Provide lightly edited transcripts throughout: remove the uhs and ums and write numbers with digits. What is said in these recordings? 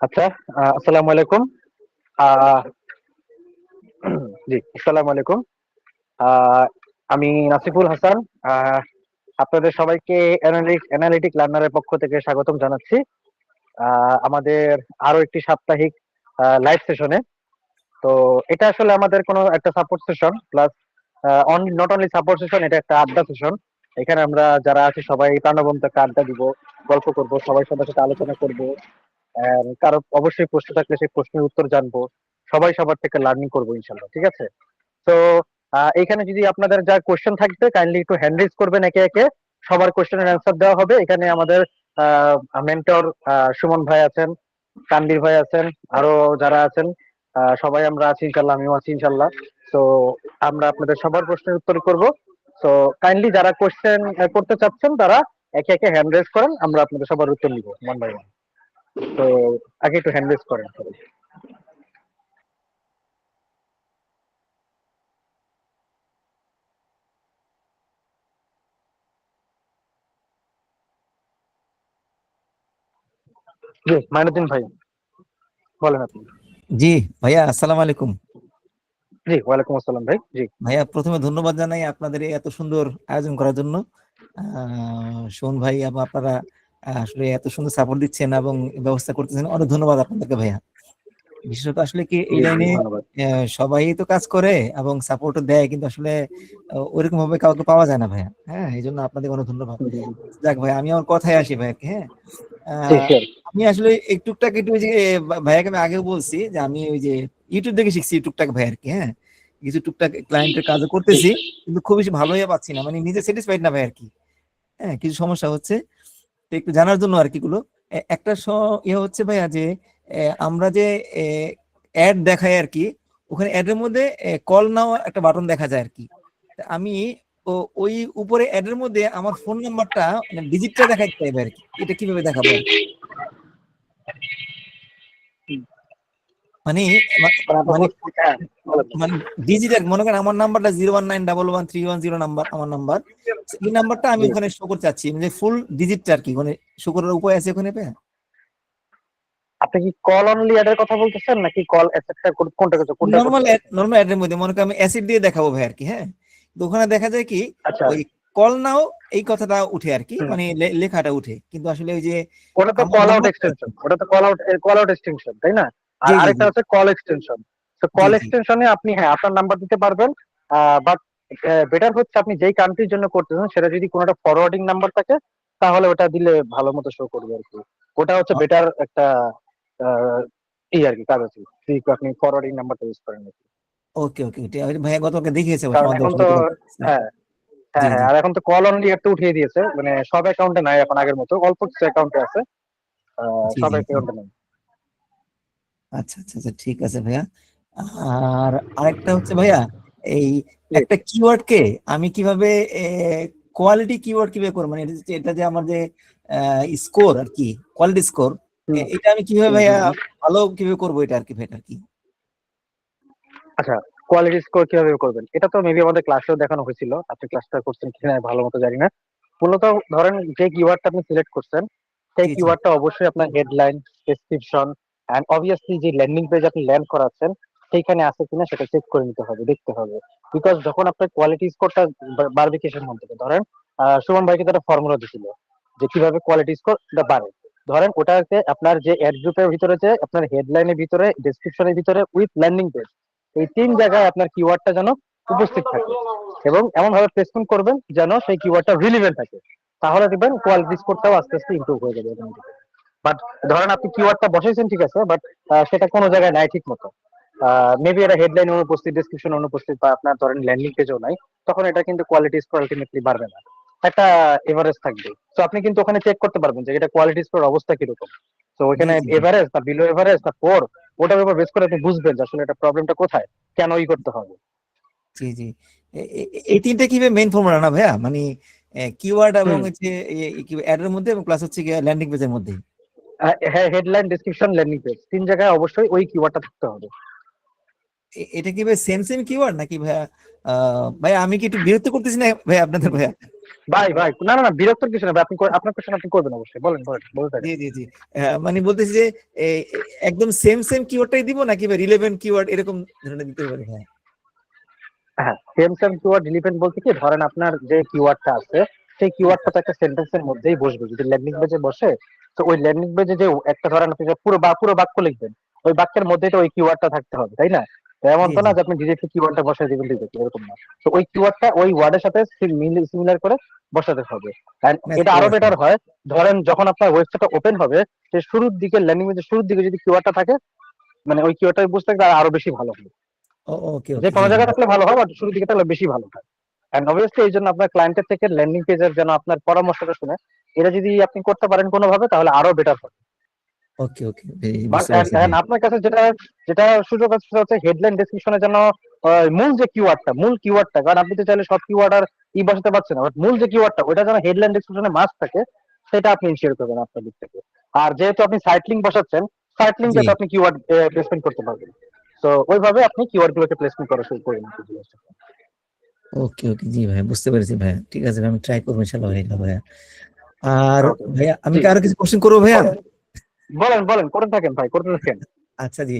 আচ্ছা। আসসালামু আলাইকুম। আহ, জি, আসসালামু আলাইকুম। আহ, আমি নাসিফুল হাসান। আহ, আপনাদের সবাইকে অ্যানালিটিক লার্নারের পক্ষ থেকে স্বাগতম জানাচ্ছি আমাদের আরো একটি সাপ্তাহিক লাইভ সেশনে। তো এটা আসলে আমাদের কোনো একটা support session plus not only support session, এটা একটা আড্ডা সেশন। এখানে আমরা যারা আছি সবাই প্রাণবন্ত একটা আড্ডা দিব, গল্প করব, সবাই সবার সাথে আলোচনা করব। কারো অবশ্যই প্রশ্ন থাকলে সেই প্রশ্নের উত্তর জানবো। সবাই সবার থেকে লার্নিং করবো ইনশাল্লাহ, ঠিক আছে? তো এখানে যদি আপনাদের যা কোশ্চেন থাকবে কাইন্ডলি একটু হ্যান্ড রেজ করবেন একে একে। সবার কোশ্চেনের অ্যান্সার দেওয়া হবে। এখানে আমাদের মেন্টর সুমন ভাই আছেন, কান্দির ভাই আছেন, আরো যারা আছেন সবাই আমরা আছি ইনশাল্লাহ, আমিও আছি ইনশাল্লাহ। তো আমরা আপনাদের সবার প্রশ্নের উত্তর করব। তো কাইন্ডলি যারা কোশ্চেন করতে চাচ্ছেন তারা একে একে হ্যান্ড রেজ করেন, আমরা আপনাদের সবার উত্তর নিব ওয়ান বাই ওয়ান। তো আগে একটু হ্যান্ড রেজ করেন সবাই। জি, মাইনুদ্দিন ভাই, বলেন আপনি। জি ভাইয়া, আসসালামু আলাইকুম। জি, ওয়ালাইকুম আসসালাম ভাই। জি। ভাইয়া, প্রথমে ধন্যবাদ জানাই আপনাদের এই এত সুন্দর আয়োজন করার জন্য। শোন ভাই এবং আপনারা আসলে এত সুন্দর সাপোর্ট দিচ্ছেন এবং ব্যবস্থা করতেছেন, অনেক ধন্যবাদ আপনাদেরকে ভাইয়া। বিশেষত আসলে কি এই জি, জি, লাইনে ধন্যবাদ। সবাই তো কাজ করে এবং সাপোর্ট দেয়, কিন্তু আসলে ওইরকম ভাবে কাউকে পাওয়া যায় না ভাইয়া। হ্যাঁ, এই জন্য আপনাদের অনেক ধন্যবাদ। হুম, হুম, হুম। যাক ভাই, আমি আমার কথায় আসি ভাইয়াকে। হ্যাঁ, জি, আহ, শিওর। আমি আসলে এই টুকটাক একটু ওই যে ভাইয়াকে আমি আগেও বলছি যে আমি ওই যে ইউটিউব দেখে শিখছি টুকটাক ভাই আর কি। হ্যাঁ, কিছু টুকটাক ক্লায়েন্টের কাজও জি, করতেছি, কিন্তু খুব বেশি ভালো হয়ে পাচ্ছি না, মানে নিজে স্যাটিসফাইড না ভাই আর কি। হ্যাঁ, কিছু সমস্যা হচ্ছে, তো একটু জানার জন্য আর কি গুলো। একটা ইয়ে হচ্ছে ভাইয়া যে আমরা যে অ্যাড দেখাই আর কি, ওখানে অ্যাডের মধ্যে কল নাও একটা বাটন দেখা যায় আর কি। তা আমি ওই উপরে অ্যাডের মধ্যে আমার ফোন নাম্বারটা মানে ডিজিটটা দেখাইতে চাইবে আর কি। এটা কিভাবে দেখাবো আর কি? মানে মানে আপনার মানে হ্যাঁ, বলেন। মানে ডিজিটাল মনে করেন আমার নাম্বারটা 019113110 আমার নাম্বার। এই নাম্বারটা আমি জি। ওখানে শো করতে চাচ্ছি, মানে ফুল ডিজিটটা আর কি, মানে শো করার উপায় আছে ওখানে ভাইয়া? আপনি কি কল অনলি অ্যাডের কথা বলতেছেন নাকি কল অ্যাসেপ্টটা কোনটা কোনটা করতে নর্মাল চাচ্ছেন? নর্মাল অ্যাডের মধ্যে মনে করেন আমি অ্যাসিড দিয়ে দেখাবো ভাই আর কি। হ্যাঁ, তো ওখানে দেখা যায় কি আচ্ছা। ওই কল নাও এই কথাটা উঠে আর কি, হুম। মানে লেখাটা উঠে, কিন্তু আসলে ওই যে ওটা তো আমার কল আউট নাম্বারটা। এক্সটেনশন, ওটা তো কল আউট এক্সটেনশন, তাই না? আর জি জি আরেকটা জি হচ্ছে কল এক্সটেনশন। তো জি কল জি। এক্সটেনশনে আপনি হ্যাঁ আপনার নাম্বার দিতে পারবেন। বাট বেটার হচ্ছে আপনি যেই কান্ট্রির জন্য করতেছেন সেটা যদি কোনো একটা ফরওয়ার্ডিং নাম্বার থাকে তাহলে ওটা দিলে ভালো মতো শো করবে আর কি। ওটা হচ্ছে বেটার একটা আহ, আর কি কাজ আছে, যদি আপনি ফরওয়ার্ডিং নাম্বারটা ইউজ করেন আর কি। ওকে ওকে, ভাইয়া গতকালকে দেখিয়েছে অবশ্য কারণ আমাদের এখন তো সাথে করতেছে। হ্যাঁ, জি হ্যাঁ, হ্যাঁ, জি। আর এখন তো কল অনলি একটা উঠিয়ে দিয়েছে, মানে সব অ্যাকাউন্টে নাই এখন আগের মতো, অল্প কিছু অ্যাকাউন্টে আছে। জি সব জি জি। অ্যাকাউন্টে নেই। আচ্ছা আচ্ছা আচ্ছা, ঠিক আছে ভাইয়া। আর আরেকটা হচ্ছে ভাইয়া, এই জি। একটা কিওয়ার্ড কে আমি কিভাবে কোয়ালিটি কিওয়ার্ড কিভাবে করবো, মানে এটা যে আমার যে স্কোর আর কি, কোয়ালিটি স্কোর, হুম, এটা আমি কিভাবে হুম, ভাইয়া হুম, হুম। ভালো কিভাবে করবো এটা আর কি ভাইয়া আর কি? আচ্ছা, কোয়ালিটি স্কোর কিভাবে করবেন এটা তো মেবি আমাদের ক্লাসেও দেখানো হয়েছিল, আপনি ক্লাসটা করছেন কিনা ভালো মতো জানি না। মূলত ধরেন যে কিওয়ার্ডটা আপনি সিলেক্ট করছেন সেই জি জি কিওয়ার্ডটা অবশ্যই আপনার হেডলাইন, ডেসক্রিপশন এন্ড অবভিয়াসলি যে ল্যান্ডিং পেজ আপনি ল্যান্ড করাচ্ছেন সেইখানে আছে কিনা সেটা চেক করে নিতে হবে, দেখতে হবে। বিকজ যখন আপনার কোয়ালিটি স্কোরটা বাড়বে কিসের মধ্যে ধরেন সুমন ভাইকে তারা ফর্মুলা দিছিল যে কিভাবে কোয়ালিটি স্কোরটা বাড়ে। ধরেন ওটাতে আপনার যে অ্যাড গ্রুপের ভিতরে, যে আপনার হেডলাইনের ভিতরে, ডেসক্রিপশনের ভিতরে উইথ ল্যান্ডিং পেজ, এই তিন জায়গায় আপনার কিওয়ার্ডটা যেন উপস্থিত থাকে এবং এমন ভাবে প্লেসমেন্ট করবেন যেন সেই কিওয়ার্ডটা রিলিভেন্ট থাকে। তাহলে দেখবেন কোয়ালিটি স্কোরটাও আস্তে আস্তে ইমপ্রুভ হয়ে যাবে। বাট ধরেন আপনি কিওয়ার্ডটা বসাইছেন ঠিক আছে, বাট সেটা কোনো জায়গায় নাই ঠিক মতো, মেবি এটা হেডলাইন অনুপস্থিত, ডিসক্রিপশন অনুপস্থিত, বা আপনার ধরেন ল্যান্ডিং পেজও নাই, তখন এটা কিন্তু কোয়ালিটি স্কোর আলটিমেটলি বাড়বে না, একটা এভারেজ থাকবে। তো আপনি কিন্তু ওখানে চেক করতে পারবেন যে এটা কোয়ালিটি স্কোর অবস্থা কিরকম। তো জি ওইখানে জি জি এভারেজ না বিলো এভারেজ না পোর, ওটার উপর বেস করে আপনি বুঝবেন যে আসলে এটা প্রবলেমটা কোথায়, কেন ই করতে হবে। জি জি। এই তিনটা কিভাবে মেইন ফর্মুলা না ভাইয়া, মানে কিওয়ার্ড এবং হুম। হচ্ছে অ্যাড এর মধ্যে এবং প্লাস হচ্ছে ল্যান্ডিং পেজের মধ্যে। হ্যাঁ, হেডলাইন, ডেসক্রিপশন, ল্যান্ডিং পেজ, তিন জায়গায় অবশ্যই ওই কিওয়ার্ডটা থাকতে হবে। এটা কি ভাই সেম সেম কিওয়ার্ড নাকি ভাইয়া? ভাই আমি কি একটু বিরক্ত করতেছি না ভাই আপনাদের ভাইয়া? ভাই ভাই না না না, বিরক্তর কিছু না ভাই, আপনি আপনার কোশ্চেন আপনি করবেন অবশ্যই, বলেন বলেন বলতে জি থাকেন। জি জি। মানে বলতেছি যে একদম সেম সেম কিওয়ার্ডটাই দিব নাকি ভাই রিলেভেন্ট কিওয়ার্ড এরকম ধরনের দিতে পারি ভাই? হ্যাঁ, সেম সেম কিওয়ার্ড রিলেভেন্ট বলতে কি, ধরেন আপনার যে কিওয়ার্ডটা আছে সেই কিওয়ার্ডটা তো একটা সেন্টেন্সের মধ্যেই বসবে, যদি ল্যান্ডিং পেজে বসে, তো ওই ল্যান্ডিং পেজে যে একটা, ধরেন আপনি যে পুরো বাক্য লিখবেন, ওই বাক্যের মধ্যেই তো ওই কিওয়ার্ডটা থাকতে হবে, তাই না? তো এমন জি তো না জি। যে আপনি ডিরেক্টলি কিওয়ার্ডটা বসাই দিবেন ডিরেক্টলি, এরকম না। তো ওই কিওয়ার্ডটা ওই ওয়ার্ডের সাথে সিমিলার করে বসাতে হবে। And ম্যাচ এটা করে আরো আছে। বেটার হয়, ধরেন যখন আপনার ওয়েবসাইটটা ওপেন হবে, সে শুরুর দিকে ল্যান্ডিং পেজের শুরুর দিকে যদি কিওয়ার্ডটা থাকে, মানে ওই কিওয়ার্ডটা বুঝতে গেলে আরো বেশি ভালো হবে। ওকে যে ওকে জি কোনো জি। জায়গায় থাকলে ভালো হয়, বাট শুরুর দিকে থাকলে বেশি ভালো হয়। এন্ড অবভিয়াসলি এই জন্য আপনার ক্লায়েন্টের থেকে ল্যান্ডিং পেজের যেন আপনার পরামর্শটা শুনে, এটা যদি আপনি করতে পারেন কোনোভাবে, তাহলে আরো বেটার হবে। ওকে ওকে বাট বুঝতে পারছি ভাই। আপনার কাছে যেটা যেটা সুযোগ আছে সেটা হচ্ছে হেডলাইন ডেসক্রিপশনে যেন মূল যে কিওয়ার্ডটা, মূল কিওয়ার্ডটা, কারণ আপনি তো চাইলে সব কিওয়ার্ড আর বসাতে পারছেন না, বাট মূল যে কিওয়ার্ডটা ওটা যেন হেডলাইন ডেসক্রিপশনে মাস্ট থাকে, সেটা আপনি ইনশিওর করবেন আপনার দিক থেকে। আর যেহেতু আপনি সাইট লিঙ্ক বসাচ্ছেন, সাইট জি। লিঙ্কে তো আপনি কিওয়ার্ড প্লেসমেন্ট করতে পারবেন। তো ওইভাবে আপনি কিওয়ার্ড গুলোকে প্লেসমেন্ট করা শুরু করবেন। ওকে ওকে জি ভাই, বুঝতে পেরেছি ভাইয়া। ঠিক আছে ভাই, আমি ট্রাই করবো ইনশাআল্লাহ ভাইয়া। আর ওকে, ভাইয়া আমি জি, কি আরো কিছু কোশ্চেন করবো ভাইয়া? বলেন বলেন বলেন, করতে থাকেন ভাই, করতে থাকেন। আচ্ছা জি।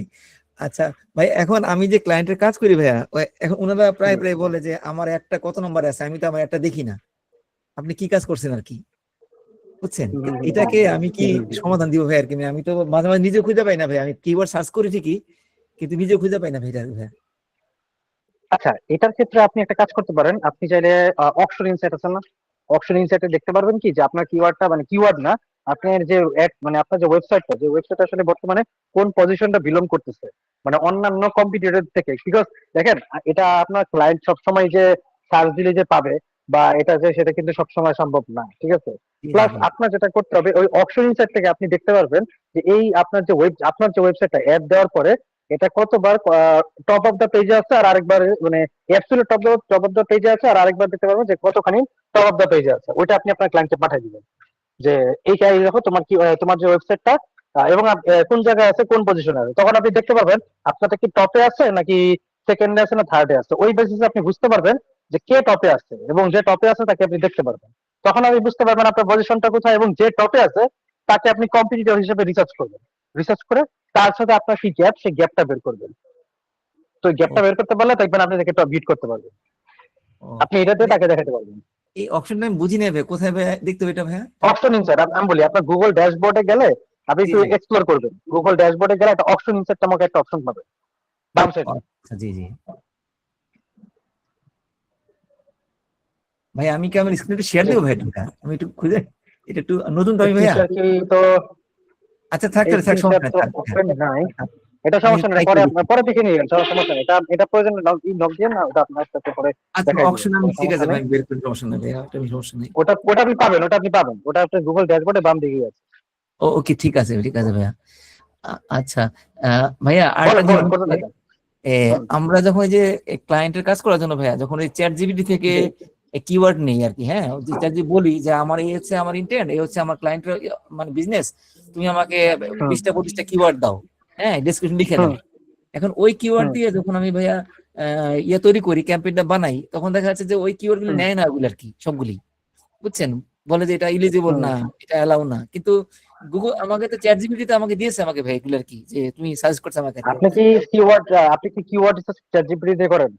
আচ্ছা ভাই, এখন আমি যে ক্লায়েন্টের কাজ করি ভাইয়া, এখন ওনারা প্রায় হুম, প্রায় বলে যে আমার একটা কত নম্বর আছে, আমি তো আমার একটা দেখি না, আপনি কি কাজ করছেন আর কি, বুঝছেন? হুম, হুম, হুম, এটাকে আমি কি হুম, হুম। সমাধান দিব ভাই আর কি? আমি তো মাঝে মাঝে নিজে খুঁজে পাই না ভাই, আমি কিওয়ার্ড সার্চ করি ঠিকই কিন্তু নিজে খুঁজে পাই না ভাই ভাইয়া। আচ্ছা, এটার ক্ষেত্রে আপনি একটা কাজ করতে পারেন, আপনি চাইলে অকশন ইনসাইট আছে না, অকশন ইনসাইটে দেখতে পারবেন কি যে আপনার কিওয়ার্ডটা, মানে কিওয়ার্ড না, আপনার যে মানে আপনার যে ওয়েবসাইটটা, যে ওয়েবসাইট আসলে বর্তমানে কোন পজিশনটা বিলং করতেছে, মানে অন্যান্য কম্পিটিটর থেকে। বিকজ দেখেন, এটা আপনার ক্লায়েন্ট সবসময় যে সার্চ দিলে যে পাবে বা এটা যে, সেটা কিন্তু সবসময় সম্ভব না, ঠিক আছে? জি জি প্লাস জি। আপনার যেটা করতে হবে, ওই অকশন ইনসাইট থেকে আপনি দেখতে পারবেন যে এই আপনার যে ওয়েবসাইটটা অ্যাড দেওয়ার পরে এটা কতবার টপ অফ দ্য পেজে আছে, আর আরেকবার মানে অ্যাবসলিউট টপ অফ দ্য পেজে আছে, আর আরেকবার দেখতে পারবেন যে কতখানি টপ অফ দ্য পেজে আছে। ওইটা আপনি আপনার ক্লায়েন্টকে পাঠিয়ে দিবেন যে এইটা, এই দেখো তোমার কি তোমার যে ওয়েবসাইটটা এবং কোন জায়গায় আছে, কোন পজিশনে আছে। তখন আপনি দেখতে পারবেন আপনারটা কি টপে আছে নাকি সেকেন্ডে আছে না থার্ডে আছে। ওই বেসিসে আপনি বুঝতে পারবেন যে কে টপে আছে, এবং যে টপে আছে তাকে আপনি দেখতে পারবেন। তখন আপনি বুঝতে পারবেন আপনার পজিশনটা কোথায়, এবং যে টপে আছে তাকে আপনি কম্পিটিটর হিসেবে রিসার্চ করবেন। রিসার্চ করে তার সাথে আপনার কি গ্যাপ, সেই গ্যাপটা বের করবেন। তো এই ও গ্যাপটা বের করতে পারলে দেখবেন আপনি তাকে টপ বিট করতে পারবেন। ও আপনি এটাতে ভাই, তাকে দেখাতে পারবেন। এই অপশনটা আমি বুঝি নাই ভাই, কোথায় ভাই দেখতে হবে এটা ভাইয়া? অপশন ইনসাইট আমি বলি, আপনার গুগল ড্যাশবোর্ডে গেলে আপনি জি একটু জি। এক্সপ্লোর করবেন। গুগল ড্যাশবোর্ডে গেলে একটা অপশন ইনসাইট নামক একটা অপশন পাবেন বাম সাইডে। আচ্ছা জি জি। ভাই আমি কি আমার স্ক্রিন একটু শেয়ার জি, দেবো ভাই এটা? আমি একটু খুঁজে, এটা একটু নতুন তো আমি স্ক্রিন ভাইয়া। শেয়ার কি তো, আচ্ছা থাক তাহলে, থাক স্ক্রিন শেয়ার সমস্যা নাই, তো থাক থাক, ওপেন নাই। থাক। এটা আমি সমস্যা নেই, ট্রাই পরে করে দেখি। পরে দেখে নিয়ে সমস্যা নেই। এটা এটা প্রয়োজন নক দিয়ে না, ওটা আপনার সাথে পরে আচ্ছা দেখাই দিবেন, অপশন আমি কোনো ঠিক সমস্যা আছে নেই। ভাই, বের করে সমস্যা নেই ভাইয়া, ওটা আমি সমস্যা নেই। ওটা ওটা আপনি পাবেন, ওটা আপনি পাবেন, ওটা আপনার গুগল ড্যাশবোর্ডে বাম দিকে আছে। ওকে ঠিক আছে ভাইয়া। আচ্ছা ভাইয়া আরেকটা বলেন জিনিস বলেন, করতে হচ্ছে, থাকেন। হুম, আমরা যখন এই যে ক্লায়েন্টের কাজ করার জন্য ভাইয়া, যখন এই চ্যাট জিপিটি থেকে জি, কিওয়ার্ড নেই আর কি, হ্যাঁ যেটা যদি বলি যে আমার এই হচ্ছে আমার ইন্টেন্ট, এই হচ্ছে আমার ক্লায়েন্টের মানে বিজনেস, তুমি আমাকে হুম, 20টা 25টা কিওয়ার্ড দাও, হ্যাঁ ডেসক্রিপশন লিখে হুম, দাও। এখন ওই কিওয়ার্ড হুম, দিয়ে যখন আমি ভাইয়া তৈরি করি, ক্যাম্পেইনটা বানাই, তখন দেখা যাচ্ছে যে ওই কিওয়ার্ড গুলো হুম, নেয় না ওগুলো আর কি, সবগুলি, বুঝছেন? বলে যে এটা ইলিজিবল হুম। না, এটা অ্যালাউ না। কিন্তু গুগল আমাকে তো চ্যাট জিপিটি তে আমাকে দিয়েছে আমাকে ভাই এগুলো আর কি, যে তুমি সাজেস্ট করছো আমাকে আর কি। আপনি কি কিওয়ার্ড রিসার্চ চ্যাট জিপিটি দিয়ে করেন?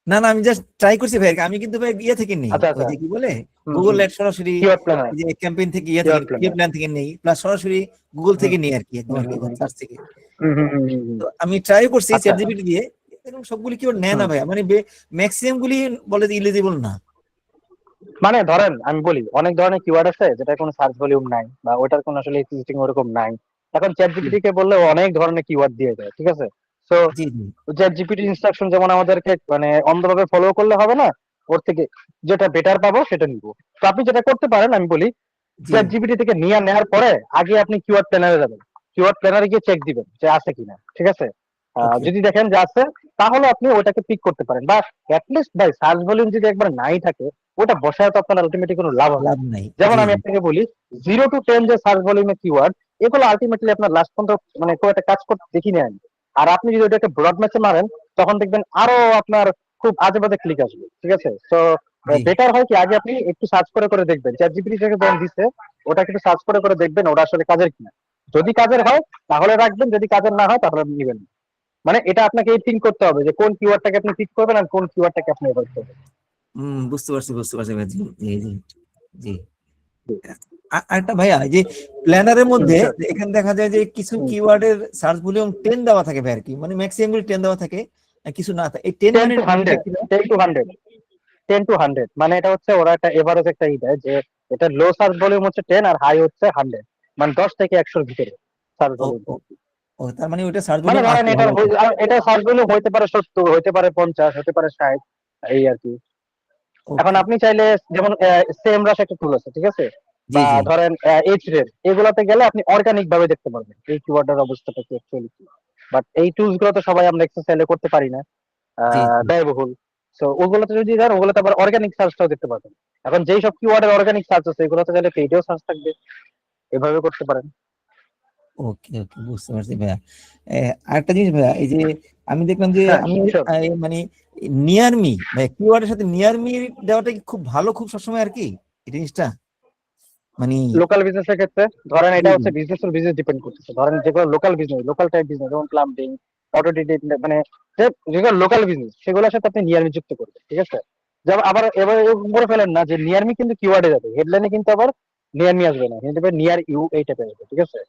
না না, আমি জাস্ট ট্রাই করছি ভাই আর কি। আমি কিন্তু ভাই ইয়ে থেকে নেই, আচ্ছা ওই আচ্ছা, যে কি বলে হুম গুগল হুম, এড সরাসরি, কিওয়ার্ড প্ল্যানার, যে ক্যাম্পেইন থেকে ইয়ে থেকে কিওয়ার্ড ইয়ে প্ল্যানার, প্ল্যান থেকে নেই, প্লাস সরাসরি গুগল হুম থেকে নেই আর কি, একদম হুম আর কি হুম সার্চ থেকে। হুম হুম হুম হুম হুম। তো আমি ট্রাই করছি আচ্ছা, চ্যাট জিপিটি দিয়ে, এরকম সবগুলি কিওয়ার্ড নেয় না হুম। ভাই, মানে ম্যাক্সিমাম গুলি বলে যে ইলিজিবল না। মানে ধরেন আমি বলি, অনেক ধরনের কিওয়ার্ড আছে যেটা কোনো সার্চ ভলিউম নাই, বা ওটার কোনো আসলে এক্সিস্টিং ওরকম নাই। এখন চ্যাট জি জিপিটি কে বললে ও অনেক ধরনের কিওয়ার্ড দিয়ে দেয়, ঠিক আছে? সো জি জি চ্যাট জিপিটি ইনস্ট্রাকশন যেমন আমাদেরকে মানে অন্ধভাবে ফলো করলে হবে না, ওর থেকে যেটা বেটার পাবো সেটা নিবো। তো আপনি যেটা করতে পারেন আমি বলি, জি। চ্যাট জিপিটি থেকে নেওয়ার পরে আগে আপনি কিওয়ার্ড প্ল্যানারে যাবেন। কিওয়ার্ড প্ল্যানারে গিয়ে চেক দিবেন যে আছে কিনা, ঠিক আছে? ওকে। যদি দেখেন যে আছে, তাহলে আপনি ওটাকে পিক করতে পারেন। বা অ্যাটলিস্ট ভাই সার্চ ভলিউম যদি একবার নাই থাকে, ওটা বসায় তো আপনার আলটিমেটলি কোনো লাভ হবে লাভ না। নাই। যেমন জি আমি জি। আপনাকে বলি, 0 to 10 যে সার্চ ভলিউমের কিওয়ার্ড, এগুলো আলটিমেটলি আপনার লাস্ট পর্যন্ত মানে খুব একটা কাজ করতে দেখি না আমি। আর আপনি যদি ওটাকে ব্রড ম্যাচে মারেন, তখন দেখবেন আরো আপনার খুব আজে বাজে ক্লিক আসবে, ঠিক আছে? তো জি বেটার হয় কি আগে আপনি একটু সার্চ করে করে দেখবেন, চ্যাট জিপিটি থেকে যখন দিচ্ছে ওটা কিন্তু সার্চ করে করে দেখবেন ওটা আসলে কাজের কিনা। যদি কাজের হয় তাহলে রাখবেন, যদি কাজের না হয় তাহলে নিবেন না। মানে এটা আপনাকে থিঙ্ক করতে হবে যে কোন কিওয়ার্ডটাকে আপনি পিক করবেন আর কোন কিওয়ার্ডটাকে আপনি এভয়েড করবেন। বুঝতে পারছি ভাই। জি জি জি জি। আরেকটা ভাইয়া, এই যে প্ল্যানারের হুম, মধ্যে sure. এখানে দেখা যায় যে কিছু হুম। কিওয়ার্ডের সার্চ ভলিউম 10 দেওয়া থাকে ভাই আর কি, মানে ম্যাক্সিমাম গুলো 10 দেওয়া থাকে আর কিছু না থাকে। এই 10 10 মানে to 100, কিনা? 10 to 100, 10 to 100 মানে এটা হচ্ছে ওরা একটা এভারেজ একটা দেয় যে এটা লো সার্চ ভলিউম হচ্ছে 10 আর হাই হচ্ছে 100, মানে 10 থেকে 100 এর ভিতরে সার্চ ও ভলিউম। ও ও, তার মানে ওইটা সার্চ মানে ভলিউম ধরেন আছে এটা ভালো আছে। এটা সার্চ ভলিউম হইতে পারে 70, হইতে পারে 50, হতে পারে 60, এই আর কি। এখন ওকে। আপনি চাইলে যেমন সেম রাশ একটা টুল আছে, ঠিক আছে? জি বা জি ধরেন এইচরের এগুলাতে গেলে আপনি অর্গানিক ভাবে দেখতে পারবেন এই কিওয়ার্ডের অবস্থাটা কি অ্যাকচুয়ালি কি। বাট এই টুলস গুলো তো সবাই আমরা এক্সেসাইলে করতে পারি না, জি জি। ব্যয়বহুল। সো ওগুলোতে যদি যান ওগুলোতে আবার অর্গানিক সার্চটাও দেখতে পাবেন। এখন যেই সব কিওয়ার্ডের অর্গানিক সার্চ আছে এগুলোতে গেলে পেইডেও সার্চ থাকবে, এভাবে করতে পারেন। ওকে ওকে, বুঝতে পারছি ভাইয়া। আরেকটা জিনিস ভাইয়া, এই যে আমি দেখলাম যে হ্যাঁ, আমি শিওর। মানে নিয়ার মি ভাই কিওয়ার্ডের সাথে নিয়ার মি দেওয়াটা কি খুব ভালো, খুব সবসময় আর কি এই জিনিসটা মানে। লোকাল বিজনেসের ক্ষেত্রে ধরেন জি এটা জি হচ্ছে বিজনেস টু বিজনেস ডিপেন্ড করতেছে। ধরেন যেগুলো local business, local type business যেমন প্লাম্বিং, অটো ডিটেইল, মানে যেগুলো লোকাল বিজনেস সেগুলোর সাথে আপনি নিয়ারমি যুক্ত করবেন, ঠিক আছে? যেমন আবার এবার এরকম করে ফেলেন না যে নিয়ারমি কিন্তু কিওয়ার্ডে যাবে, হেডলাইনে কিন্তু আবার নিয়ারমি আসবে না, কিন্তু নিয়ার ইউ এই টাইপের আসবে, ঠিক আছে?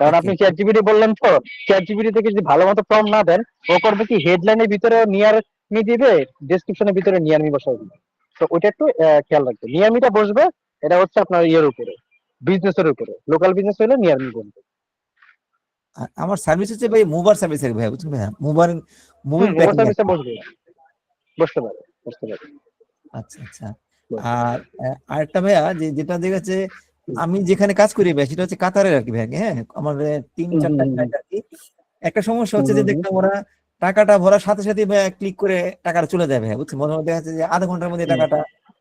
কারণ ওকে। আপনি চ্যাট জিপিটি বললেন তো, চ্যাট জিপিটি থেকে যদি ভালো মতো প্রম্পট না দেন ও করবে কি হেডলাইনের ভিতরে নিয়ার মি দিবে, ডেসক্রিপশনের ভিতরে নিয়ার মি বসাই দিবে। তো ওইটা একটু খেয়াল রাখবেন, নিয়ার মিটা বসবে এটা হচ্ছে আপনার ইয়ের উপরে, বিজনেসের উপরে। লোকাল বিজনেস হলে নিয়ার মি বলবে। আমার সার্ভিস হচ্ছে ভাই মুভার সার্ভিস আর কি ভাইয়া, বুঝছেন ভাইয়া, মুভিং ওভার প্যাকিং আর সার্ভিসে কি। বসবে, বসতে পারে, বসতে পারে। আচ্ছা আচ্ছা। আর আরেকটা ভাইয়া, যেটা দেখেছে আমি যেখানে কাজ করি ভাই সেটা হচ্ছে কাতারের আর কি ভাইয়া, হ্যাঁ আমার তিন হুম, চারটা হুম, ক্লায়েন্ট আর কি। একটা সমস্যা হুম, হচ্ছে যে হুম, হুম, দেখলাম ওরা টাকাটা ভরার সাথে সাথে ভাইয়া ক্লিক করে টাকাটা চলে যায় ভাইয়া, বুঝছেন, মনে মনে দেখা যাচ্ছে যে আধা ঘন্টার মধ্যে হুম। টাকাটা।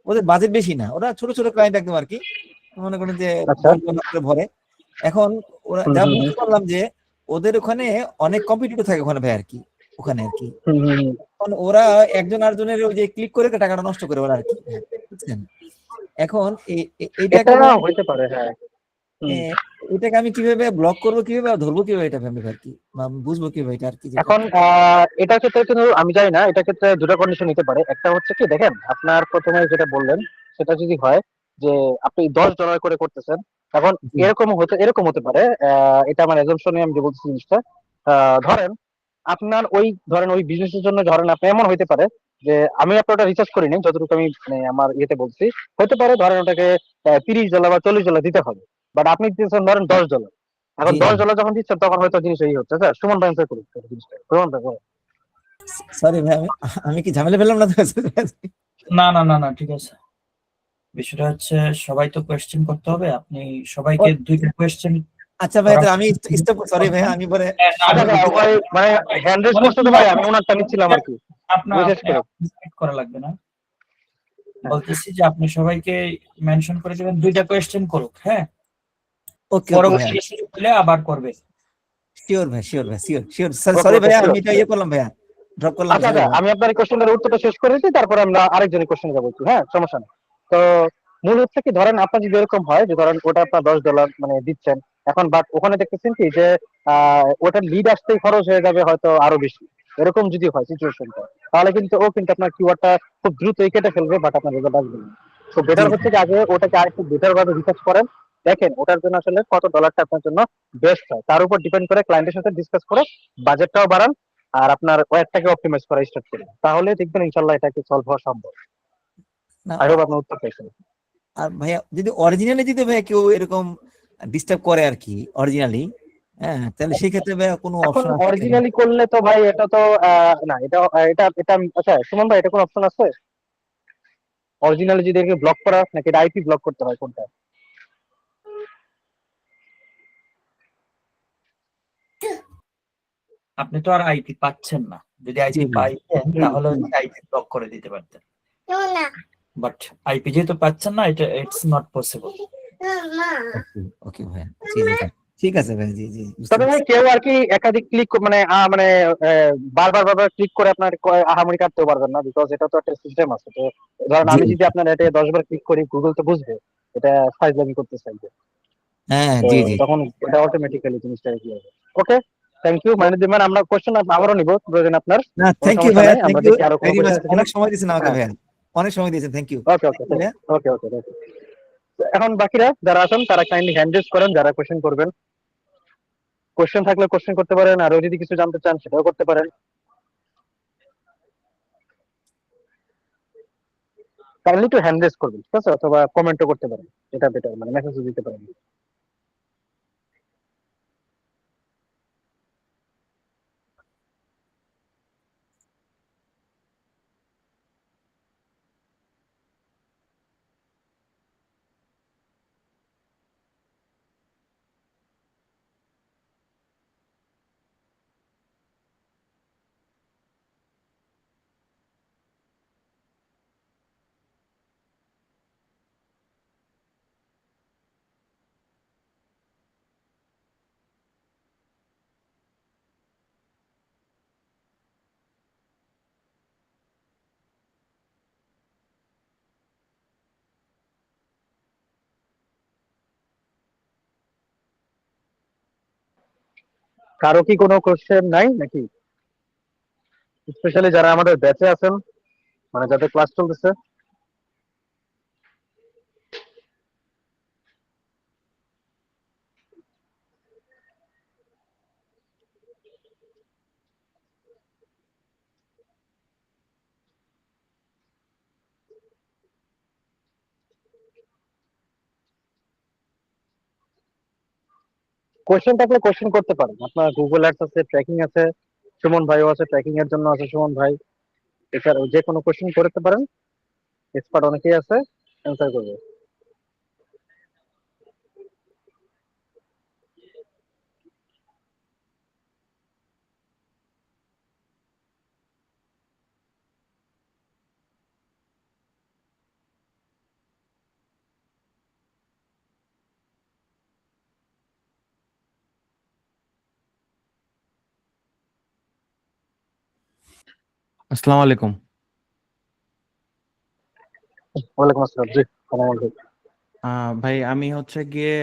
ওদের বাজেট বেশি না, ওরা ছোট ছোট ক্লায়েন্ট একদম আর কি, মনে করেন যে আচ্ছা। 10 জন করে ভরে। এখন ওরা হুম, যা হুম, বুঝতে পারলাম যে ওদের ওখানে অনেক কম্পিটিটর থাকে ওখানে ভাই আর কি, ওখানে আর কি। হুম, হুম, হুম। এখন ওরা একজন আরেকজনের ওই যে ক্লিক করে টাকাটা নষ্ট করে ওরা আর কি, হ্যাঁ, বুঝছেন। এখন এইটাকে এটা ভাই হইতে পারে, হ্যাঁ। এ, হুম। এটাকে আমি কিভাবে ব্লক করবো, কিভাবে আর ধরবো কিভাবে এটা ভেবে আর কি, বা আমি বুঝবো কিভাবে এটা আর কি যেটা। এখন এটার ক্ষেত্রে কিন্তু আমি জানি না, এটার ক্ষেত্রে দুটো কন্ডিশন নিতে পারে। একটা হচ্ছে কি দেখেন, আপনার প্রথমে যেটা বললেন সেটা যদি হয় যে আপনি $10 করে করতেছেন, এখন জি এরকম হতে পারে, এটা আমার অ্যাজাম্পশনে আমি যে বলছি জিনিসটা। ধরেন আপনার ধরেন ওই বিজনেসের জন্য ধরেন আপনি এমন হইতে পারে যে আমি আপনার ওটা রিসার্চ করিনি, যতটুকু আমি মানে আমার ইয়েতে বলছি, হতে পারে ধরেন ওটাকে $30 বা $40 দিতে হবে, বাট আপনি দিতেছেন ধরেন $10। এখন জি জি। $10 যখন দিচ্ছেন তখন হয়তো জিনিস এই হচ্ছে। স্যার সুমন ভাই answer করুন স্যার জিনিসটা, সুমন ভাই বলেন। সরি ভাই, আমি কি ঝামেলা পেলাম না তো? না না না না, ঠিক আছে। বিষয়টা হচ্ছে সবাই তো কোয়েশ্চেন করতে হবে, আপনি ও, সবাইকে দুইটা কোয়েশ্চেন আচ্ছা ভাই, তাহলে আমি স্টপ, সরি ভাই, আমি পরে আচ্ছা আবার আচ্ছা, বলতে ওই মানে হ্যান্ড রেজ করছে তো ভাই, আমি ওনারটা নিচ্ছিলাম আর কি। আপনার ওই শেষ করে। করা লাগবে না। হ্যাঁ। বলতেছি যে আপনি সবাইকে মেনশন করে দেবেন, দুইটা কোয়েশ্চেন করুক, হ্যাঁ, ওকে ওকে ভাইয়া, পরবর্তী সুযোগ পেলে আবার করবে। শিওর ভাই, শিওর ভাই, শিওর শিওর। ওকে সরি ওকে, ভাইয়া, আমি শিওর। এটা ইয়ে করলাম ভাইয়া, ড্রপ করলাম, আচ্ছা সরি আচ্ছা, ভাই। আমি আপনার এই কোশ্চেনের উত্তরটা শেষ করে দিই, তারপরে আমরা আরেকজনের কোশ্চেনে যাবো একটু, হ্যাঁ সমস্যা নেই। তো মূল হচ্ছে কি, ধরেন আপনার যদি এরকম হয় যে ধরেন ওটা আপনার $10 মানে দিচ্ছেন, এখন বাট ওখানে দেখতেছেন কি যে ওটার লিড আসতেই খরচ হয়ে যাবে হয়তো আরো বেশি, এরকম যদি হয় সিচুয়েশনটা, তাহলে কিন্তু ও কিন্তু আপনার কিওয়ার্ডটা খুব দ্রুতই কেটে ফেলবে, বাট আপনার রেজাল্ট আসবে না। তো জি বেটার জি হচ্ছে কি আগে ওটাকে আরেকটু বেটার ভাবে রিসার্চ করেন, দেখেন ওটার জন্য আসলে কত ডলারটা আপনার জন্য বেস্ট হয়, তার উপর ডিপেন্ড করে ক্লায়েন্টের সাথে ডিসকাস করে বাজেটটাও বাড়ান, আর আপনার ওয়েবটাকে অপটিমাইজ করা স্টার্ট করুন, তাহলে দেখবেন ইনশাল্লাহ এটাকে সলভ হওয়া সম্ভব। না। আই হোপ আপনার উত্তর পেয়েছেন। আর ভাইয়া যদি অরিজিনালি যদি ভাইয়া কেউ এরকম ডিস্টার্ব করে আর কি অরিজিনালি, হ্যাঁ, তাহলে সেই ক্ষেত্রে ভাইয়া কোনো এখন অপশন আছে কিনা? অরিজিনালি করলে তো ভাই এটা তো না, এটা এটা এটা আচ্ছা সুমন ভাই, এটা কোনো অপশন আছে অরিজিনালি যদি এটাকে ব্লক করা, নাকি এটা আইপি ব্লক করতে হয়, কোনটা? আপনি তো আর আইপি পাচ্ছেন না, যদি জি আইপি জি। পাইতেন তাহলে হচ্ছে আইপি ব্লক করে দিতে পারতেন, বাট আইপি যেহেতু পাচ্ছেন না, এটা ইটস নট পসিবল। ওকে ওকে ভাইয়া, জি জি। ঠিক আছে ভাই, জি জি বুঝতে তবে ভাই পারছি। কেউ আর কি একাধিক ক্লিক মানে বারবার ক্লিক করে আপনার আহামরি কাটতেও পারবেন না, বিকজ এটা তো একটা সিস্টেম আছে। তো ধরেন জি আমি যদি আপনার এটা 10 বার ক্লিক করি, গুগল তো বুঝবে এটা ফাইজলামি করতে চাইবে। হ্যাঁ তো জি জি। তখন এটা অটোমেটিক্যালি জিনিসটা কি হবে। ওকে, থ্যাংক ইউ মাইনুদ্দিন ম্যাম। আমরা কোশ্চেন আবারও নিব প্রয়োজন আপনার, না কোনো থ্যাংক ইউ সমস্যা ভাইয়া, নাই। থ্যাংক আমরা ইউ দেখি আরো কোনো ভেরি কোশ্চেন মাচ, আছে কিনা। অনেক সময় দিয়েছেন আমাকে হ্যাঁ, ভাইয়া, অনেক সময় দিয়েছেন, থ্যাংক ইউ ওকে ওকে ভাইয়া। ওকে ওকে ওকে। এখন বাকিরা যারা আছেন তারা কাইন্ডলি হ্যান্ড রেজ করেন, যারা কোশ্চেন করবেন। কোশ্চেন থাকলে কোশ্চেন করতে পারেন, আরো যদি কিছু জানতে চান সেটাও করতে পারেন। কাইন্ডলি একটু হ্যান্ড রেজ করবেন, ঠিক আছে, অথবা কমেন্টও করতে পারেন, এটা বেটার, মানে মেসেজও দিতে পারেন। কারো কি কোনো কোশ্চেন নাই নাকি? স্পেশালি যারা আমাদের ব্যাচে আছেন, মানে যাদের ক্লাস চলতেছে। কোশ্চেন থাকলে কোশ্চেন করতে পারেন, আপনার গুগল অ্যাডস আছে, ট্র্যাকিং আছে, সুমন ভাইও আছে, ট্র্যাকিং এর জন্য আছে সুমন ভাই। এছাড়াও যে কোনো কোশ্চেন করতে পারেন, এক্সপার্ট অনেকেই আছে, অ্যান্সার করবে। আসসালামু আলাইকুম। ওয়ালাইকুম আসসালাম, জি সালাম আলাইকুম। ভাই আমি হচ্ছে গিয়ে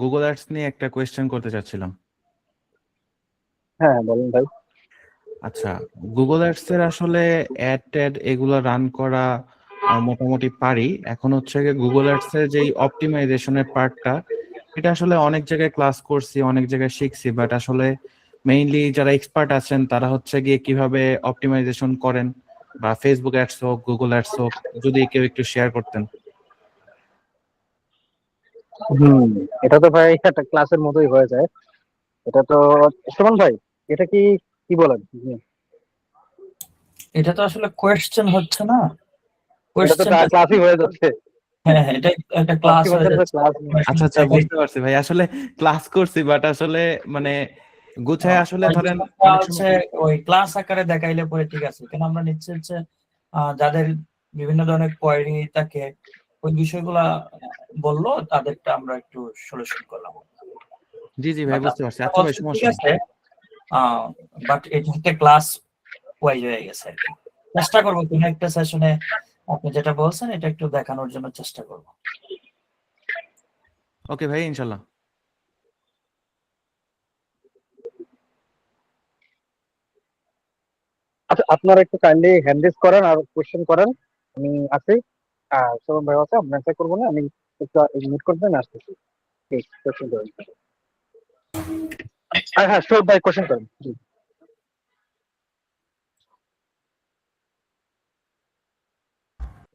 গুগল অ্যাডস নিয়ে একটা কোয়েশ্চেন করতে চাচ্ছিলাম। হ্যাঁ বলেন ভাই। আচ্ছা, গুগল অ্যাডস এর আসলে অ্যাড ট্যাড এগুলো রান করা মোটামুটি পারি। এখন হচ্ছে গিয়ে গুগল অ্যাডস এর যেই অপটিমাইজেশনের পার্টটা, এটা আসলে অনেক জায়গায় ক্লাস করছি, অনেক জায়গায় শিখছি, বাট আসলে মেইনলি যারা এক্সপার্ট আছেন তারা হচ্ছে গিয়ে কিভাবে অপটিমাইজেশন করেন, বা ফেসবুক অ্যাডস হোক, গুগল অ্যাডস হোক, যদি কেউ একটু শেয়ার করতেন। হুম, এটা তো ভাই একটা ক্লাসের মতোই হয়ে যায়। এটা তো সুমন ভাই, এটা কি কি বলেন? এটা তো আসলে কোয়েশ্চেন হচ্ছে না, এটা তো কোয়েশ্চেনটা ক্লাসই হয়ে যাচ্ছে, হ্যাঁ হ্যাঁ, এটা একটা ক্লাস হয়ে অপটিমাইজার যাচ্ছে। ক্লাস। আচ্ছা আচ্ছা, বুঝতে পারছি ভাই, আসলে ক্লাস করছি বাট আসলে মানে গুছায় আসলে ওই ধরেন জিনিসটা অনেক হচ্ছে সময়। ওই ক্লাস আকারে দেখাইলে পরে ঠিক আছে, কেন আমরা নিচ্ছি হচ্ছে যাদের বিভিন্ন ধরনের কোয়েরি থাকে, ওই বিষয়গুলা বললো, তাদেরটা আমরা একটু সলিউশন করলাম। জি জি ভাই, বাট বুঝতে পারছি। আচ্ছা ভাই, বলছেন ঠিক সমস্যা নেই। আছে, বাট এটা একটা ক্লাস ওয়াইজ হয়ে গেছে আর কি। চেষ্টা করবো কোনো একটা সেশনে আপনি যেটা বলছেন এটা একটু দেখানোর জন্য চেষ্টা করবো। ওকে ভাই, ইনশাল্লাহ। আচ্ছা, আপনারা একটু কাইন্ডলি হ্যান্ড রেজ করেন আর কোশ্চেন করেন। আমি আছি, সুমন ভাই আছে, আমি অ্যান্সার করবো না, আমি একটু মিট করবেন, আসতেছি। ঠিক, কোশ্চেন করেন। হ্যাঁ শিওর ভাই, কোশ্চেন করেন, জি।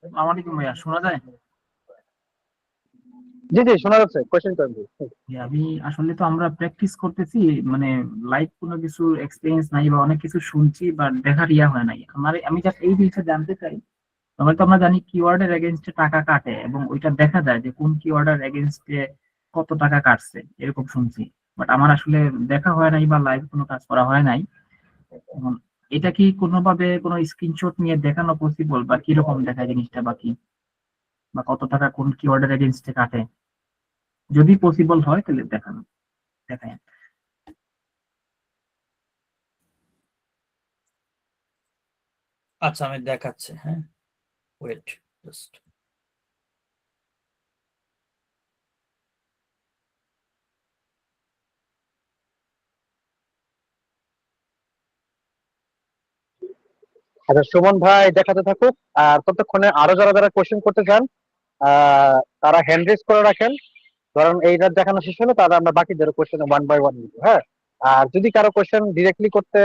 আসসালামু আলাইকুম ভাইয়া, শোনা যায়? জি জি শোনা যাচ্ছে, কোশ্চেন করেন জি। আমি আসলে তো আমরা প্র্যাকটিস করতেছি, মানে লাইভ কোনো কিছু এক্সপিরিয়েন্স নাই বা অনেক কিছু শুনছি বা দেখার ইয়া হয় নাই আমার। আমি জাস্ট এই জিনিসটা জানতে চাই, আমরা তো আমরা জানি কিওয়ার্ডের এগেনস্টে টাকা কাটে এবং ওইটা দেখা যায় যে কোন কিওয়ার্ডের এগেনস্টে কত টাকা কাটছে, এরকম শুনছি। বাট আমার আসলে দেখা হয় নাই বা লাইভ কোনো কাজ করা হয় নাই। এখন এটা কি কোনোভাবে কোনো স্ক্রিনশট নিয়ে দেখানো পসিবল, বা কিরকম দেখায় জিনিসটা, বা কি, বা কত টাকা কোন কিওয়ার্ডের এগেনস্টে কাটে? যদি পসিবল হয় তাহলে দেখানো, দেখাই। আচ্ছা আমি দেখাচ্ছি, হ্যাঁ, ওয়েট জাস্ট। আচ্ছা সুমন ভাই দেখাতে থাকুক, আর ততক্ষণে আরো যারা যারা কোশ্চেন করতে চান তারা হ্যান্ড রেজ করে রাখেন। ধরুন এইটা দেখানো শেষ হলো, তাহলে আমরা বাকিদের কোশ্চেন ওয়ান বাই ওয়ান নিব। হ্যাঁ, আর যদি কারো কোশ্চেন ডিরেক্টলি করতে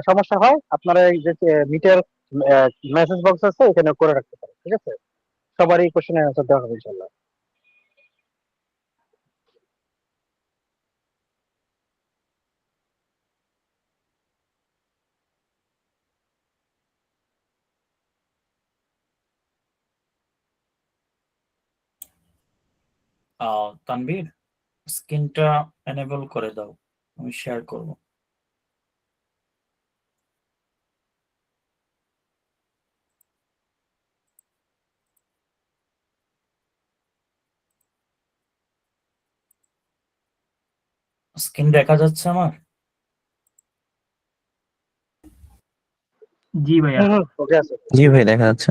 সমস্যা হয়, আপনারা এই যে মিটের মেসেজ বক্স আছে এখানে করে রাখতে পারেন, ঠিক আছে? সবারই কোশ্চেনের অ্যান্সার দেওয়া হবে ইনশাল্লাহ। তানভীর, স্ক্রিনটা এনেবল করে দাও, আমি শেয়ার করব। স্ক্রিন দেখা যাচ্ছে আমার? জি ভাইয়া। ওকে আছে। জি ভাই দেখা যাচ্ছে।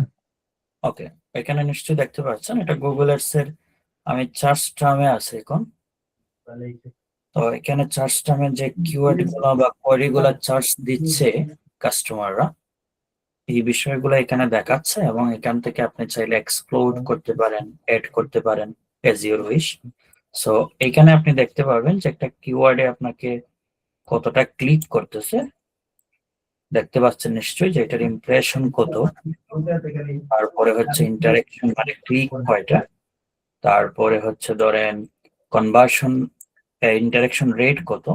ওকে, এখানে নিশ্চয়ই দেখতে পাচ্ছেন এটা গুগল অ্যাডস এর আমি সার্চ টার্মে আছে এখন। তো এখানে সার্চ টার্মে যে কিওয়ার্ড গুলো বা কোয়েরি গুলো সার্চ দিচ্ছে কাস্টমাররা, এই বিষয়গুলো এখানে দেখাচ্ছে এবং এখান থেকে আপনি চাইলে এক্সপ্লোর করতে পারেন, এড করতে পারেন এজ ইউর উইশ। সো এখানে আপনি দেখতে পাবেন যে একটা কিওয়ার্ডে আপনাকে কতটা ক্লিক করতেছে, দেখতে পাচ্ছেন নিশ্চয়ই যে এটার ইমপ্রেশন কত, তারপরে হচ্ছে ইন্টারেকশন মানে ক্লিক কয়টা, তারপরে হচ্ছে ধরেন কনভার্সন ইন্টারেকশন রেট কত,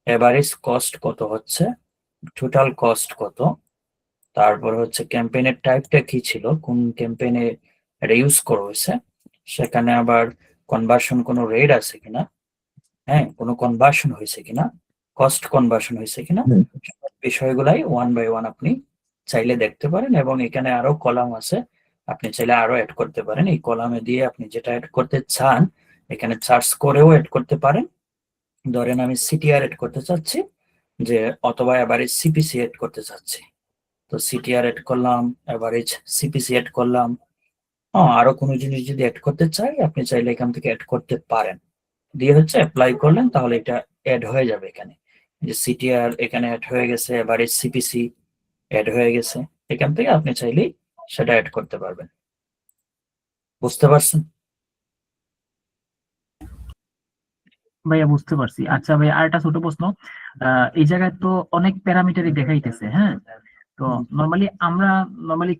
এভারেজ কস্ট কত হচ্ছে, টোটাল কস্ট কত, তারপর হচ্ছে ক্যাম্পেইনের টাইপটা কি ছিল, কোন ক্যাম্পেইনে এটা ইউজ করা হয়েছে, সেখানে আবার কনভার্সন কোনো রেট আছে কিনা, হ্যাঁ কোনো কনভার্সন হয়েছে কিনা, কস্ট কনভার্সন হয়েছে কিনা, বিষয়গুলাই ওয়ান বাই ওয়ান আপনি চাইলে দেখতে পারেন। এবং এখানে আরো কলাম আছে, আপনি চাইলে আরো অ্যাড করতে পারেন। এই কলামে দিয়ে আপনি যেটা অ্যাড করতে চান এখানে সার্চ করেও অ্যাড করতে পারেন। ধরেন আমি সিটিআর অ্যাড করতে চাচ্ছি, যে অথবা এভারেজ সিপিসি অ্যাড করতে চাচ্ছি, তো সিটিআর অ্যাড করলাম, এভারেজ সিপিসি অ্যাড করলাম। আরো কোনো জিনিস যদি অ্যাড করতে চাই আপনি চাইলে এখান থেকে অ্যাড করতে পারেন, দিয়ে হচ্ছে অ্যাপ্লাই করলেন, তাহলে এটা অ্যাড হয়ে যাবে। এখানে যে সিটিআর এখানে অ্যাড হয়ে গেছে, এভারেজ সিপিসি অ্যাড হয়ে গেছে, এখান থেকে আপনি চাইলেই সেটা অ্যাড করতে পারবেন। বুঝতে পারছেন? ভাইয়া বুঝতে পারছি। আচ্ছা ভাই, আর একটা ছোট প্রশ্ন। এই জায়গায় তো অনেক প্যারামিটারই দেখাইতেছে, হ্যাঁ? তো নরমালি আমরা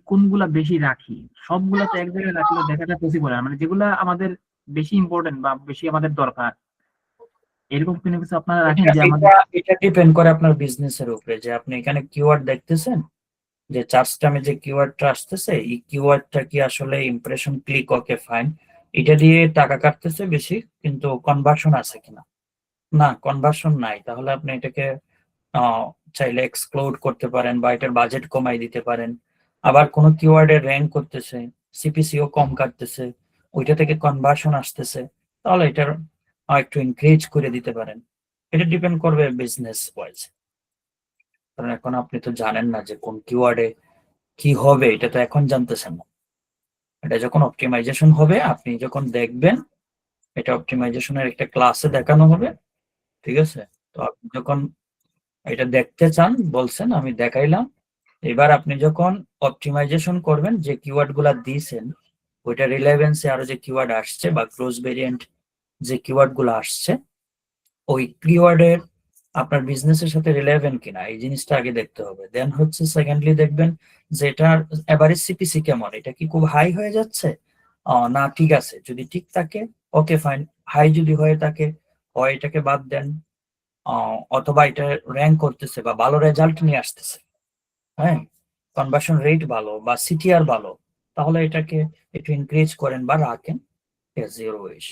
কোনগুলা বেশি রাখি? সবগুলা তো এক জায়গায় রাখলে দেখাটা পসিবল না, মানে যেগুলা আমাদের বেশি ইম্পর্টেন্ট বা বেশি আমাদের দরকার, এরকম কোনো কিছু আপনারা রাখেন যে আমাদের? এটা ডিপেন্ড করে আপনার বিজনেসের উপরে, যে আপনি এখানে কিওয়ার্ড দেখতেছেন, যে সার্চ টার্মে যে কিওয়ার্ডটা আসতেছে এই কিওয়ার্ডটা কি আসলে ইমপ্রেশন ক্লিক, ওকে ফাইন, এটা দিয়ে টাকা কাটতেছে বেশি, কিন্তু কনভার্সন আছে কিনা, না কনভার্সন নাই, তাহলে আপনি এটাকে চাইলে এক্সক্লুড করতে পারেন বা এটার বাজেট কমাই দিতে পারেন। আবার কোনো কিওয়ার্ডে র্যাঙ্ক করতেছে, সিপিসিও কম কাটতেছে, ওইটা থেকে কনভার্সন আসতেছে, তাহলে এটার একটু ইনক্রিজ করে দিতে পারেন। এটা ডিপেন্ড করবে বিজনেস ওয়াইজ, কারণ এখন আপনি তো জানেন না যে কোন কিওয়ার্ডে কি হবে, এটা তো এখন জানতেছেন না। এটা যখন অপটিমাইজেশন হবে আপনি যখন দেখবেন, এটা অপটিমাইজেশনের একটা ক্লাসে দেখানো হবে, ঠিক আছে? তো আপনি যখন এটা দেখতে চান বলছেন, আমি দেখাইলাম। এবার আপনি যখন অপটিমাইজেশন করবেন, যে কিওয়ার্ড গুলা দিয়েছেন ওইটা রিলেভেন্সে আরো যে কিওয়ার্ড আসছে বা ক্লোজ ভেরিয়েন্ট যে কিওয়ার্ড গুলো আসছে, ওই কিওয়ার্ডের আপনার বিজনেসের সাথে রিলেভেন্ট কিনা এই জিনিসটা আগে দেখতে হবে। দেন হচ্ছে সেকেন্ডলি দেখবেন যে এটার এভারেজ সিপিসি কেমন, এটা কি খুব হাই হয়ে যাচ্ছে, না ঠিক আছে, যদি ঠিক থাকে ওকে ফাইন, হাই যদি হয়ে থাকে হয় এটাকে বাদ দেন, অথবা এটা র্যাঙ্ক করতেছে বা ভালো রেজাল্ট নিয়ে আসতেছে, হ্যাঁ কনভার্সন রেট ভালো বা সিটিআর ভালো, তাহলে এটাকে একটু ইনক্রিজ করেন বা রাখেন এজ ইউর উইশ।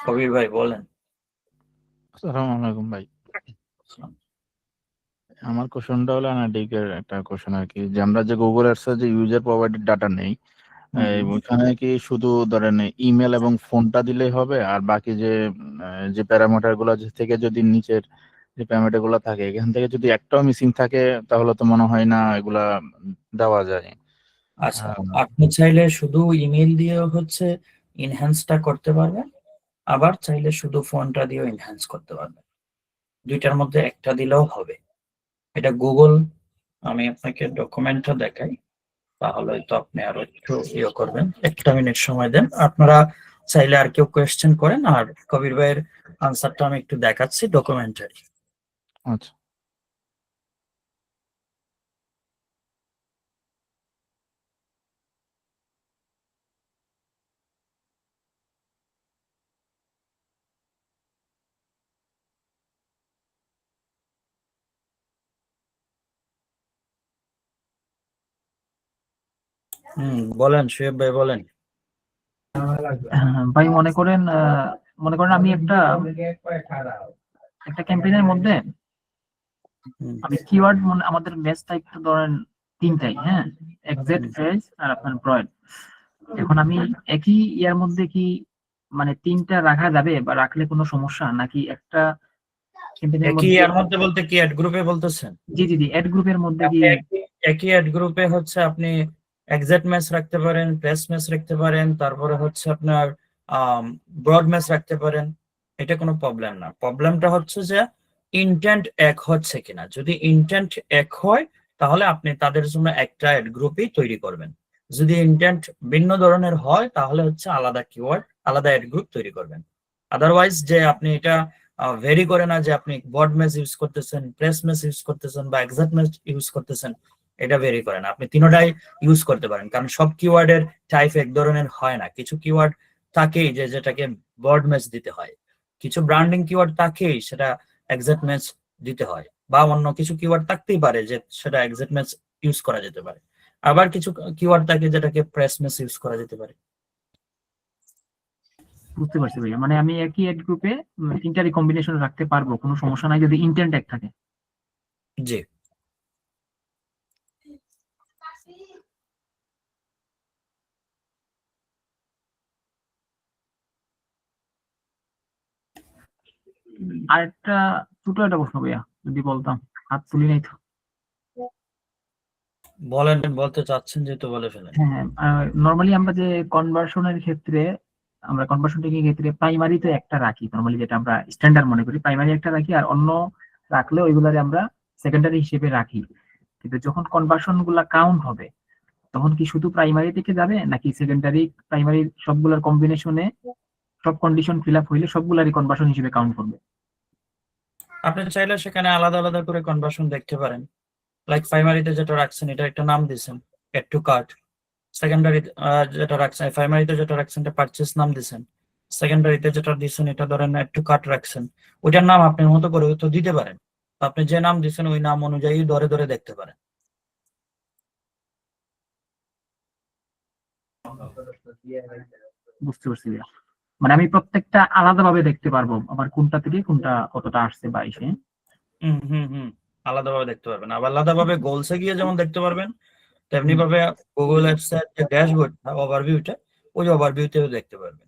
কবির ভাই বলেন। আসসালামু আলাইকুম ভাই। আমার কোশ্চেনটা হলো অ্যানালিটিকের একটা কোশ্চেন আর কি, যে আমরা যে গুগল অ্যাডস এর যে ইউজার প্রোভাইডেড ডাটা নেই, ওইখানে কি শুধু ধরেন ইমেল এবং ফোনটা দিলেই হবে, আর বাকি যে যে প্যারামিটার গুলো থেকে যদি নিচের যে প্যারামিটার গুলো থাকে এখান থেকে যদি একটাও মিসিং থাকে তাহলে তো মনে হয় না এগুলা দেওয়া যায়। আচ্ছা, আপনি চাইলে শুধু ইমেল দিয়ে হচ্ছে ইনহ্যান্সটা করতে পারবেন, আবার চাইলে শুধু ফোনটা দিয়েও ইনহ্যান্স করতে পারবেন। দুইটার মধ্যে একটা দিলেও হবে। এটা গুগল, আমি আপনাকে ডকুমেন্টটা দেখাই, তাহলে তো আপনি আরো একটু করবেন। একটা মিনিট সময় দেন, আপনারা চাইলে আর কেউ কোয়েশ্চেন করেন, আর কবির ভাইয়ের আনসারটা আমি একটু দেখাচ্ছি ডকুমেন্টারি। আচ্ছা। বলেন শুয়েব ভাই, বলেন। ভাই মনে করেন আমি একটা ক্যাম্পেইনের মধ্যে হুম, আমি কিওয়ার্ড আমাদের ম্যাচ টাইপ ধরেন তিনটাই, হ্যাঁ, এক্সাক্ট ফ্রেজ আর আপনার ব্রয়েড। এখন আমি একই ইয়ার মধ্যে কি মানে তিনটা রাখা যাবে বা রাখলে কোনো সমস্যা নাকি একটা ক্যাম্পেইনের একই মধ্যে? এর মধ্যে বলতে কি অ্যাড গ্রুপে বলতেছেন? জি জি জি, অ্যাড গ্রুপের মধ্যে কি? আপনি একই অ্যাড গ্রুপে হচ্ছে আপনি এক্সাক্ট ম্যাচ রাখতে পারেন, প্রেস ম্যাচ রাখতে পারেন, তারপরে হচ্ছে আপনার ব্রড ম্যাচ রাখতে পারেন। এটা কোনো প্রবলেম না। প্রবলেমটা হচ্ছে যে ইন্টেন্ট এক হচ্ছে কিনা। যদি ইন্টেন্ট এক হয় তাহলে আপনি তাদের জন্য একটা অ্যাড গ্রুপই তৈরি করবেন। যদি ইন্টেন্ট ভিন্ন ধরনের হয় তাহলে হচ্ছে আলাদা কিওয়ার্ড, আলাদা অ্যাড গ্রুপ তৈরি করবেন। আদারওয়াইজ যে আপনি এটা ভেরি করে না যে আপনি বড ম্যাচ ইউজ করতেছেন, প্রেস ম্যাচ ইউজ করতেছেন বা এক্সাক্ট ম্যাচ ইউজ করতেছেন, এটা ভেরি করে না। আপনি তিনোটাই ইউজ করতে পারেন, কারণ সব কিওয়ার্ডের টাইপ এক ধরনের হয় না। কিছু কিওয়ার্ড থাকেই যে যেটাকে বড ম্যাচ দিতে হয়, কিছু ব্র্যান্ডিং কিওয়ার্ড থাকেই সেটা এক্সাক্ট ম্যাচ দিতে হয়, বা অন্য কিছু কিওয়ার্ড থাকতেই পারে যে সেটা এক্সাক্ট ম্যাচ ইউজ করা যেতে পারে। আবার কিছু কিওয়ার্ড থাকে যেটাকে প্রেস ম্যাচ ইউজ করা যেতে পারে। বুঝতে পারছি ভাইয়া, মানে আমি একই অ্যাড গ্রুপে তিনটারই কম্বিনেশন রাখতে পারবো, কোনো সমস্যা নাই যদি ইন্টেন্ট এক থাকে। জি। আর একটা ছোট একটা প্রশ্ন ভাইয়া, যদি বলতাম, হাত তুলি নাই তো। বলেন, বলতে চাচ্ছেন যেহেতু বলে ফেলেন। হ্যাঁ, নর্মালি আমরা যে কনভার্সনের ক্ষেত্রে আমরা কনভার্সন টেকিং এর ক্ষেত্রে প্রাইমারি তো একটা রাখি, নর্মালি যেটা আমরা স্ট্যান্ডার্ড মনে করি, প্রাইমারি একটা রাখি আর অন্য রাখলে ওইগুলারে আমরা সেকেন্ডারি হিসেবে রাখি। কিন্তু যখন কনভার্সন গুলা কাউন্ট হবে তখন কি শুধু প্রাইমারি থেকে যাবে নাকি সেকেন্ডারি প্রাইমারি সবগুলোর কম্বিনেশনে সব কন্ডিশন ফিল আপ হইলে সবগুলারই কনভার্সন হিসেবে কাউন্ট করবে? আপনি চাইলে সেখানে আলাদা আলাদা করে কনভার্সন দেখতে পারেন। লাইক প্রাইমারিতে যেটা রাখছেন এটা একটা নাম দিয়েছেন, এড টু কার্ট। সেকেন্ডারি যেটা রাখছেন, প্রাইমারিতে যেটা রাখছেন এটা পারচেস নাম দিয়েছেন। সেকেন্ডারিতে যেটা দিয়েছেন এটা ধরেন এড টু কার্ট রাখছেন। ওইটার নাম আপনার মতো করে তো দিতে পারেন। আপনি যে নাম দিয়েছেন ওই নাম অনুযায়ী ধরে ধরে দেখতে পারেন। বুঝতে পারছি ভাইয়া। মানে আমি প্রত্যেকটা আলাদাভাবে দেখতে পারবো আমার কোনটা থেকে কোনটা কতটা আসছে বা এসে। হুম হুম হুম আলাদাভাবে দেখতে পারবেন, আবার আলাদাভাবে গোলসে গিয়ে যেমন দেখতে পারবেন, তেমনি ভাবে গুগল অ্যাপস এর যে ড্যাশবোর্ডটা, ওভারভিউটা, ওই ওভারভিউতেও দেখতে পারবেন।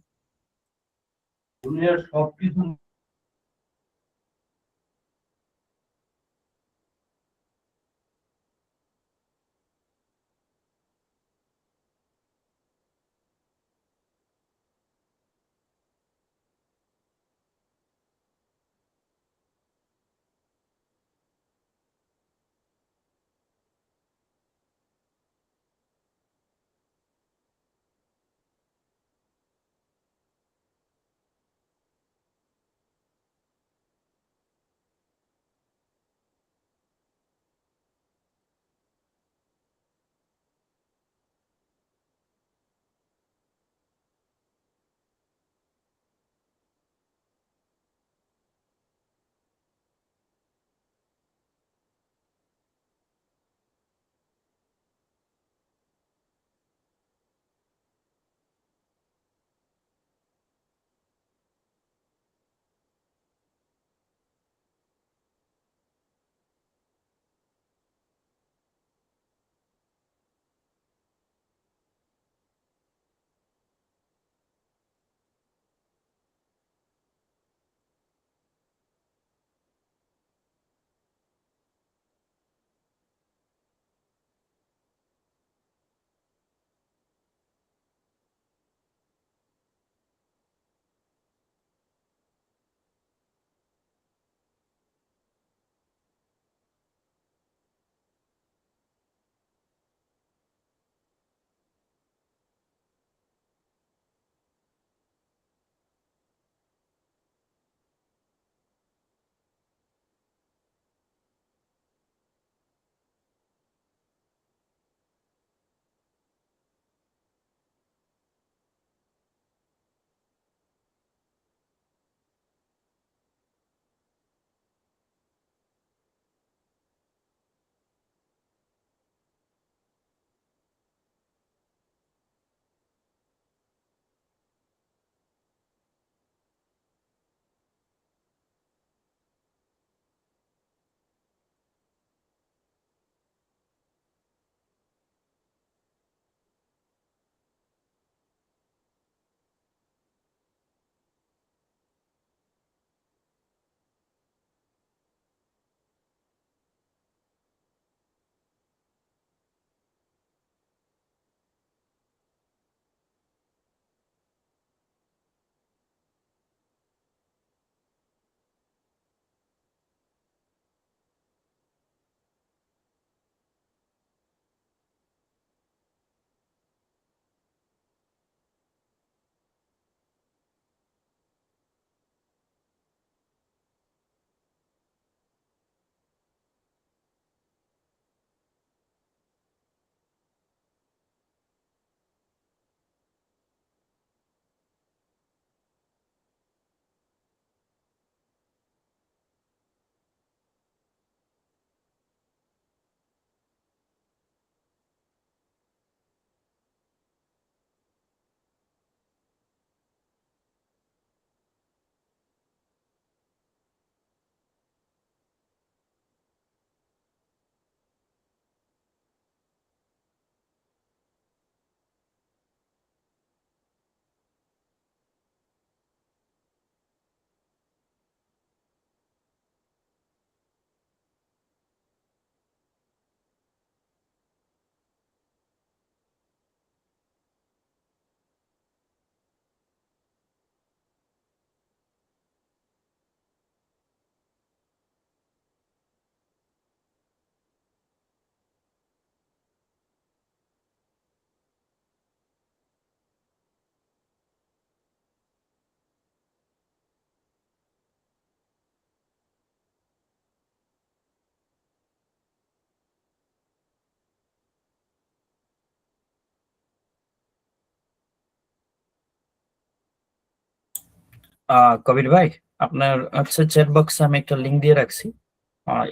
কবির ভাই, আপনার হচ্ছে চ্যাট বক্সে আমি একটা লিংক দিয়ে রাখছি,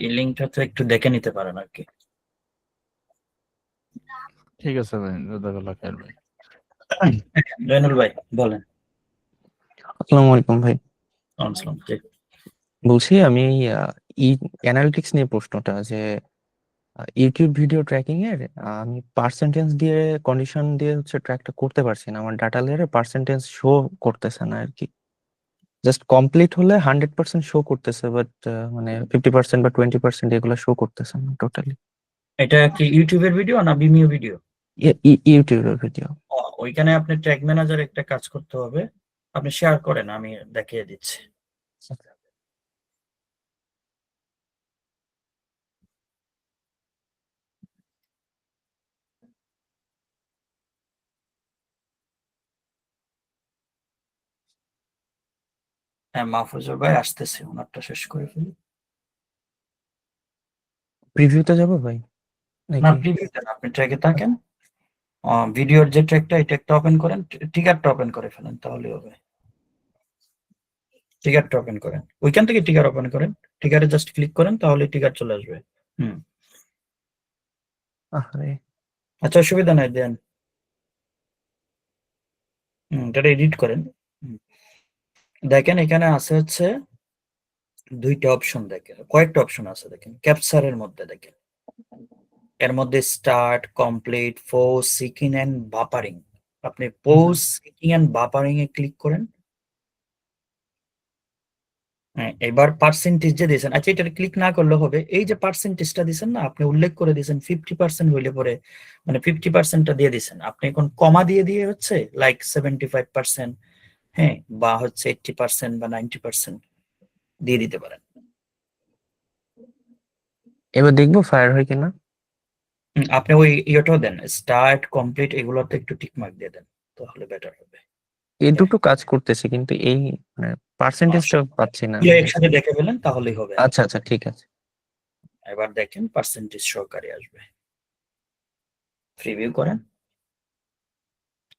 এই লিঙ্কটাতে একটু দেখে নিতে পারেন আর কি। ঠিক আছে ভাই, জাযাকাল্লাহ খাইর ভাই। জয়নুল ভাই বলেন। আসসালামু আলাইকুম ভাই। আসসালাম। জি। বলছি আমি অ্যানালিটিক্স নিয়ে প্রশ্নটা যে ইউটিউব ভিডিও ট্র্যাকিং এর আমি পার্সেন্টেজ দিয়ে কন্ডিশন দিয়ে হচ্ছে ট্র্যাকটা করতে পারছি না, আমার ডাটা লেয়ারে পার্সেন্টেজ শো করতেছে না আর কি। জাস্ট কমপ্লিট হলে 100% শো করতেছে, বাট মানে 50% বা 20% এগুলো শো করতেছে না টোটালি। এটা কি ইউটিউবের ভিডিও না ভিমিও ভিডিও? ইউটিউবের ভিডিও। ওইখানে আপনি ট্যাগ ম্যানেজার একটা কাজ করতে হবে, আপনি শেয়ার করেন, আমি দেখিয়ে দিচ্ছি। হ্যাঁ, মাহফুজুর ভাই আসতেছে, ওনারটা শেষ করে ফেলি। প্রিভিউতে যাবো ভাই না, নাকি? প্রিভিউতে না, আপনি ট্র্যাকে থাকেন, ভিডিওর যে ট্র্যাকটা এটা একটা ওপেন করেন, টিকারটা ওপেন করে ফেলেন, তাহলে হবে। টিকারটা ওপেন করেন, ওইখান থেকে টিকার ওপেন করেন, টিকারে জাস্ট ক্লিক করেন, তাহলে টিকার চলে আসবে। আরে আচ্ছা, অসুবিধা নাই, দেন। এটা এডিট করেন। দেখেন এখানে আছে হচ্ছে দুইটা অপশন, দেখেন কয়েকটা অপশন আছে, দেখেন ক্যাপচারের মধ্যে, দেখেন এর মধ্যে start, complete, pause, seeking and buffering. আপনি পোজ, সিকিং এন্ড বাফারিং এ ক্লিক করেন। হ্যাঁ, এবার পার্সেন্টেজ যে দিয়েছেন, আচ্ছা এটা ক্লিক না করলে হবে, এই যে পার্সেন্টেজটা দিয়েছেন না, আপনি উল্লেখ করে দিয়েছেন 50% হইলে পরে, মানে 50%টা দিয়ে দিয়েছেন, আপনি এখন কমা দিয়ে দিয়ে হচ্ছে লাইক 75%, হ্যাঁ, বা হচ্ছে 80% বা 90% দিয়ে দিতে পারেন। এবার দেখবো ফায়ার হয় কিনা। আপনি ওই ইয়েটাও দেন, স্টার্ট, কমপ্লিট, এগুলোতে একটু টিক মার্ক দিয়ে দেন, তাহলে বেটার হবে। এই দুটো কাজ করতেছে কিন্তু এই মানে পার্সেন্টেজটা পাচ্ছি না। একসাথে দেখে ফেলেন, তাহলেই হবে। আচ্ছা আচ্ছা ঠিক আছে। এবার দেখেন পার্সেন্টেজ সহকারে আসবে। প্রিভিউ করেন,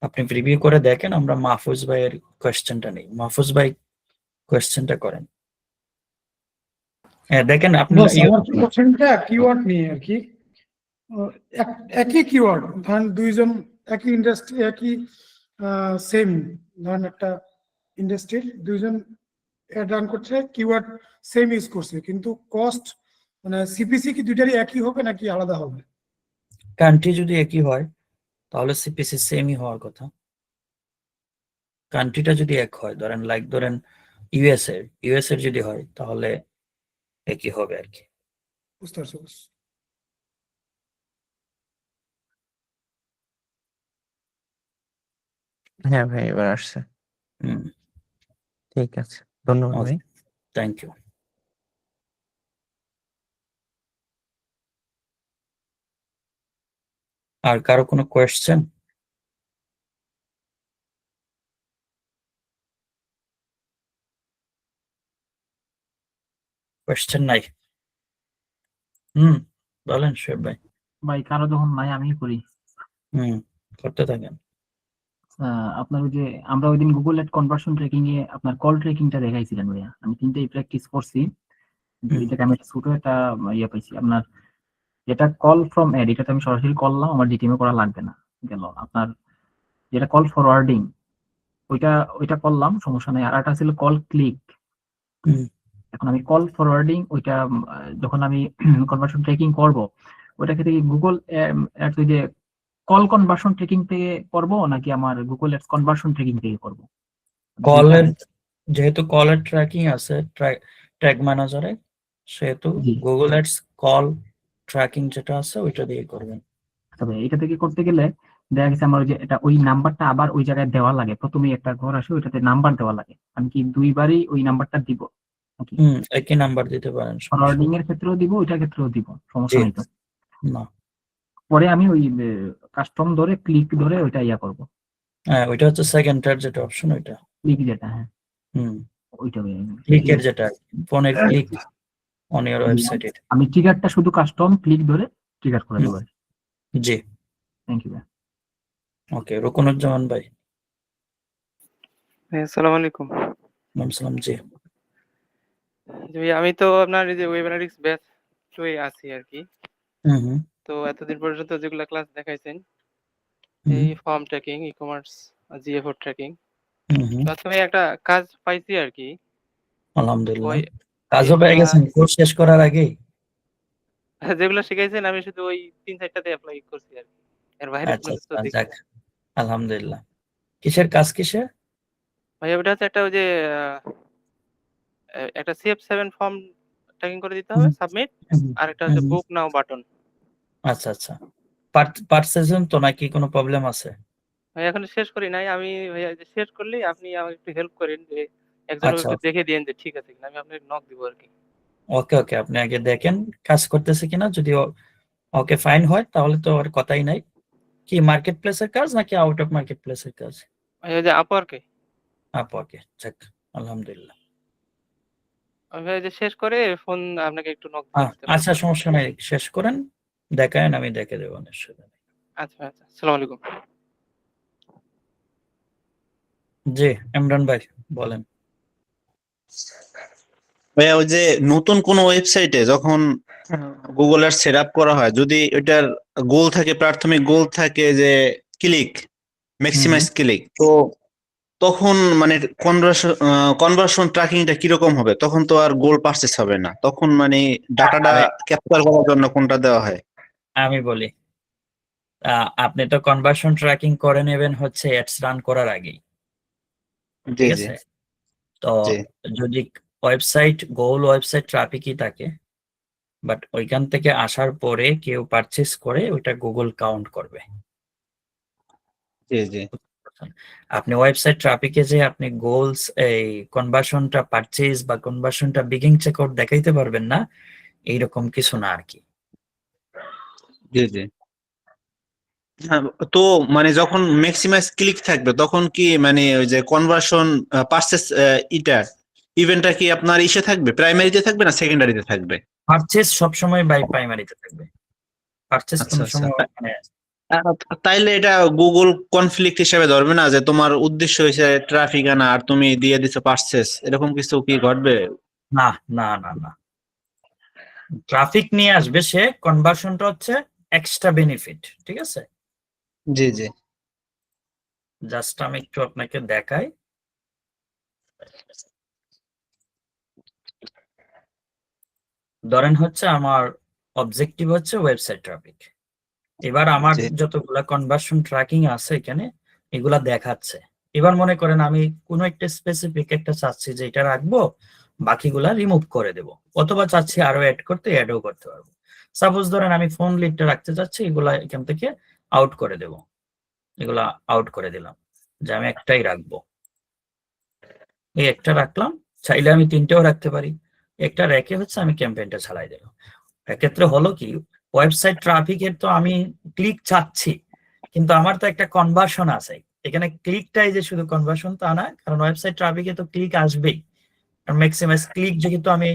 আপনি প্রিভিউ করে দেখেন। আমরা মাহফুজ ভাইয়ের কোয়েশ্চেনটা নেই, মাহফুজ ভাই কোয়েশ্চেনটা করেন। হ্যাঁ, দেখেন আপনি আমার কোশ্চেনটা কিওয়ার্ড নিয়ে আর কি। একই কিওয়ার্ড, ধরেন দুইজন একই ইন্ডাস্ট্রি, একই সেম, ধরেন একটা ইন্ডাস্ট্রির দুইজন অ্যাড রান করছে, কিওয়ার্ড সেম ইউজ করছে, কিন্তু কস্ট মানে সিপিসি কি দুইটারই একই হবে নাকি আলাদা হবে? কান্ট্রি যদি একই হয় তাহলে সিপিসি সেমই হওয়ার কথা। কান্ট্রিটা যদি এক হয়, ধরেন লাইক ধরেন ইউএস এর যদি হয় তাহলে একই হবে আর কি। বুঝতে পারছি। হ্যাঁ ভাই এবার আসছে। ঠিক আছে, ধন্যবাদ ভাই। Thank you. আর কারো কোনো কোয়েশ্চেন? কোয়েশ্চেন নাই? বলেন শোয়েব ভাই। ভাই কারো যখন নাই আমি করি। করতে থাকেন। আপনার ওই যে আমরা ওই দিন গুগল এড কনভার্সন ট্র্যাকিং এ আপনার কল ট্র্যাকিংটা দেখাইছিলেন ভাইয়া, আমি তিনটাই প্র্যাকটিস করছি, কিন্তু এই জায়গায় আমি ছোট একটা ইয়ে পাইছি। আপনার যেটা কল ফ্রম এড, এটাতে আমি সরাসরি করলাম, আমার ডিটিএমএ করা লাগবে না, গেল। আপনার যেটা কল ফরওয়ার্ডিং, ওইটা ওইটা করলাম, সমস্যা নাই। আর একটা ছিল কল ক্লিক। এখন আমি কল ফরওয়ার্ডিং ওইটা যখন আমি কনভার্সন ট্র্যাকিং করব, ওইটা ক্ষেত্রে গুগল অ্যাডস ওই যে কল কনভার্সন ট্র্যাকিং থেকে করব নাকি আমার গুগল অ্যাডস কনভার্সন ট্র্যাকিং থেকে করব? কলের, যেহেতু কলের ট্র্যাকিং আছে ট্র্যাক ম্যানেজারে, সেহেতু গুগল অ্যাডস কল ট্র্যাকিং যেটা আছে ওইটা দিয়ে করবেন। তবে এটা থেকে করতে গেলে দেখা গেছে আমার ওই যে এটা ওই নাম্বারটা আবার ওই জায়গায় দেওয়া লাগে, প্রথমেই একটা ঘর আসে ওইটাতে নাম্বার দেওয়া লাগে, আমি কি দুইবারই ওই নাম্বারটা দিব? একই নাম্বার দিতে পারেন, ফরওয়ার্ডিং এর ক্ষেত্রেও দিব, ওইটার ক্ষেত্রেও দিব, সমস্যা নেই তো? না। পরে আমি ওই কাস্টম ধরে ক্লিক ধরে ওইটা ইয়া করব। হ্যাঁ, ওইটা হচ্ছে সেকেন্ড টার যেটা অপশন, ওইটা ক্লিক যেটা, হ্যাঁ ওইটা ক্লিকের যেটা ফোনের ক্লিক অন ইওর ওয়েবসাইট। আমি ট্রিগারটা শুধু কাস্টম ক্লিক ধরে ট্রিগার করে দেব। জি, থ্যাংক ইউ। ওকে, রুকনুজ্জামান ভাই। আসসালামু আলাইকুম। সালাম জি। জি ভাই, আমি তো আপনার এই যে ওয়েব অ্যানালিটিক্স ব্যাচ হয়ে আছি আর কি। হুম হুম তো এতদিন পর্যন্ত যেগুলা ক্লাস দেখাইছেন, হুম এই ফর্ম ট্র্যাকিং, ই-কমার্স, জিএফও ট্র্যাকিং, হুম। তো আজকে ভাই একটা কাজ পাইছি আর কি। আলহামদুলিল্লাহ। ওই কাজও পেয়ে এগুলা গেছেন কোর্স শেষ করার আগেই? যেগুলো শিখাইছেন আমি শুধু ওই 3-4টাতে অ্যাপ্লাই করছি আর কি। এর বাইরে কোনো আচ্ছা কিছু আচ্ছা, দেখি যাক না। আলহামদুলিল্লাহ। কিসের কাজ কিসের? ভাই ওটা হচ্ছে একটা ওই যে একটা CF7 ফর্ম ট্র্যাকিং করে দিতে হবে, হুম, সাবমিট। হুম, আর একটা হচ্ছে হুম। বুক নাও বাটন। আচ্ছা আচ্ছা, পারছেন তো নাকি কোনো প্রবলেম আছে? ভাই এখনো শেষ করি নাই। আমি ভাইয়া যে শেষ করলেই আপনি আমাকে একটু হেল্প করেন, যে একজনকে আচ্ছা একটু দেখে দিয়েন যে ঠিক আছে কিনা, আমি আপনাকে নক দিব আর কি। ওকে ওকে, আপনি আগে দেখেন কাজ করতেছে কিনা। যদি ওকে ফাইন হয় তাহলে তো আর কথাই নাই। কি মার্কেট প্লেসের কাজ নাকি আউট অফ মার্কেট প্লেসের কাজ? ভাই ওই যে আপওয়ার্কে। ওকে, যাক আলহামদুলিল্লাহ। আমি ভাই যে শেষ করে ফোন আপনাকে একটু নক দিয়ে আসতে আচ্ছা, পারবো। সমস্যা নাই, শেষ করেন, দেখায়েন, আমি দেখে দেবো নিশ্চয়। আচ্ছা আচ্ছা, আসসালামু আলাইকুম। জি, ইমরান ভাই বলেন। ভাইয়া ওই যে নতুন কোন ওয়েবসাইটে যখন গুগল এর সেট আপ করা হয়, যদি এটার গোল থাকে, প্রাথমিক গোল থাকে যে ক্লিক, ম্যাক্সিমাইজ ক্লিক, তো তখন মানে কনভার্সন ট্র্যাকিংটা কিরকম হবে? তখন তো আর গোল পারচেস হবে না, তখন মানে ডাটাটা আরে ক্যাপচার করার জন্য কোনটা দেওয়া হয়? আমি বলি, আপনি তো কনভার্সন ট্র্যাকিং করে নেবেন হচ্ছে অ্যাডস রান করার আগেই, জি ঠিক জি আছে? তো জি যদি ওয়েবসাইট গোল ওয়েবসাইট ট্রাফিকই থাকে, বাট ওইখান থেকে আসার পরে কেউ পারচেস করে, ওইটা গুগল কাউন্ট করবে। জি জি আপনি ওয়েবসাইট ট্রাফিকে যে আপনি গোলস এই কনভার্সনটা পারচেজ বা কনভার্সনটা বিগিং চেকআউট দেখাইতে পারবেন না, এইরকম কিছু না আর কি। জি জি হ্যাঁ, তো মানে যখন ম্যাক্সিমাইজ ক্লিক থাকবে তখন কি মানে ওই যে কনভার্সন পারচেস ইভেন্টটা কি আপনার ইসে থাকবে, প্রাইমারিতে থাকবে না সেকেন্ডারিতে থাকবে? পারচেজ সবসময় বাই প্রাইমারিতে থাকবে, পারচেজ আচ্ছা কোনো আচ্ছা সময় মানে তাইলে এটা গুগল কনফ্লিক্ট হিসেবে ধরবে না যে তোমার উদ্দেশ্য হয়েছে ট্রাফিক আনা আর তুমি দিয়ে দিছো পারচেস, এরকম কিছু কি ঘটবে? না না না না, ট্রাফিক নিয়ে আসবে সে, কনভার্সনটা হচ্ছে এক্সট্রা বেনিফিট, ঠিক আছে? জি জি জাস্ট আমি একটু আপনাকে দেখাই। ধরেন হচ্ছে আমার অবজেক্টিভ হচ্ছে ওয়েবসাইট ট্রাফিক। এবার আমার জি যতগুলা কনভার্সন ট্র্যাকিং আছে এখানে, এগুলা দেখাচ্ছে। এবার মনে করেন আমি কোনো একটা স্পেসিফিক একটা চাচ্ছি যে এটা রাখবো, বাকিগুলা রিমুভ করে দেব, অথবা চাচ্ছি আরো অ্যাড করতে, অ্যাডও করতে পারবো। সাপোজ ধরেন আমি ফোন লিডটা রাখতে চাচ্ছি, এগুলা এখান থেকে আউট করে দেব, এগুলা আউট করে দিলাম, যে আমি একটাই রাখবো। এই একটা রাখলাম, চাইলে আমি তিনটেও রাখতে পারি। একটা রেখে হচ্ছে আমি ক্যাম্পেইনটা চালাই দিলাম। এক্ষেত্রে হলো কি, ওয়েবসাইট ট্রাফিকের তো আমি ক্লিক চাচ্ছি, কিন্তু আমার তো একটা কনভার্সন আছে এখানে। ক্লিকটাই যে শুধু কনভার্সন তা না, কারণ ওয়েবসাইট ট্রাফিকে তো ক্লিক আসবেই। ম্যাক্সিমাইজ ক্লিক যেহেতু আমি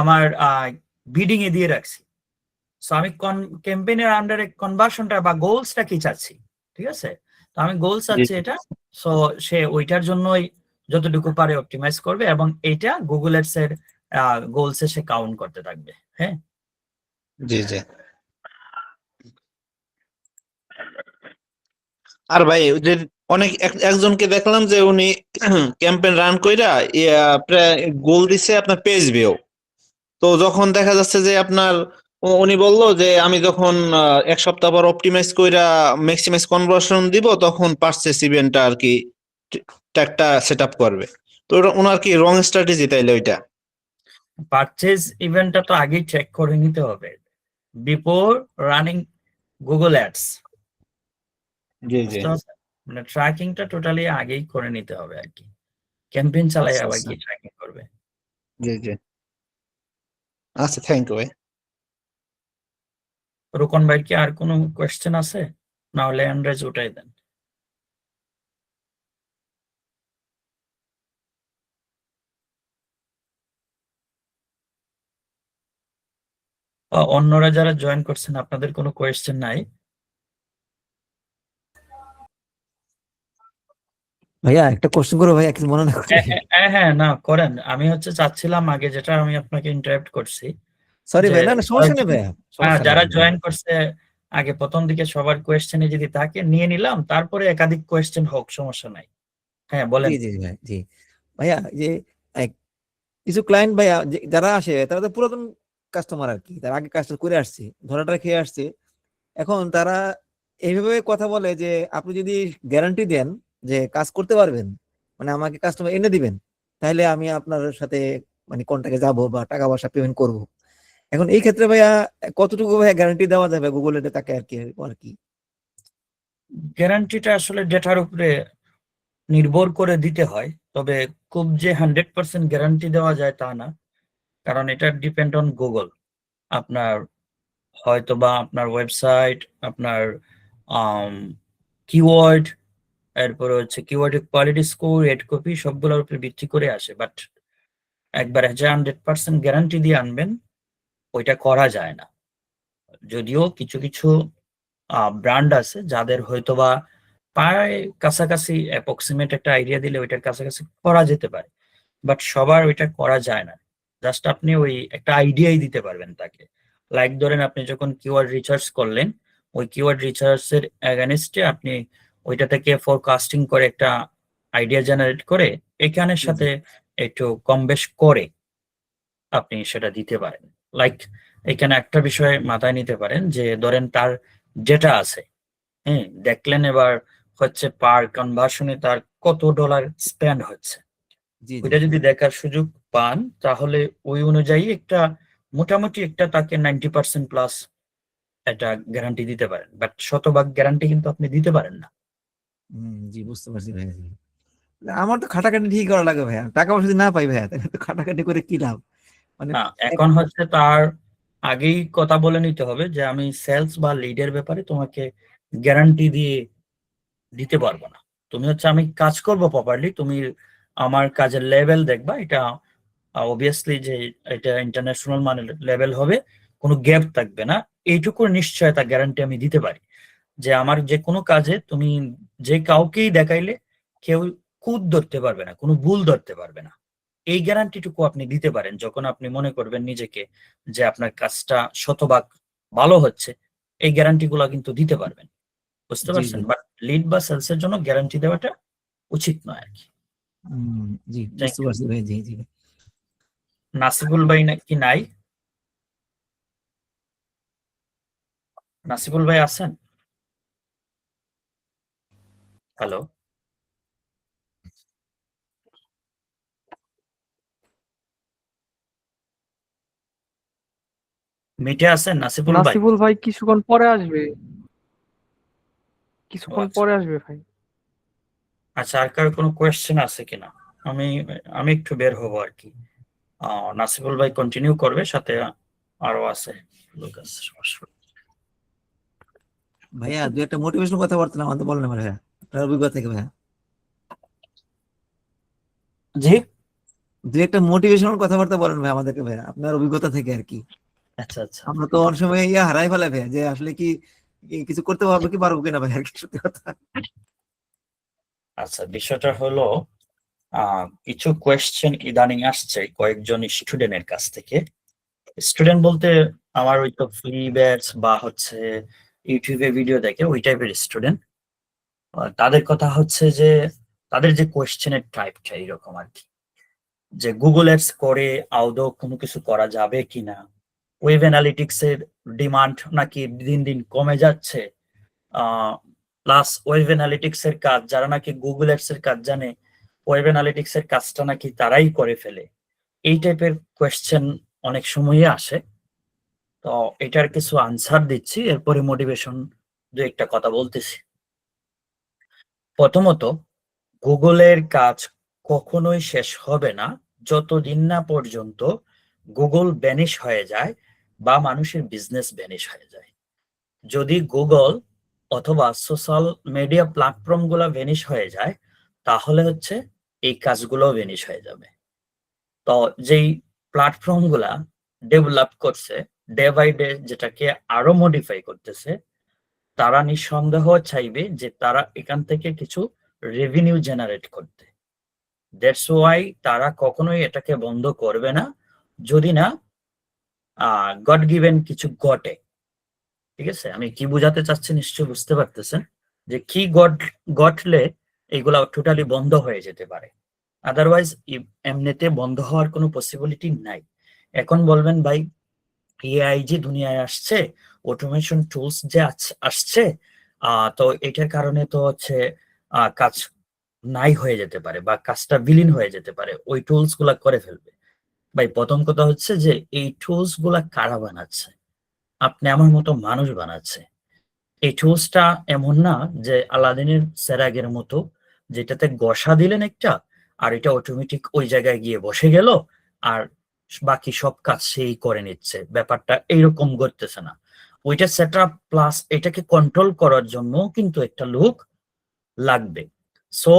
আমার বিডিং এ দিয়ে রাখছি, সো আমি ক্যাম্পেইনের আন্ডারে কনভার্সনটা বা গোলসটা কি চাচ্ছি, ঠিক আছে? তো আমি গোল জি চাচ্ছি এটা, সো সে ওইটার জন্যই যতটুকু পারে অপটিমাইজ করবে, এবং এইটা গুগল অ্যাডস এর গোলসে সে কাউন্ট করতে থাকবে। হ্যাঁ, জি জি আর ভাই ওই যে অনেক একজনকে দেখলাম যে উনি ক্যাম্পেইন রান কইরা প্রায় গোল দিছে আপনার পেজ ভিউ। তো যখন দেখা যাচ্ছে যে আপনার উনি বললো যে আমি যখন এক সপ্তাহ পর অপটিমাইজ কইরা ম্যাক্সিমাইজ কনভার্সন দিব তখন পারচেস ইভেন্টটা আর কি ট্যাগটা সেট আপ করবে। তো ওটা ওনার কি রং স্ট্র্যাটেজি তাইলে ওইটা? পারচেজ ইভেন্টটা তো আগেই চেক করে নিতে হবে বিফোর রানিং গুগল অ্যাডস, জি জি বুঝতে পারছেন? মানে ট্র্যাকিংটা টোটালি আগেই করে নিতে হবে আর কি। ক্যাম্পেইন চালাই আচ্ছা আবার আচ্ছা কি ট্র্যাকিং করবে? জি জি আচ্ছা, থ্যাংক ইউ ভাই। রোকন ভাই কি আর কোনো কোয়েশ্চেন আছে? না হলে হ্যান্ড রেজ উঠাই দেন। অন্যরা যারা জয়েন করছেন, আপনাদের কোনো কোয়েশ্চেন নাই? ভাইয়া একটা কোশ্চেন করো ভাইয়া, কিছু মনে না করে। হ্যাঁ না করেন। আমি হচ্ছে চাচ্ছিলাম আগে, যেটা আমি আপনাকে ইন্টারাপ্ট করছি, সরি যে ভাই, না না সমস্যা নেই ভাইয়া, সমস্যা যারা নেই। জয়েন করছে আগে প্রথম দিকে সবার কোয়েশ্চেনে যদি থাকে নিয়ে নিলাম, তারপরে একাধিক কোয়েশ্চেন হোক, সমস্যা নাই। হ্যাঁ বলেন। জি জি ভাই, জি ভাইয়া, যে কিছু ক্লায়েন্ট ভাইয়া যারা আসে তারা তো পুরাতন কাস্টমার আর কি, তারা আগে কাজটা করে আসছে, ধরাটা খেয়ে আসছে। এখন তারা এইভাবে কথা বলে যে আপনি যদি গ্যারান্টি দেন যে কাজ করতে পারবেন, মানে আমাকে কাস্টমার এনে দিবেন, তাহলে আমি আপনার সাথে মানে কন্ট্যাক্টে যাব বা টাকা পয়সা পেমেন্ট করব। এখন এই ক্ষেত্রে ভাইয়া কতটুকু ভাইয়া গ্যারান্টি দেওয়া যাবে গুগল এটা তাকে আর কি? গ্যারান্টিটা আসলে ডেটার উপরে নির্ভর করে দিতে হয়, তবে খুব যে 100% গ্যারান্টি দেওয়া যায় তা না, কারণ এটা ডিপেন্ড অন গুগল। আপনার হয়তো বা আপনার ওয়েবসাইট, আপনার কিওয়ার্ড, এরপরে হচ্ছে কিওয়ার্ডের কোয়ালিটি স্কোর, রেড কপি, সবগুলোর উপরে ভিত্তি করে আসে। বাট একবারে যে 100% গ্যারান্টি দিয়ে আনবেন, ওইটা করা যায় না। যদিও কিছু কিছু ব্র্যান্ড আছে যাদের হয়তোবা প্রায় কাছাকাছি অ্যাপ্রক্সিমেট একটা আইডিয়া দিলে ওইটার কাছাকাছি করা যেতে পারে, বাট সবার ওইটা করা যায় না। জাস্ট আপনি ওই একটা আইডিয়াই দিতে পারবেন তাকে। লাইক ধরেন আপনি যখন কিওয়ার্ড রিসার্চ করলেন, ওই কিওয়ার্ড রিসার্চের এগেনস্টে আপনি ওইটা থেকে ফোরকাস্টিং করে একটা আইডিয়া জেনারেট করে এখানের সাথে একটু কম বেশ করে আপনি সেটা দিতে পারেন। লাইক এখানে একটা বিষয় মাথায় নিতে পারেন, যে ধরেন তার যেটা আছে, হ্যাঁ দেখলেন এবার হচ্ছে পার কনভার্সনে তার কত ডলার স্পেন্ড হচ্ছে, জি জি ওইটা যদি দেখার সুযোগ পান, তাহলে ওই অনুযায়ী একটা মোটামুটি একটা তাকে 90% প্লাস একটা গ্যারান্টি দিতে পারেন। বাট শতভাগ গ্যারান্টি কিন্তু আপনি দিতে পারেন না। জি বুঝতে পারছি ভাইয়া, জি। আমার তো খাটাখাটি ঠিক করা লাগে ভাইয়া, টাকা পয়সা যদি না পাই ভাইয়া তাহলে তো খাটাখাটি করে কি লাভ? মানে না, এখন হচ্ছে তার আগেই কথা বলে নিতে হবে যে আমি সেলস বা লিডের ব্যাপারে তোমাকে গ্যারান্টি দিয়ে দিতে পারবো না। তুমি হচ্ছে আমি কাজ করব প্রপারলি, তুমি আমার কাজের লেভেল দেখবা, এটা অবভিয়াসলি যে এটা ইন্টারন্যাশনাল মানের লেভেল হবে, কোনো গ্যাপ থাকবে না, এইটুকু নিশ্চয়তা গ্যারান্টি আমি দিতে পারি যে আমার যে কোনো কাজে তুমি যে কাউকেই দেখাইলে কেউ খুঁত ধরতে পারবে না, কোনো ভুল ধরতে পারবে না। এই গ্যারান্টিটুকু আপনি দিতে পারেন যখন আপনি মনে করবেন নিজেকে যে আপনার কাজটা শতভাগ ভালো হচ্ছে, এই গ্যারান্টি গুলা কিন্তু দিতে পারবেন। বুঝতে জি পারছেন? জি বাট লিড বা সেলস এর জন্য গ্যারান্টি দেওয়াটা উচিত নয় আর কি। জি Thank বুঝতে you. পারছি ভাই, জি জি। নাসিবুল ভাই নাকি নাই? নাসিবুল ভাই আছেন? হ্যালো, মিটে আছেন নাসিবুল ভাই? নাসিবুল ভাই কিছুক্ষণ পরে আসবে, ও কিছুক্ষণ আচ্ছা পরে আসবে ভাই। আচ্ছা, আর কার কোনো কোয়েশ্চেন আছে কিনা? আমি আমি একটু বের হবো আর কি। নাসিবুল ভাই কন্টিনিউ করবে, সাথে আরো আছে লোক আছে। ভাইয়া দু একটা মোটিভেশন কথা বলতেন, আমাদের বলেন ভাইয়া আপনার অভিজ্ঞতা থেকে ভাইয়া, জি, দু একটা মোটিভেশনাল কথাবার্তা বলেন ভাই আমাদেরকে ভাইয়া, আপনার অভিজ্ঞতা থেকে আর কি। আচ্ছা আচ্ছা আমরা তো অনেক সময় হারাই ফেলে ভাইয়া, যে আসলে কি কিছু করতে পারবো কি পারবো কিনা ভাই, আর কি সত্যি কথা। আচ্ছা, বিষয়টা হলো কিছু কোয়েশ্চেন ইদানিং আসছে কয়েকজন স্টুডেন্টের কাছ থেকে। স্টুডেন্ট বলতে আমার ওই তো ফ্রি ব্যাচ বা হচ্ছে ইউটিউবে ভিডিও দেখে ওই টাইপের স্টুডেন্ট। তাদের কথা হচ্ছে যে তাদের যে কোয়েশ্চেনের টাইপটা এরকম আর কি, যে গুগল অ্যাডস করে আদৌ কোনো কিছু করা যাবে কিনা, ওয়েব অ্যানালিটিক্স এর ডিমান্ড নাকি দিন দিন কমে যাচ্ছে, প্লাস ওয়েব অ্যানালিটিক্স এর কাজ যারা নাকি গুগল অ্যাডস এর কাজ জানে, ওয়েব অ্যানালিটিক্স এর কাজটা নাকি তারাই করে ফেলে। এই টাইপের কোয়েশ্চেন অনেক সময়ই আসে। তো এটার কিছু আনসার দিচ্ছি, এরপরে মোটিভেশন দু একটা কথা বলতেছি। প্রথমত, গুগলের কাজ কখনোই শেষ হবে না যতদিন না পর্যন্ত গুগল ভ্যানিশ হয়ে যায় বা মানুষের বিজনেস ভ্যানিশ হয়ে যায়। যদি গুগল অথবা সোশ্যাল মিডিয়া প্ল্যাটফর্ম গুলা ভ্যানিশ হয়ে যায়, তাহলে হচ্ছে এই কাজগুলো ভ্যানিশ হয়ে যাবে। তো যেই প্ল্যাটফর্ম গুলা ডেভেলপ করছে ডে বাই ডে, যেটাকে আরো মডিফাই করতেছে, তারা নিঃসন্দেহ চাইবে যে তারা এখান থেকে কিছু রেভিনিউ জেনারেট করতে। দ্যাটস ওয়াই তারা কখনোই এটাকে বন্ধ করবে না যদি না গড গিভেন কিছু ঘটে। ঠিক আছে, আমি কি বোঝাতে চাচ্ছি নিশ্চয়ই বুঝতে পারতেছেন যে কি ঘটলে এইগুলা টোটালি বন্ধ হয়ে যেতে পারে। আদারওয়াইজ এমনিতে বন্ধ হওয়ার কোনো পসিবিলিটি নাই। এখন বলবেন ভাই এআই যে দুনিয়ায় আসছে, অটোমেশন টুলস যে আসছে, তো এটার কারণে তো হচ্ছে কাজ নাই হয়ে যেতে পারে বা কাজটা বিলীন হয়ে যেতে পারে, ওই টুলস গুলা করে ফেলবে। ভাই প্রথম কথা হচ্ছে যে এই টুলস গুলা কারা বানাচ্ছে? আপনি আমার মতো মানুষ বানাচ্ছে। এই টুলসটা এমন না যে আলাদিনের সেরাগের মতো, যেটাতে ঘষা দিলেন একটা আর এটা অটোমেটিক ওই জায়গায় গিয়ে বসে গেল আর বাকি সব কাজ সেই করে নিচ্ছে। ব্যাপারটা এইরকম করতেছে না। ওইটা সেটআপ প্লাস এটাকে কন্ট্রোল করার জন্য কিন্তু একটা লোক লাগবে। সো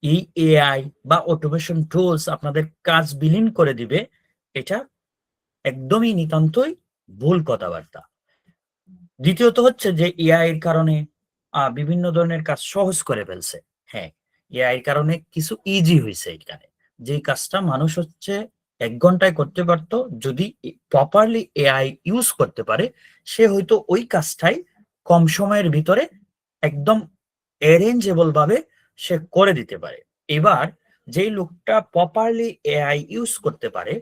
এই এআই বা অটোমেশন টুলস আপনাদের কাজ বিলীন করে দিবে, এটা একদমই নিতান্তই ভুল কথাবার্তা। দ্বিতীয়ত হচ্ছে যে এআই এর কারণে বিভিন্ন ধরনের কাজ সহজ করে ফেলছে। হ্যাঁ, এআই এর কারণে কিছু ইজি হয়েছে এখানে। যে কাজটা মানুষ হচ্ছে 1 ঘন্টায় করতে পারতো, যদি প্রপারলি এআই ইউজ করতে পারে সে হয়তো ওই কাজটাই কম সময়ের ভিতরে একদম অ্যারেঞ্জেবল ভাবে সে করে দিতে পারে। এবার যেই লোকটা প্রপারলি এআই ইউজ করতে পারে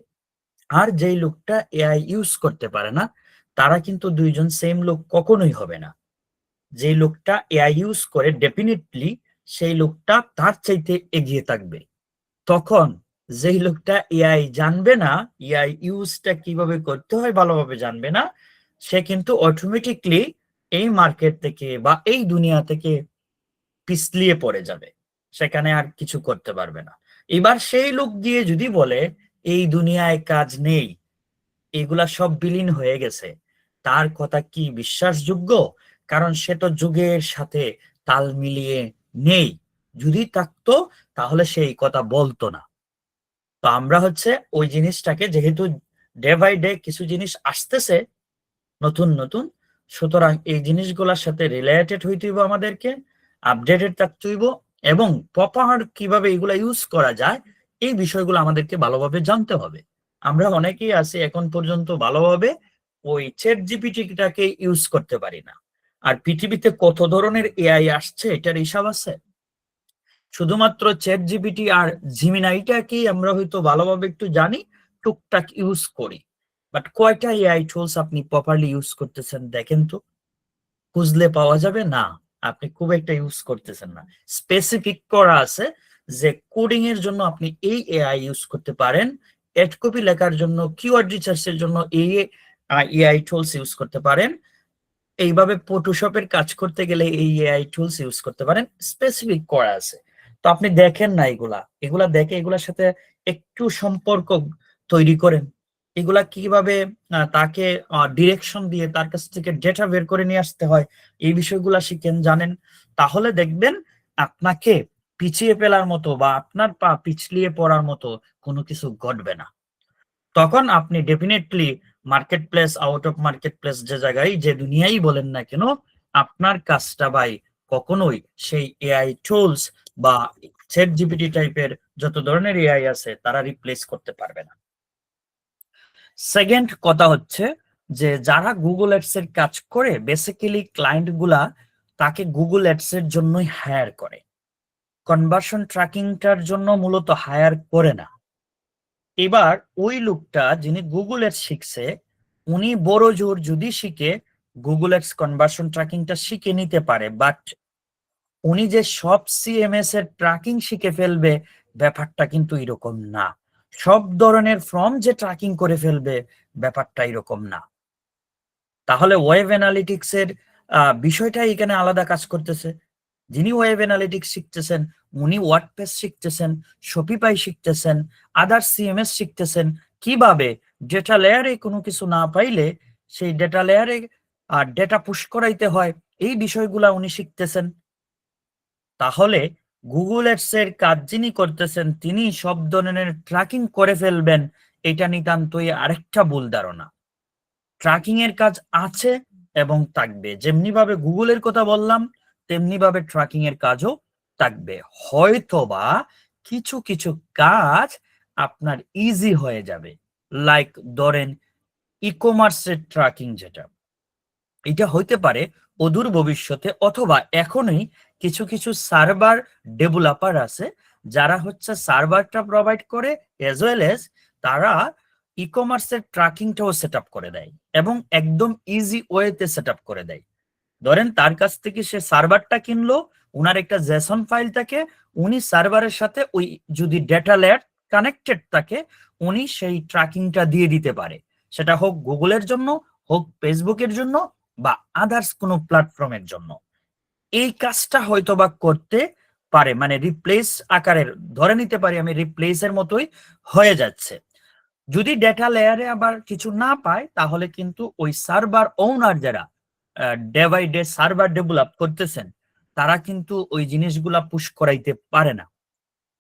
আর যেই লোকটা এআই ইউজ করতে পারে না, তারা কিন্তু দুইজন সেম লোক কখনোই হবে না। যে লোকটা এআই ইউজ করে ডেফিনেটলি সেই লোকটা তার চাইতে এগিয়ে থাকবে। তখন যেই লোকটা এআই জানবে না, এআই ইউজটা কিভাবে করতে হয় ভালোভাবে জানবে না, সে কিন্তু অটোমেটিকলি এই মার্কেট থেকে বা এই দুনিয়া থেকে পিছলিয়ে পড়ে যাবে, সেখানে আর কিছু করতে পারবে না। এবার সেই লোক গিয়ে যদি বলে এই দুনিয়ায় কাজ নেই, এগুলা সব বিলীন হয়ে গেছে, তার কথা কি বিশ্বাসযোগ্য? কারণ সে তো যুগের সাথে তাল মিলিয়ে নেই। যদি থাকতো তাহলে সেই কথা বলতো না। তো আমরা হচ্ছে ওই জিনিসটাকে, যেহেতু ডে বাই ডে কিছু জিনিস আসতেছে নতুন নতুন, সুতরাং এই জিনিসগুলোর সাথে রিলেটেড হইতে হইব, আমাদেরকে আপডেটেড থাকতে হইব এবং প্রপার কিভাবে এগুলা ইউজ করা যায় এই বিষয়গুলো আমাদেরকে ভালোভাবে জানতে হবে। আমরা অনেকেই আছি এখন পর্যন্ত ভালোভাবে ওই চ্যাট জিপিটিটাকে ইউজ করতে পারি না। আর পৃথিবীতে কত ধরনের এআই আসছে এটার হিসাব আছে? শুধুমাত্র চ্যাট জিপিটি আর জিমিনাইটাকেই আমরা হয়তো ভালোভাবে একটু জানি, টুকটাক ইউজ করি, বাট কয়টা এআই টুলস আপনি প্রপারলি ইউজ করতেছেন দেখেন তো। খুঁজলে পাওয়া যাবে না, আপনি খুব একটা ইউজ করতেছেন না। স্পেসিফিক করা আছে যে কোডিং এর জন্য আপনি এই এআই ইউজ করতে পারেন, এড কপি লেখার জন্য, কিওয়ার্ড রিসার্চের জন্য এই এআই টুলস ইউজ করতে পারেন, এইভাবে ফটোশপের কাজ করতে গেলে এই এআই টুলস ইউজ করতে পারেন, স্পেসিফিক করা আছে। তো আপনি দেখেন না এগুলা দেখে এগুলার সাথে একটু সম্পর্ক তৈরি করেন, এগুলা কিভাবে তাকে ডিরেকশন দিয়ে তার কাছ থেকে ডেটা বের করে নিয়ে আসতে হয় এই বিষয়গুলা শিখেন, জানেন, তাহলে দেখবেন আপনাকে পিছিয়ে ফেলার মতো বা আপনার পা পিছলিয়ে পড়ার মতো কোনো কিছু ঘটবে না। তখন আপনি definitely market place, out of market place, যে জায়গায় যে দুনিয়াই বলেন না কেন, আপনার কাজটা ভাই কখনোই সেই এআই টুলস বা চ্যাট জিপিটি টাইপের যত ধরনের এআই আছে তারা রিপ্লেস করতে পারবে না। সেকেন্ড কথা হচ্ছে যে যারা গুগল অ্যাডস এর কাজ করে, বেসিক্যালি ক্লায়েন্ট গুলা তাকে গুগল অ্যাডস এর জন্যই হায়ার করে, কনভার্সন ট্র্যাকিংটার জন্য মূলত হায়ার করে না। এবার ওই লোকটা যিনি গুগল অ্যাডস শিখছে, উনি বড় জোর যদি শিখে গুগল অ্যাডস কনভার্সন ট্র্যাকিংটা শিখে নিতে পারে, বাট উনি যে সব সিএমএস এর ট্র্যাকিং শিখে ফেলবে ব্যাপারটা কিন্তু এরকম না। সব ধরনের ফর্ম যে ট্র্যাকিং করে ফেলবে ব্যাপারটা এরকম না। তাহলে ওয়েব অ্যানালিটিক্স এর বিষয়টা এখানে আলাদা কাজ করতেছে। যিনি ওয়েব অ্যানালিটিক্স শিখতেছেন উনি ওয়ার্ডপ্রেস শিখতেছেন, শপিফাই শিখতেছেন, আদার সিএমএস শিখতেছেন, কিভাবে ডেটা লেয়ারে কোনো কিছু না পাইলে সেই ডেটা লেয়ারে ডেটা পুশ করাইতে হয়, এই বিষয়গুলা উনি শিখতেছেন। তাহলে গুগল অ্যাডস এর কাজ যিনি করতেছেন তিনি সব ধরনের ট্র্যাকিং করে ফেলবেন, এটা নিতান্তই আরেকটা ভুল ধারণা। ট্র্যাকিং এর কাজ আছে এবং থাকবে, যেমনি ভাবে গুগলের কথা বললাম তেমনি ভাবে ট্র্যাকিং এর কাজও থাকবে, হয়তোবা কিছু কিছু কাজ আপনার ইজি হয়ে যাবে। লাইক ধরেন ই কমার্সের ট্র্যাকিং, যেটা এটা হইতে পারে অদূর ভবিষ্যতে, অথবা এখনই কিছু কিছু সার্ভার ডেভেলপার আছে যারা হচ্ছে সার্ভারটা প্রোভাইড করে, এজ ওয়েল এজ তারা ই কমার্সের ট্র্যাকিংটাও সেট আপ করে দেয় এবং একদম ইজি ওয়েতে সেট আপ করে দেয়। ধরেন তার কাছ থেকে সে সার্ভারটা কিনলো, উনার একটা জেসন ফাইল থাকে, উনি সার্ভারের সাথে ওই যদি ডেটা লেয়ার কানেক্টেড থাকে, উনি সেই ট্র্যাকিংটা দিয়ে দিতে পারে, সেটা হোক গুগলের জন্য, হোক ফেসবুকের জন্য, বা আদার্স কোনো প্ল্যাটফর্মের জন্য। এই কাজটা হয়তো বা করতে পারে, মানে রিপ্লেস আকারের ধরে নিতে পারি আমি, রিপ্লেসের মতোই হয়ে যাচ্ছে। যদি ডেটা লেয়ারে আবার কিছু না পায়, তাহলে কিন্তু ওই সার্ভার ওনার যারা day by day server develop করতেছেন, তারা কিন্তু ওই জিনিসগুলা পুশ করাইতে পারে না।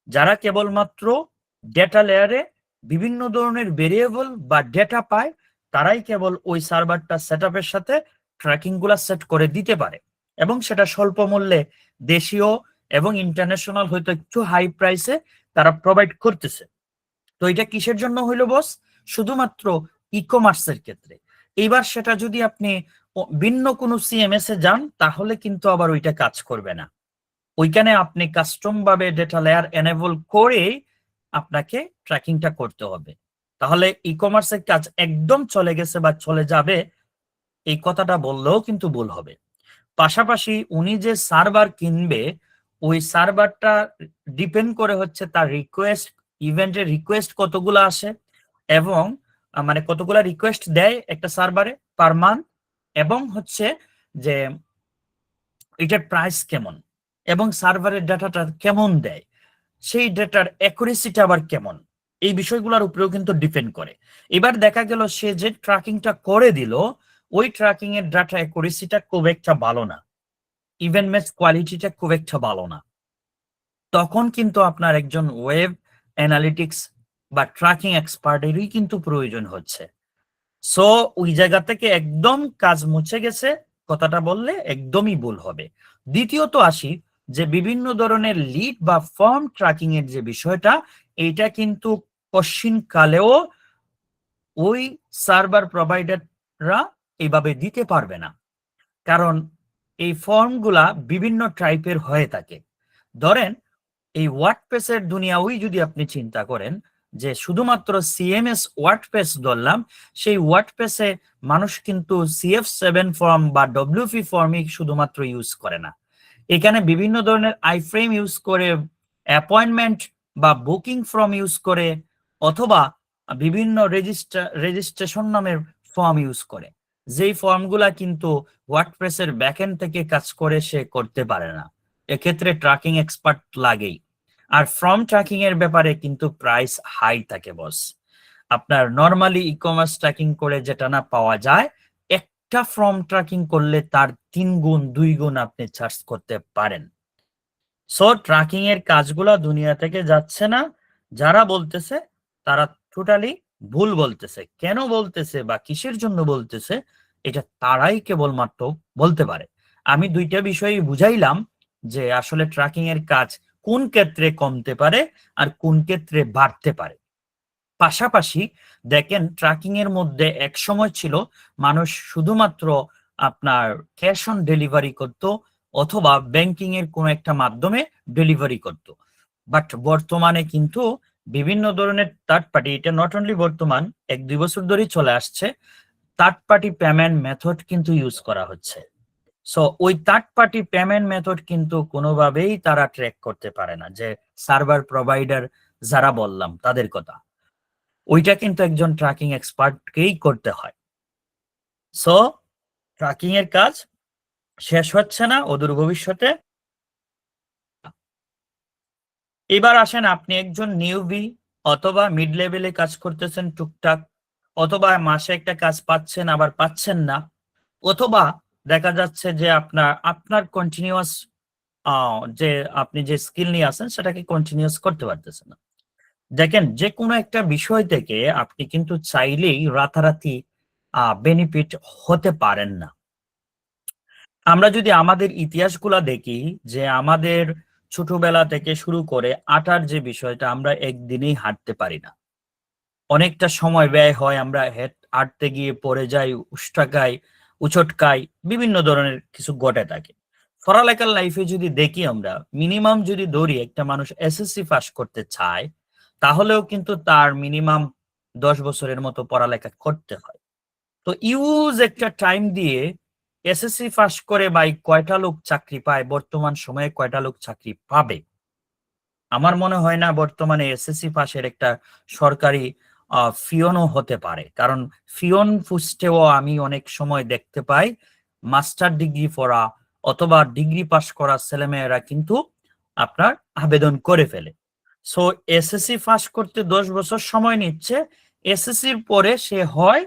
যারা কেবলমাত্র ডেটা লেয়ারে বিভিন্ন ধরনের ভেরিয়েবল বা ডেটা পায়, তারাই কেবল ওই সার্ভারটা সেট আপের সাথে ট্র্যাকিং গুলা সেট করে দিতে পারে, এবং সেটা স্বল্প মূল্যে দেশীয় এবং ইন্টারন্যাশনাল হয়তো একটু হাই প্রাইসে তারা প্রোভাইড করতেছে। তো এটা কিসের জন্য হইলো বস? শুধুমাত্র ই কমার্সের ক্ষেত্রে। এইবার সেটা যদি আপনি ভিন্ন কোনো সিএমএস এ যান, তাহলে কিন্তু আবার ওইটা কাজ করবে না। ওইখানে আপনি কাস্টম ভাবে ডেটা লেয়ার এনেবল করে আপনাকে ট্র্যাকিংটা করতে হবে। তাহলে ই কমার্সের কাজ একদম চলে গেছে বা চলে যাবে, এই কথাটা বললেও কিন্তু ভুল হবে। পাশাপাশি উনি যে সার্ভার কিনবে, ওই সার্ভারটা ডিপেন্ড করে হচ্ছে তার রিকোয়েস্ট, ইভেন্টের রিকোয়েস্ট কতগুলো আসে, এবং মানে কতগুলা রিকোয়েস্ট দেয় একটা সার্ভারে পার মান্থ, এবং হচ্ছে যে এটার প্রাইস কেমন, এবং সার্ভারের ডাটাটা কেমন দেয়, সেই ডেটার অ্যাকুরেসিটা আবার কেমন, এই বিষয়গুলোর উপরেও কিন্তু ডিপেন্ড করে। এবার দেখা গেল সে যে ট্র্যাকিংটা করে দিল, ওই ট্র্যাকিং এর ডাটা অ্যাকুরেসিটা খুব একটা ভালো না, ইভেন্ট ম্যাচ কোয়ালিটিটা খুব একটা ভালো না, তখন কিন্তু আপনার একজন ওয়েব অ্যানালিটিক্স বা ট্র্যাকিং এক্সপার্টেরই কিন্তু প্রয়োজন হচ্ছে। সো ওই জায়গা থেকে একদম কাজ মুছে গেছে কথাটা বললে একদমই ভুল হবে। দ্বিতীয়ত আসি যে বিভিন্ন ধরনের লিড বা ফর্ম ট্র্যাকিং এর যে বিষয়টা, এইটা কিন্তু কশিন কালেও ওই সার্ভার প্রোভাইডাররা এইভাবে দিতে পারবে না, কারণ এই ফর্মগুলা বিভিন্ন টাইপের হয়ে থাকে। ধরেন এই ওয়ার্ডপ্রেসের দুনিয়াও যদি আপনি চিন্তা করেন যে শুধুমাত্র সিএমএস ওয়ার্ডপ্রেস ধরলাম, সেই ওয়ার্ডপ্রেসে মানুষ কিন্তু CF7 ফর্ম বা WP ফর্মই শুধুমাত্র ইউজ করে না, এখানে বিভিন্ন ধরনের আইফ্রেম ইউজ করে, অ্যাপয়েন্টমেন্ট বা বুকিং ফর্ম ইউজ করে, অথবা বিভিন্ন রেজিস্ট্রেশন নামের ফর্ম ইউজ করে, যেই ফর্মগুলা কিন্তু ওয়ার্ডপ্রেসের ব্যাকএন্ড থেকে কাজ করে সে করতে পারে না। এক্ষেত্রে ট্র্যাকিং এক্সপার্ট লাগেই। আর ফর্ম ট্র্যাকিং এর ব্যাপারে কিন্তু প্রাইস হাই থাকে বস। আপনার নর্মালি ই কমার্স ট্র্যাকিং করে যেটা না পাওয়া যায়, একটা ফর্ম ট্র্যাকিং করলে তার 3 গুণ 2 গুণ আপনি চার্জ করতে পারেন। সো ট্র্যাকিং এর কাজগুলো দুনিয়া থেকে যাচ্ছে না, যারা বলতেছে তারা টোটালি ভুল বলতেছে। কেন বলতেছে বা কিসের জন্য বলতেছে, এটা তারাই কেবলমাত্র বলতে পারে। আমি দুইটা বিষয়ই বুঝাইলাম যে আসলে ট্র্যাকিং এর কাজ কোন ক্ষেত্রে কমতে পারে আর কোন ক্ষেত্রে বাড়তে পারে। পাশাপাশি দেখেন ট্র্যাকিং এর মধ্যে এক সময় ছিল মানুষ শুধুমাত্র আপনার ক্যাশ অন ডেলিভারি করত, অথবা ব্যাংকিং এর কোন একটা মাধ্যমে ডেলিভারি করত। বাট বর্তমানে কিন্তু বিভিন্ন ধরনের থার্ড পার্টি, এটা নট অনলি বর্তমান, 1-2 বছর ধরেই চলে আসছে, থার্ড পার্টি পেমেন্ট মেথড কিন্তু ইউজ করা হচ্ছে। সো ওই থার্ড পার্টি পেমেন্ট মেথড কিন্তু কোনোভাবেই তারা ট্র্যাক করতে পারে না, যে সার্ভার প্রোভাইডার যারা বললাম তাদের কথা, ওইটা কিন্তু একজন ট্র্যাকিং এক্সপার্টকেই করতে হয়। সো ট্র্যাকিং এর কাজ শেষ হচ্ছে না অদূর ভবিষ্যতে। এবার আসেন, আপনি একজন নিউবি অথবা মিড লেভেলে কাজ করতেছেন টুকটাক, অথবা মাসে একটা কাজ পাচ্ছেন আবার পাচ্ছেন না, অথবা দেখা যাচ্ছে যে আপনার কন্টিনিউয়াস যে আপনি যে স্কিল নিয়ে আসেন সেটাকে কন্টিনিউয়াস করতে পারতেছেন না। দেখেন যে কোনো একটা বিষয় থেকে আপনি কিন্তু চাইলেই রাতারাতি বেনিফিট হতে পারেন না। আমরা যদি আমাদের ইতিহাসগুলা দেখি, যে আমাদের ছোটবেলা থেকে শুরু করে আটার যে বিষয়টা আমরা একদিনেই হাঁটতে পারি না, অনেকটা সময় ব্যয় হয়, আমরা হাঁটতে গিয়ে পড়ে যাই, উষ্টাকাই, উচটকাই, বিভিন্ন ধরনের কিছু ঘটে থাকে। পড়ালেখার লাইফে যদি দেখি আমরা মিনিমাম যদি ধরি একটা মানুষ এসএসসি পাস করতে চায় তাহলেও কিন্তু তার মিনিমাম 10 বছরের মতো পড়ালেখা করতে হয়। তো ইউজ একটা টাইম দিয়ে এসএসসি পাস করে ভাই কয়টা লোক চাকরি পায়, বর্তমান সময়ে কয়টা লোক চাকরি পাবে? আমার মনে হয় না বর্তমানে এসএসসি পাশের একটা সরকারি ফিওনও হতে পারে, কারণ ফিওন পোস্টেও আমি অনেক সময় দেখতে পাই মাস্টার ডিগ্রি পড়া অথবা ডিগ্রি পাস করা ছেলেমেয়েরা কিন্তু আপনার আবেদন করে ফেলে। সো এসএসসি পাস করতে 10 বছর সময় নিচ্ছে, এসএসসির পরে সে হয়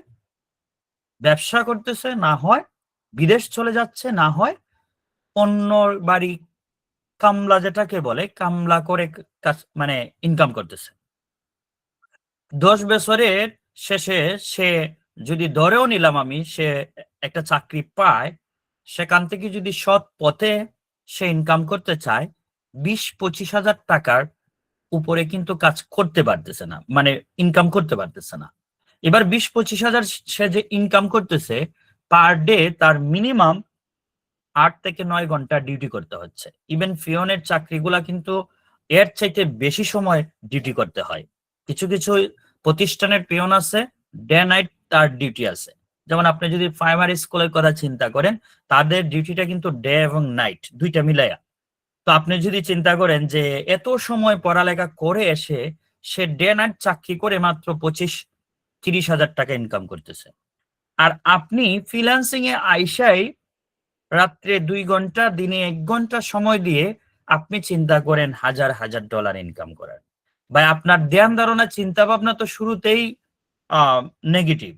ব্যবসা করতেছে, না হয় বিদেশ চলে যাচ্ছে, না হয় অন্য বাড়ি কামলা যেটাকে বলে কামলা করে মানে ইনকাম করতেছে। 10 বছরের শেষে সে যদি ধরেও নিলাম আমি সে একটা চাকরি পায়, সেখান থেকে যদি সৎ পথে সে ইনকাম করতে চায় 20-25 হাজার টাকার উপরে কিন্তু কাজ করতে পারতেছে না, মানে ইনকাম করতে পারতেছে না। এবার 20-25 হাজার সে যে ইনকাম করতেছে, পার ডে তার মিনিমাম 8 থেকে 9 ঘন্টা ডিউটি করতে হচ্ছে। ইভেন ফিওনের চাকরিগুলা কিন্তু এর চাইতে বেশি সময় ডিউটি করতে হয়। কিছু কিছু প্রতিষ্ঠানের পিয়ন আছে ডে নাইট তার ডিউটি আছে। যেমন আপনি যদি প্রাইমারি স্কুলের কথা চিন্তা করেন, তাদের ডিউটিটা কিন্তু ডে এবং নাইট দুইটা মিলাইয়া। তো আপনি যদি চিন্তা করেন যে এত সময় পড়ালেখা করে এসে সে ডে নাইট চাকরি করে মাত্র 25-30 হাজার টাকা ইনকাম করতেছে, আর আপনি ফ্রিল্যান্সিং এ আইসাই রাত্রে 2 ঘন্টা দিনে 1 ঘন্টা সময় দিয়ে আপনি চিন্তা করেন হাজার হাজার ডলার ইনকাম করার। ভাই আপনার ধ্যান ধারণা চিন্তা ভাবনা তো শুরুতেই নেগেটিভ,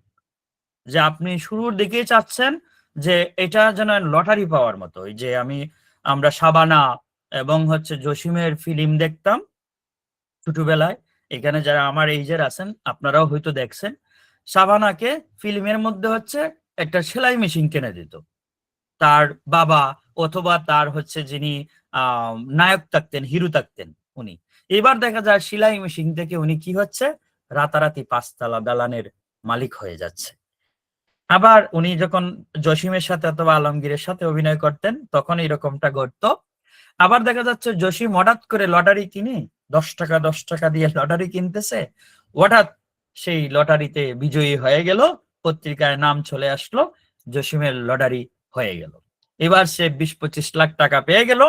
যে আপনি শুরুর দিকেই চাচ্ছেন যে এটা যেন লটারি পাওয়ার মতো। ওই যে আমরা শাবানা এবং হচ্ছে জসিমের ফিল্ম দেখতাম ছোটবেলায়, এখানে যারা আমার এইজের আছেন আপনারাও হয়তো দেখছেন, শাবানাকে ফিল্মের মধ্যে হচ্ছে একটা সেলাই মেশিন কিনে দিত তার বাবা, অথবা তার হচ্ছে যিনি নায়ক থাকতেন, হিরো থাকতেন উনি। এবার দেখা যায় সেলাই মেশিন থেকে উনি কি হচ্ছে, রাতারাতি 5 তলা দালানের মালিক হয়ে যাচ্ছে। আবার উনি যখন জসিমের সাথে অথবা আলমগীরের সাথে অভিনয় করতেন তখন এরকমটা ঘটতো। আবার দেখা যাচ্ছে জসিম হঠাৎ করে লটারি কিনে 10 টাকা 10 টাকা দিয়ে লটারি কিনতেছে, হঠাৎ সেই লটারিতে বিজয়ী হয়ে গেল, পত্রিকায় নাম চলে আসলো, জসিমের লটারি হয়ে গেল। এবার সে 20-25 লাখ টাকা পেয়ে গেল।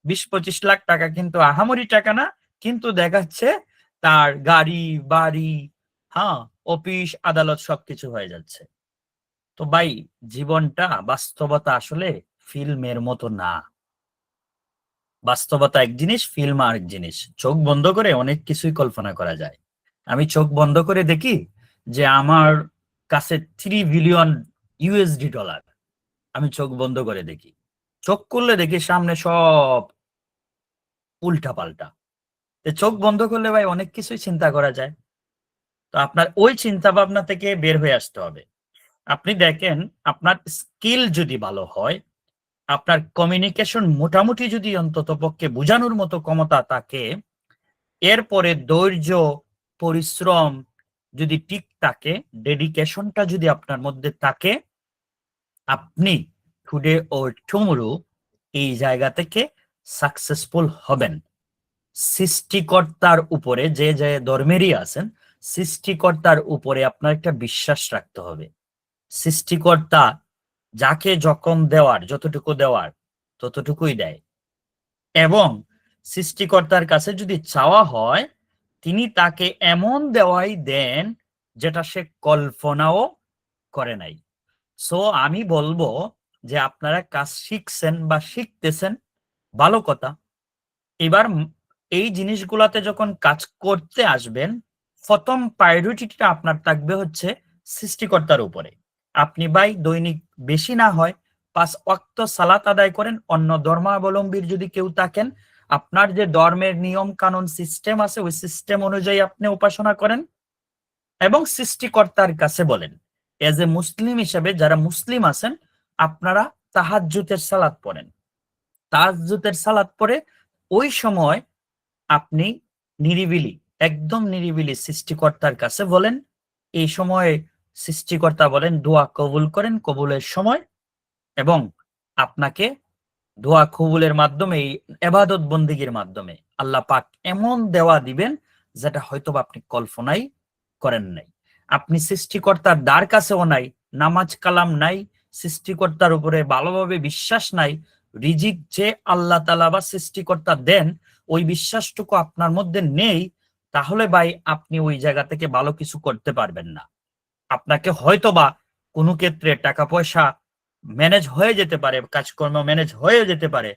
20-25 লাখ টাকা কিন্তু আহামরি টাকা না, কিন্তু দেখাচ্ছে তার গাড়ি বাড়ি, হ্যাঁ, অফিস আদালত সবকিছু হয়ে যাচ্ছে। তো ভাই জীবনটা বাস্তবতা আসলে ফিল্মের মতো না। বাস্তবতা এক জিনিস, ফিল্ম আরেক জিনিস। চোখ বন্ধ করে অনেক কিছুই কল্পনা করা যায়। আমি চোখ বন্ধ করে দেখি যে আমার কাছে 3 বিলিয়ন ইউএসডি ডলার, আমি চোখ বন্ধ করে দেখি। চোখ করলে দেখি সামনে সব উল্টা পাল্টা। চোখ বন্ধ করলে ভাই অনেক কিছুই চিন্তা করা যায়। তো আপনার ওই চিন্তা ভাবনা থেকে বের হয়ে আসতে হবে। আপনি দেখেন আপনার স্কিল যদি ভালো হয়, আপনার কমিউনিকেশন মোটামুটি যদি অন্তত পক্ষে বোঝানোর মতো ক্ষমতা থাকে, এরপরে ধৈর্য পরিশ্রম যদি ঠিক থাকে, ডেডিকেশনটা যদি আপনার মধ্যে থাকে, আপনি টুডে ও টুমরো এই জায়গা থেকে সাকসেসফুল হবেন। সৃষ্টিকর্তার উপরে যে যে ধর্মেরই আছেন, সৃষ্টিকর্তার উপরে আপনার একটা বিশ্বাস রাখতে হবে। সৃষ্টিকর্তা যাকে যখন দেওয়ার, যতটুকু দেওয়ার ততটুকুই দেয়, এবং সৃষ্টিকর্তার কাছে যদি চাওয়া হয় তিনি তাকে এমন দেওয়াই দেন যেটা সে কল্পনাও করে নাই। সো আমি বলবো যে আপনারা কাজ শিখছেন বা শিখতেছেন, ভালো কথা। এবার এই জিনিসগুলাতে যখন কাজ করতে আসবেন, প্রথম প্রায়োরিটিটা আপনার থাকবে হচ্ছে সৃষ্টিকর্তার উপরে। আপনি ভাই দৈনিক বেশি না হয় 5 ওয়াক্ত সালাত আদায় করেন। অন্য ধর্মাবলম্বীর যদি কেউ থাকেন, আপনার যে ধর্মের নিয়ম কানুন সিস্টেম আছে ওই সিস্টেম অনুযায়ী আপনি উপাসনা করেন এবং সৃষ্টিকর্তার কাছে বলেন। এজ এ মুসলিম হিসেবে যারা মুসলিম আছেন আপনারা তাহাজ্জুদের সালাত পড়েন। তাহাজ্জুদের সালাত পড়ে ওই সময় আপনি নিরিবিলি, একদম নিরিবিলি সৃষ্টিকর্তার কাছে বলেন। এই সময় সৃষ্টিকর্তা বলেন দোয়া কবুল করেন কবুলের সময়, এবং আপনাকে দোয়া কবুলের মাধ্যমে, এই এবাদত বন্দিগির মাধ্যমে আল্লাহ পাক এমন দেওয়া দিবেন যেটা হয়তো আপনি কল্পনাই করেন নাই। আপনি সৃষ্টিকর্তার দ্বার কাছেও নাই, নামাজ কালাম নাই, সৃষ্টিকর্তার উপরে ভালোভাবে বিশ্বাস নাই, রিজিক যে আল্লাহ তাআলা বা সৃষ্টিকর্তা দেন ওই বিশ্বাসটুকু আপনার মধ্যে নেই, তাহলে ভাই আপনি ওই জায়গা থেকে ভালো কিছু করতে পারবেন না। আপনাকে হয়তোবা কোনো ক্ষেত্রে টাকা পয়সা ম্যানেজ হয়ে যেতে পারে, কাজকর্ম ম্যানেজ হয়ে যেতে পারে,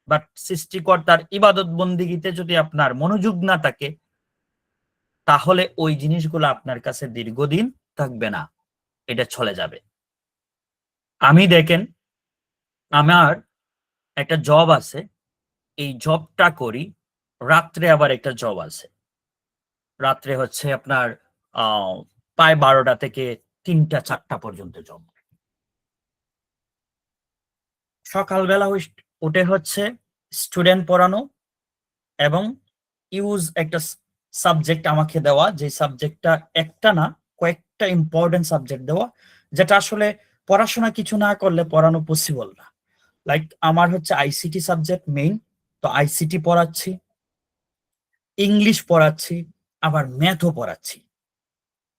বাট সৃষ্টিকর্তার ইবাদত বন্দিগিতে যদি আপনার মনোযোগ না থাকে, তাহলে ওই জিনিসগুলো আপনার কাছে দীর্ঘদিন থাকবে না, এটা চলে যাবে। আমি দেখেন, আমার একটা জব আছে, এই জবটা করি, রাত্রে আবার একটা জব আছে। রাত্রে হচ্ছে আপনার প্রায় 12টা থেকে 3টা 4টা পর্যন্ত জব। সকালবেলা উঠে হচ্ছে স্টুডেন্ট পড়ানো এবং ইউজ একটা সাবজেক্ট আমাকে দেওয়া, যে সাবজেক্টটা একটা না কয়েকটা ইম্পর্টেন্ট সাবজেক্ট দেওয়া, যেটা আসলে পড়াশোনা কিছু না করলে পড়ানো পসিবল না। লাইক আমার হচ্ছে আইসিটি সাবজেক্ট মেইন, তো আইসিটি পড়াচ্ছি, ইংলিশ পড়াচ্ছি, আবার ম্যাথও পড়াচ্ছি।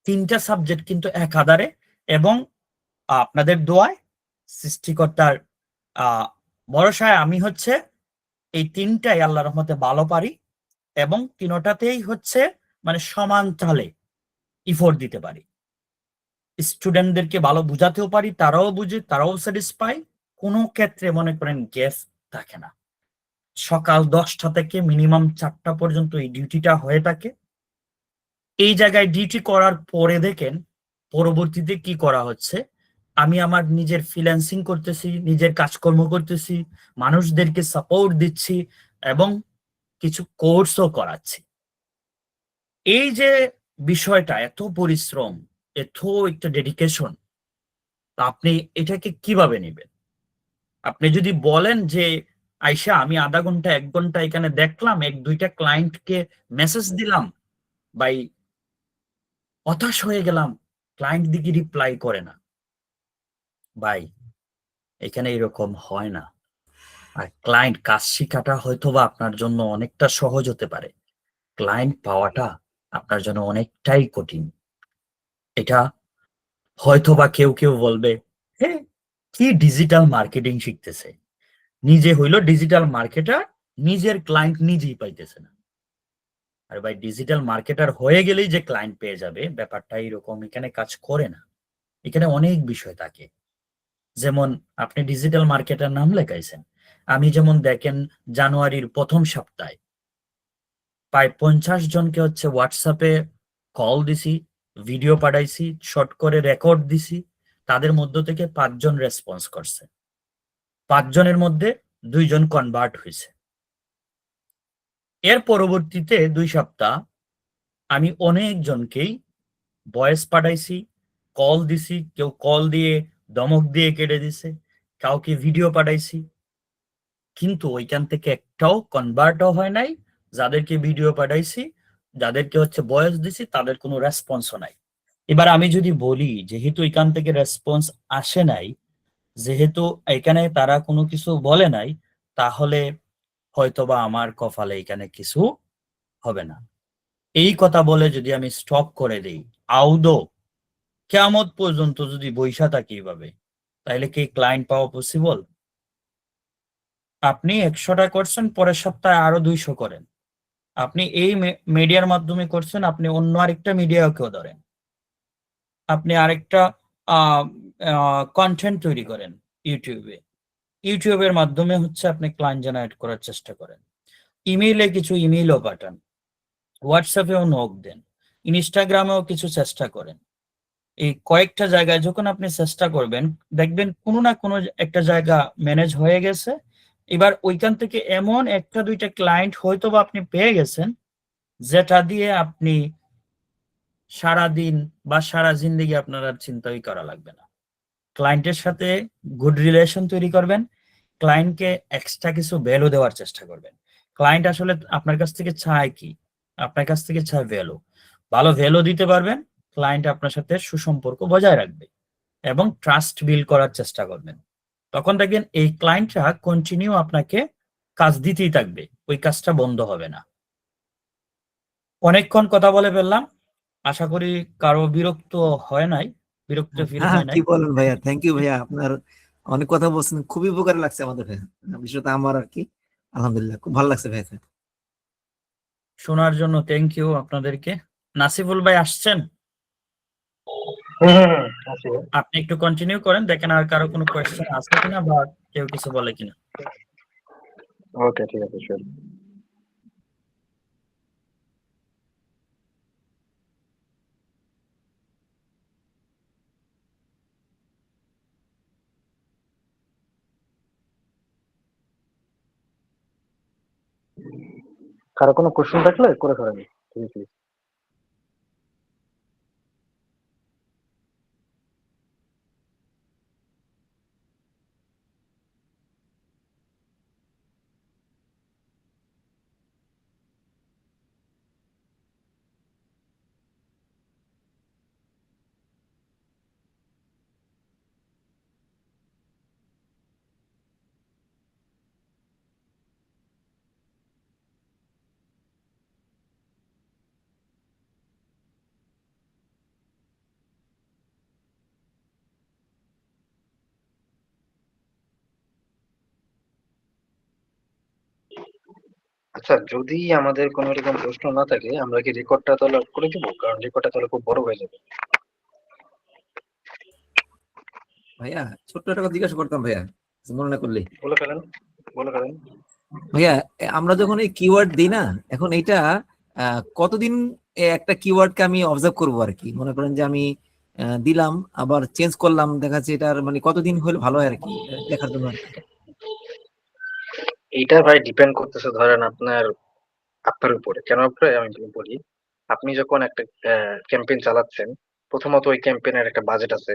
3টা সাবজেক্ট কিন্তু একাধারে, এবং আপনাদের দোয়ায় সৃষ্টিকর্তার ভরসায় আমি হচ্ছে এই 3টাই আল্লাহর রহমতে ভালো পারি, এবং 3টাতেই হচ্ছে মানে সমান তালে ইফোর্ট দিতে পারি। স্টুডেন্টদেরকে ভালো বুঝাতেও পারি, তারাও বুঝে, তারাও স্যাটিসফাই, কোনো ক্ষেত্রে মনে করেন গ্যাপ থাকে না। সকাল 10টা থেকে মিনিমাম 4টা পর্যন্ত এই ডিউটিটা হয়ে থাকে। এই জায়গায় ডিউটি করার পরে দেখেন পরবর্তীতে কি করা হচ্ছে, আমি আমার নিজের ফ্রিল্যান্সিং করতেছি, নিজের কাজকর্ম করতেছি, মানুষদেরকে সাপোর্ট দিচ্ছি এবং কিছু কোর্সও করাচ্ছি। এই যে বিষয়টা, এত পরিশ্রম, এত একটা ডেডিকেশন, আপনি এটাকে কিভাবে নেবেন? আপনি যদি বলেন যে আয়শা আমি আধা ঘন্টা 1 ঘন্টা এখানে দেখলাম, 1-2টা ক্লায়েন্টকে মেসেজ দিলাম, ভাই হতাশ হয়ে গেলাম, ক্লায়েন্ট দিকে রিপ্লাই করে না, ভাই এখানে এরকম হয় না। আর ক্লায়েন্ট কাজ শেখাটা হয়তোবা আপনার জন্য অনেকটা সহজ হতে পারে, ক্লায়েন্ট পাওয়াটা আপনার জন্য অনেকটাই কঠিন। এটা হয়তোবা কেউ কেউ বলবে, হ্যাঁ কি ডিজিটাল মার্কেটিং শিখতেছে, নিজে হইলো ডিজিটাল মার্কেটার, নিজের ক্লায়েন্ট নিজেই পাইতেছে না। আর ভাই ডিজিটাল মার্কেটার হয়ে গেলেই যে ক্লায়েন্ট পেয়ে যাবে, ব্যাপারটা এরকম এখানে কাজ করে না। এখানে অনেক বিষয় থাকে। যেমন আপনি ডিজিটাল মার্কেটার নাম লেখাইছেন, আমি যেমন দেখেন জানুয়ারির প্রথম সপ্তাহে প্রায় 50 জনকে হচ্ছে হোয়াটসঅ্যাপে কল দিছি, ভিডিও পাঠাইছি, শর্ট করে রেকর্ড দিছি, তাদের মধ্য থেকে 5 জন রেসপন্স করছে, 5 জনের মধ্যে 2 জন কনভার্ট হয়েছে। এর পরবর্তীতে 2 সপ্তাহ আমি অনেক জনকেই ভয়েস পাঠাইছি, কল দিছি, কেউ কল দিয়ে ধমক দিয়ে কেটে দিছে, কাউকে ভিডিও পাঠাইছি, কিন্তু ওইখান থেকে একটাও কনভার্টও হয় নাই। যাদেরকে ভিডিও পাঠাইছি, যাদেরকে হচ্ছে ভয়েস দিছি, তাদের কোনো রেসপন্সও নাই। এবার আমি যদি বলি যেহেতু এখান থেকে রেসপন্স আসে নাই, যেহেতু এখানে তারা কোনো কিছু বলে নাই, তাহলে হয়তোবা আমার কপালে এখানে কিছু হবে না। এই কথা বলে যদি আমি স্টপ করে দেই, আউদো কিয়ামত পর্যন্ত যদি বইসা থাকি এইভাবে, তাহলে কি ক্লায়েন্ট পাওয়া পসিবল? আপনি 100টা করছেন, পরের সপ্তাহে আরো 200 করেন। আপনি এই মিডিয়ার মাধ্যমে করছেন, আপনি অন্য আরেকটা মিডিয়াকেও ধরেন, আপনি আরেকটা কন্টেন্ট তৈরি করেন ইউটিউবের মাধ্যমে হচ্ছে আপনি ক্লায়েন্ট জেনারেট করার চেষ্টা করেন, ইমেইলে কিছু ইমেইলও পাঠান, হোয়াটসঅ্যাপেও নক দেন, ইনস্টাগ্রামেও কিছু চেষ্টা করেন। এই কয়েকটা জায়গায় যখন আপনি চেষ্টা করবেন, দেখবেন কোনো না কোনো একটা জায়গা ম্যানেজ হয়ে গেছে। এবার ওইখান থেকে এমন 1-2টা ক্লায়েন্ট হয়তো বা আপনি পেয়ে গেছেন, যেটা দিয়ে আপনি সারাদিন বা সারা জিন্দেগি আপনার আর চিন্তাই করা লাগবে না। ক্লায়েন্টের সাথে গুড রিলেশন তৈরি করবেন, ক্লায়েন্টকে এক্সট্রা কিছু ভ্যালু দেওয়ার চেষ্টা করবেন। ক্লায়েন্ট আসলে আপনার কাছ থেকে চায় কি? আপনার কাছ থেকে চায় ভ্যালু। ভালো ভ্যালু দিতে পারবেন, ক্লায়েন্ট আপনার সাথে সুসম্পর্ক বজায় রাখবে এবং ট্রাস্ট বিল্ড করার চেষ্টা করবেন। তখন দেখবেন এই ক্লায়েন্টরা কন্টিনিউ আপনাকে কাজ দিতেই থাকবে, ওই কাজটা বন্ধ হবে না। অনেকক্ষণ কথা বলে ফেললাম, আশা করি কারো বিরক্ত হয় নাই, বিরক্ত ফিল হ্যাঁ হয় নাই। কি বলেন ভাইয়া, থ্যাংক ইউ ভাইয়া, আপনার অনেক কথা বলছেন, খুবই উপকারে লাগছে আমাদের ভাইয়া, বিষয়টা আমার আর কি। আলহামদুলিল্লাহ, খুব ভালো লাগছে ভাইয়া। শোনার জন্য থ্যাংক ইউ আপনাদেরকে। নাসিফুল ভাই আসছেন, আচ্ছা। আপনি একটু কন্টিনিউ করেন, দেখেন আর কারো কোনো কোয়েশ্চেন আছে কিনা বা কেউ কিছু বলে কিনা। ওকে, ঠিক আছে, শিওর। কারো কোনো কোশ্চেন থাকলে করে ফেলেন, ঠিক আছে। আচ্ছা, যদি আমাদের কোনো এরকম প্রশ্ন না থাকে, আমরা কি রেকর্ডটা তাহলে করে দিব? কারণ রেকর্ডটা তাহলে খুব বড় হয়ে যাবে। ভাইয়া ছোট্ট একটা কথা জিজ্ঞাসা করতাম ভাইয়া, মনে না করলে। বলে ফেলেন, বলে ফেলেন। ভাইয়া আমরা যখন এই কিওয়ার্ড দিই না, এখন এটা কতদিন একটা কিওয়ার্ডকে আমি অবজার্ভ করবো আর কি? মনে করেন যে আমি দিলাম, আবার চেঞ্জ করলাম, দেখা যাচ্ছে এটার মানে কতদিন হলে ভালো হয় আর কি, দেখার জন্য আর কি। এইটা ভাই ডিপেন্ড করতেছে ধরেন আপনার আপনার উপরে। কেন উপরে আমি বলি, আপনি যখন একটা ক্যাম্পেইন চালাচ্ছেন, প্রথমত ওই ক্যাম্পেইনের একটা বাজেট আছে।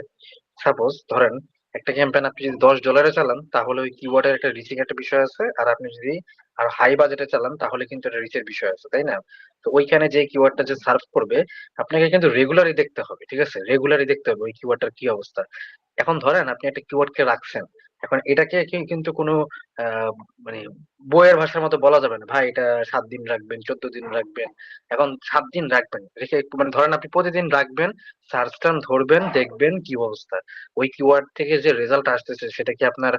সাপোজ ধরেন একটা ক্যাম্পেইন আপনি যদি $10 চালান, তাহলে ওই কিওয়ার্ডের একটা রিচিং একটা বিষয় আছে। আর আপনি যদি আর হাই বাজেটে চালান, তাহলে কিন্তু একটা রিচের বিষয় আছে, তাই না? তো ওইখানে যে কিওয়ার্ডটা যে সার্ভ করবে, আপনাকে কিন্তু রেগুলারই দেখতে হবে, ঠিক আছে? রেগুলারই দেখতে হবে ওই কিওয়ার্ডটার কি অবস্থা। এখন ধরেন আপনি একটা কিওয়ার্ডকে রাখছেন, এখন এটাকে কিন্তু কোনো আহ মানে বইয়ের ভাষার মতো বলা যাবে না, ভাই এটা 7 দিন রাখবেন, 14 দিন রাখবেন। এখন 7 দিন রাখবেন, রেখে একটু মানে ধরেন আপনি প্রতিদিন রাখবেন, সার্চ টার্ম ধরবেন, দেখবেন কি অবস্থা। ওই কিওয়ার্ড থেকে যে রেজাল্ট আসতেছে, সেটা কি আপনার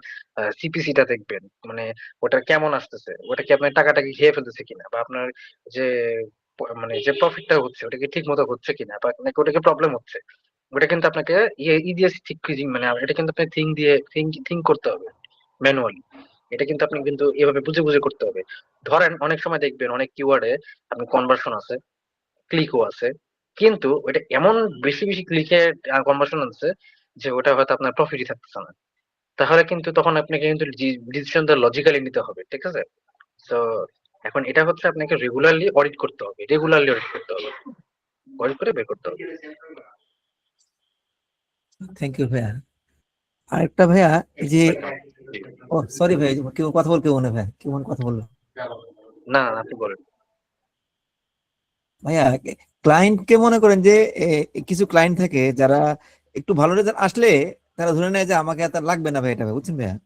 সিপিসিটা দেখবেন, মানে ওটা কেমন আসতেছে, ওটা কি আপনার টাকাটা কি খেয়ে ফেলতেছে কিনা, বা আপনার যে মানে যে প্রফিটটা হচ্ছে ওটা কি ঠিক মতো হচ্ছে কিনা, বা নাকি ওটা কি প্রবলেম হচ্ছে। ওটা কিন্তু আপনাকে দিয়ে ঠিক মানে এটা কিন্তু আপনি থিঙ্ক করতে হবে ম্যানুয়ালি। এটা কিন্তু আপনি কিন্তু এভাবে বুঝে বুঝে করতে হবে। ধরেন অনেক সময় দেখবেন অনেক কিওয়ার্ডে আপনি কনভার্সন আছে, ক্লিকও আছে, কিন্তু ওটা এমন বেশি বেশি ক্লিকে কনভার্সন আছে যে ওটা হয়তো আপনার প্রফিটই থাকতেছে না। তাহলে কিন্তু তখন আপনাকে কিন্তু ডিসিশনটা লজিক্যালি নিতে হবে, ঠিক আছে? তো এখন এটা হচ্ছে আপনাকে রেগুলারলি অডিট করতে হবে, অডিট করে বের করতে হবে। থ্যাংক ইউ ভাইয়া। আরেকটা ভাইয়া, এই যে ও সরি ভাই, কেউ কথা বল, কেউ না ভাইয়া, কেউ কথা বললো। না না, আপনি বলেন। ভাইয়া ক্লায়েন্টকে মনে করেন যে কিছু ক্লায়েন্ট থাকে যারা একটু ভালো রেজাল্ট আসলে তারা ধরে নেয় যে আমাকে আর তার লাগবে না ভাই, এটা ভাই বুঝছেন ভাইয়া,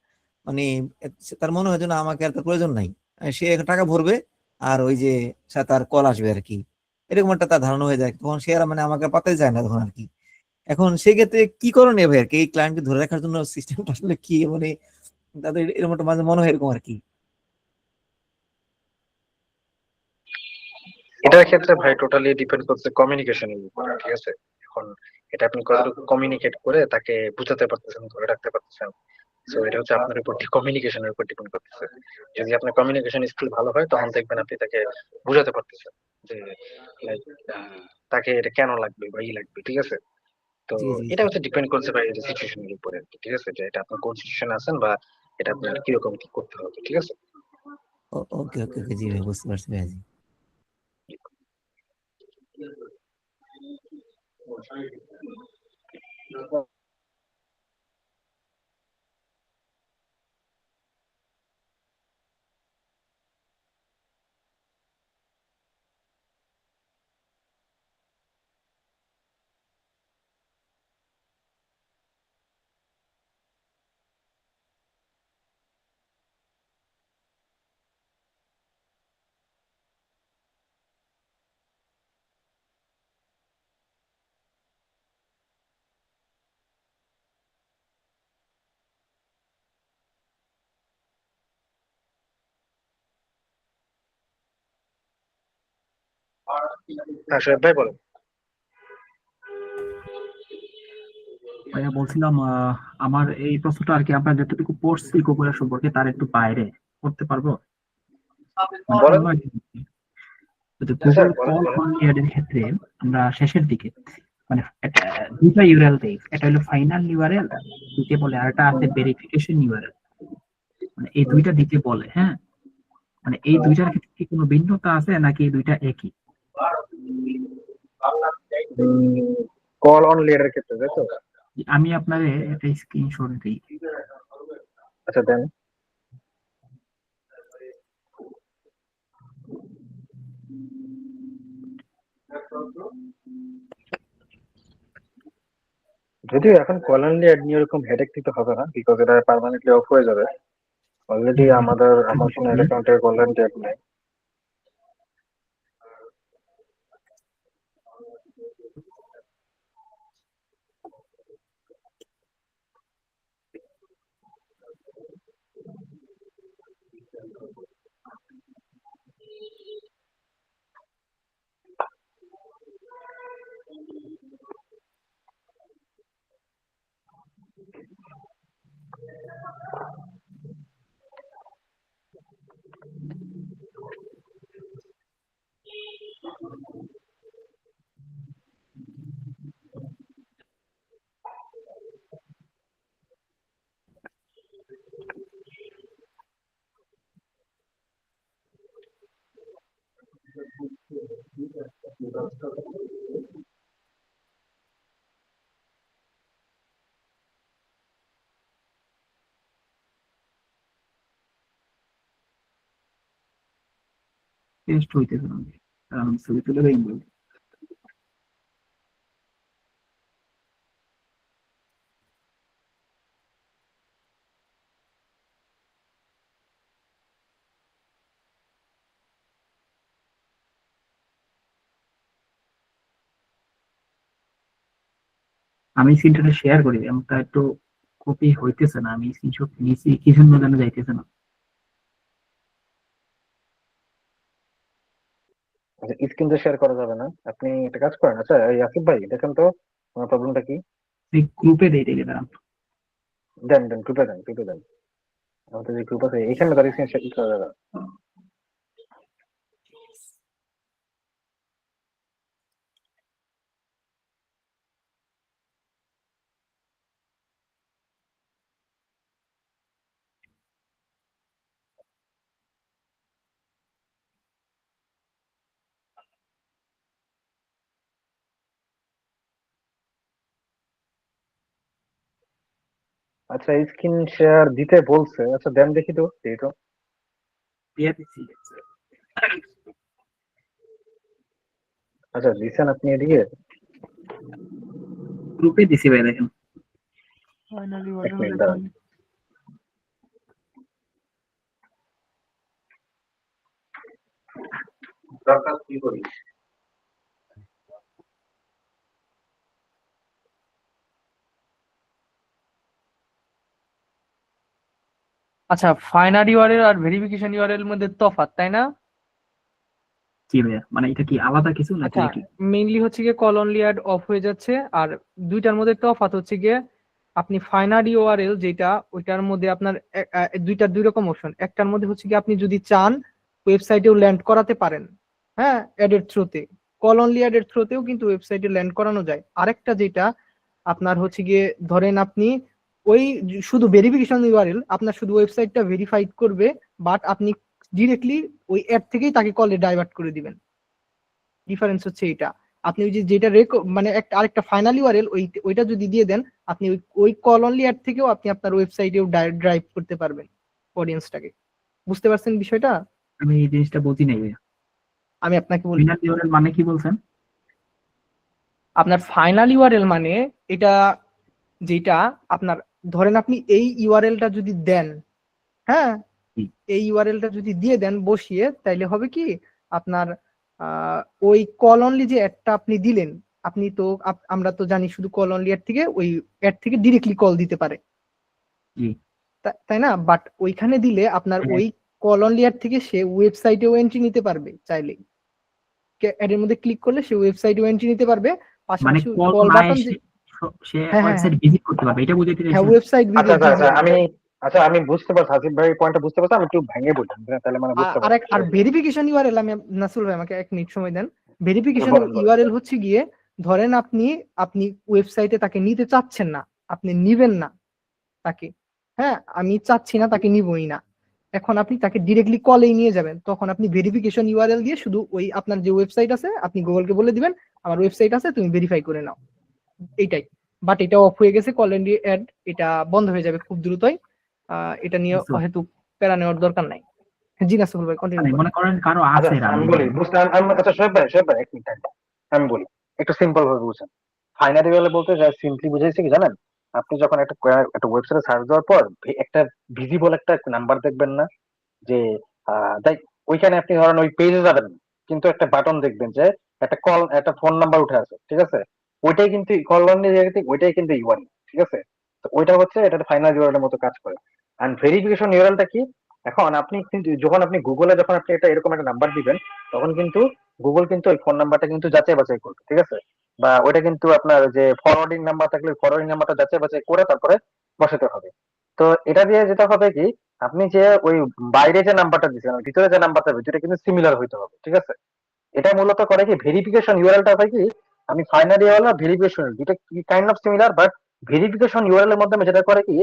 মানে তার মনে হয় যে না আমাকে আর তার প্রয়োজন নাই, সে টাকা ভরবে আর ওই যে তার কল আসবে আর কি, এরকম একটা তার ধারণা হয়ে যায়, তখন সে আর মানে আমাকে পাতাই যায় না তখন আর কি। এখন সেক্ষেত্রে কি করণীয় ভাই আর কি, এই ক্লায়েন্টকে ধরে রাখার জন্য সিস্টেমটা আসলে কি, মানে তাদের এরকম একটা মাঝে মনে হয় এরকম আর কি। এটার ক্ষেত্রে ভাই টোটালি ডিপেন্ড করছে কমিউনিকেশনের উপর, ঠিক আছে? এখন এটা আপনি কতটুকু কমিউনিকেট করে তাকে বুঝাতে পারতেছেন, ধরে রাখতে পারতেছেন। সো এটা হচ্ছে আপনার উপর কমিউনিকেশনের উপর ডিপেন্ড করতেছে। যদি আপনার কমিউনিকেশন স্কিল ভালো হয়, তখন দেখবেন আপনি তাকে বুঝাতে পারতেছেন যে লাইক তাকে এটা কেন লাগবে বা লাগবে, ঠিক আছে? তো জি জি এটা হচ্ছে ডিপেন্ড করছে ভাই সিচুয়েশনের উপরে আর কি, ঠিক আছে? যে এটা আপনার কোন সিচুয়েশন আছেন, বা এটা আপনার কিরকম কি করতে হবে, ঠিক আছে? ওকে ওকে ওকে, জি ভাই বুঝতে পারছি ভাইয়া, জি। হ্যাঁ শোয়েব ভাই বলেন। ভাইয়া বলছিলাম আমার এই প্রশ্নটা আর কি আমরা যতটুকু পড়ছি গুগলের সম্পর্কে তার একটু বাইরে করতে পারবো, মানে বলেন। অন্য একটা দিকে। তো হ্যাঁ স্যার গুগল বলেন কল বলেন। অনলি অ্যাড এর ক্ষেত্রে আমরা শেষের দিকে মানে দুইটা ইউআরএল দেই, একটা হলো ফাইনাল ইউআরএল দিতে বলে, আর একটা আছে ভেরিফিকেশন ইউআরএল, মানে এই দুইটা দিতে বলে। হ্যাঁ, মানে এই দুইটার ক্ষেত্রে কি কোনো ভিন্নতা আছে নাকি এই দুইটা একই? কল অন লিডারের ক্ষেত্রে তাই তো? আমি আপনারে একটা স্ক্রিনশট দিই। আচ্ছা দেন। যদিও এখন কল অন লিড নিয়ে এরকম হেডেক দিতে হবে না, বিকজ এটা পার্মানেন্টলি অফ হয়ে যাবে। অলরেডি আমার কোনো অ্যাকাউন্টে কল অন লিড নেই। টেস্ট হইতেছে না, আমি ছবি তুলে দেই। আমি স্ক্রিনটা শেয়ার করি, আমারটা একটু কপি হইতেছে না, আমি স্ক্রিনশট নিছি কি জন্য যেন যাইতেছে না। আচ্ছা স্ক্রিন তো শেয়ার করা যাবে না, আপনি একটা কাজ করেন। আচ্ছা এই আসিফ ভাই দেখেন তো আমার প্রবলেমটা কি। এই গ্রুপে দেই দেখে দাঁড়ান। দেন দেন, গ্রুপে দেন, গ্রুপে দেন। আমাদের যে গ্রুপ আছে এখানে তার স্ক্রিন শেয়ার করা যাবে। আচ্ছা স্ক্রিন শেয়ার দিতে বলছে, আচ্ছা দেন দেখি তো, দেখি তো। দিয়ে দিচ্ছি। আচ্ছা দিচ্ছেন আপনি এদিকে? গ্রুপে দিছি ভাই, দেখেন। এক মিনিট দাঁড়ান। দরকার কি করি? আচ্ছা, ফাইনাল ইউআরএল আর ভেরিফিকেশন ইউআরএল এর মধ্যে তফাৎ, তাই না? কি ভাইয়া, মানে এটা কি আলাদা কিছু নাকি আচ্ছা, একই? মেইনলি হচ্ছে গিয়ে কল অনলি অ্যাড অফ হয়ে যাচ্ছে, আর দুইটার মধ্যে তফাৎ হচ্ছে গিয়ে আপনি ফাইনাল ইউআরএল যেটা, ওইটার মধ্যে আপনার দুই রকম অপশন। একটার মধ্যে হচ্ছে গিয়ে আপনি যদি চান ওয়েবসাইটেও ল্যান্ড করাতে পারেন, হ্যাঁ, অ্যাডের থ্রুতে। কল অনলি অ্যাডের থ্রুতেও কিন্তু ওয়েবসাইটে ল্যান্ড করানো যায়। আরেকটা যেটা আপনার হচ্ছে গিয়ে, ধরেন আপনি ওই শুধু ভেরিফিকেশন ইউআরএল আপনার শুধু ওয়েবসাইটটা ভেরিফাইড করবে, বাট আপনি ডিরেক্টলি ওই অ্যাড থেকেই তাকে কলে ডাইভার্ট করে দিবেন। ডিফারেন্স হচ্ছে এটা। আপনি ওই যে যেটা মানে একটা আরেকটা ফাইনাল ইউআরএল ওইটা যদি দিয়ে দেন, আপনি ওই কল অনলি অ্যাড থেকেও আপনি আপনার ওয়েবসাইটেও ড্রাইভ করতে পারবেন অডিয়েন্সটাকে। বুঝতে পারছেন বিষয়টা? আমি এই জিনিসটা বুঝি নাই ভাইয়া। আমি আপনাকে বলি, ফাইনাল ইউআরএল মানে কি বলছেন? আপনার ফাইনাল ইউআরএল মানে এটা যেটা আপনার, ধরেন আপনি এই ইউআরএলটা যদি দেন, হ্যাঁ, এই ইউআরএলটা যদি দিয়ে দেন বসিয়ে, তাইলে হবে কি আপনার ওই কল অনলি যে অ্যাডটা আপনি দিলেন, আপনি তো আমরা তো জানি শুধু কল অনলি অ্যাড থেকে ওই অ্যাড থেকে ডিরেক্টলি কল দিতে পারে, তাই না? বাট ওইখানে দিলে আপনার ওই কল অনলি অ্যাড থেকে সে ওয়েবসাইটেও এন্ট্রি নিতে পারবে চাইলে। অ্যাড এর মধ্যে ক্লিক করলে সে ওয়েবসাইটে এন্ট্রি নিতে পারবে, মানে পাশাপাশি কল কল না বাটন এসে সে হ্যাঁ, ওয়েবসাইট ভিজিট করতে পারবে, এটা বুঝাইতে হ্যাঁ চাইছেন? ওয়েবসাইট আচ্ছা ভিজিট আচ্ছা আচ্ছা আমি বুঝতে পারছি, আসিফ ভাই পয়েন্টটা বুঝতে পারছি, আমি একটু ভেঙে বলি, তাহলে মানে বুঝতে আর পারছি। ভেরিফিকেশন ইউআরএল, আমি নাসুল ভাই আমাকে 1 মিনিট সময় দেন। ভেরিফিকেশন বলেন, বলেন। ইউআরএল হচ্ছে গিয়ে, ধরেন আপনি ওয়েবসাইটে তাকে নিতে চাচ্ছেন না, আপনি নিবেন না তাকে, হ্যাঁ আমি চাচ্ছি না তাকে নিবই না, এখন আপনি তাকে ডিরেক্টলি কলেই নিয়ে যাবেন, তখন আপনি ভেরিফিকেশন ইউআরএল দিয়ে শুধু ওই আপনার যে ওয়েবসাইট আছে আপনি গুগলকে বলে দিবেন আমার ওয়েবসাইট আছে তুমি ভেরিফাই করে নাও, এইটাই। বাট এটা অফ হয়ে গেছে কল এন্ড অ্যাড, এটা বন্ধ হয়ে যাবে খুব দ্রুতই, এটা নিয়ে হয়তো প্যারা নেওয়ার দরকার নাই। জি নাসুল ভাই মানে কন্টিনিউ মনে করেন কারো আচ্ছা আছে আমি বলি আচ্ছা সোহেব ভাই এক মিনিট আমি বলি একটু সিম্পল ভাবে বুঝেন। ফাইনারি ওয়েলে বলতে যা সিম্পলি বুঝাইছি কি জানেন, আপনি যখন একটা ওয়েবসাইটে সার্চ দেওয়ার পর একটা ভিজিবল একটা নাম্বার দেখবেন না, যে তাই ওইখানে আপনি ধরেন ওই পেজে যাবেন না, কিন্তু একটা বাটন দেখবেন যে একটা ফোন নাম্বার উঠে আছে, ঠিক আছে, ওইটাই কিন্তু কল ওইটাই কিন্তু ইউআরএল, ঠিক আছে। তো ওইটা হচ্ছে এটা ফাইনাল ইউআরএল এর মতো কাজ করে। এন্ড ভেরিফিকেশন ইউআরএলটা কি, এখন আপনি কিন্তু যখন আপনি গুগলে যখন আপনি এটা এরকম একটা নাম্বার দিবেন, তখন কিন্তু গুগল কিন্তু ওই ফোন নাম্বারটা কিন্তু যাচাই বাছাই করবে, ঠিক আছে, বা ওইটা কিন্তু আপনার যে ফরওয়ার্ডিং নাম্বার থাকলে ফরওয়ার্ডিং নাম্বারটা যাচাই বাছাই করে তারপরে বসাতে হবে। তো এটা দিয়ে যেটা হবে কি, আপনি যে ওই বাইরে যে নাম্বারটা দিচ্ছেন আর ভিতরে যে নাম্বারটা হবে দুটো কিন্তু সিমিলার হইতে হবে, ঠিক আছে। এটা মূলত করে কি ভেরিফিকেশন ইউআরএলটা হয় কি, আমি ফাইনাল ইউআরএল আর ভেরিফিকেশন দুটো kind of similar, but verification URL এর মাধ্যমে যেটা করে কি,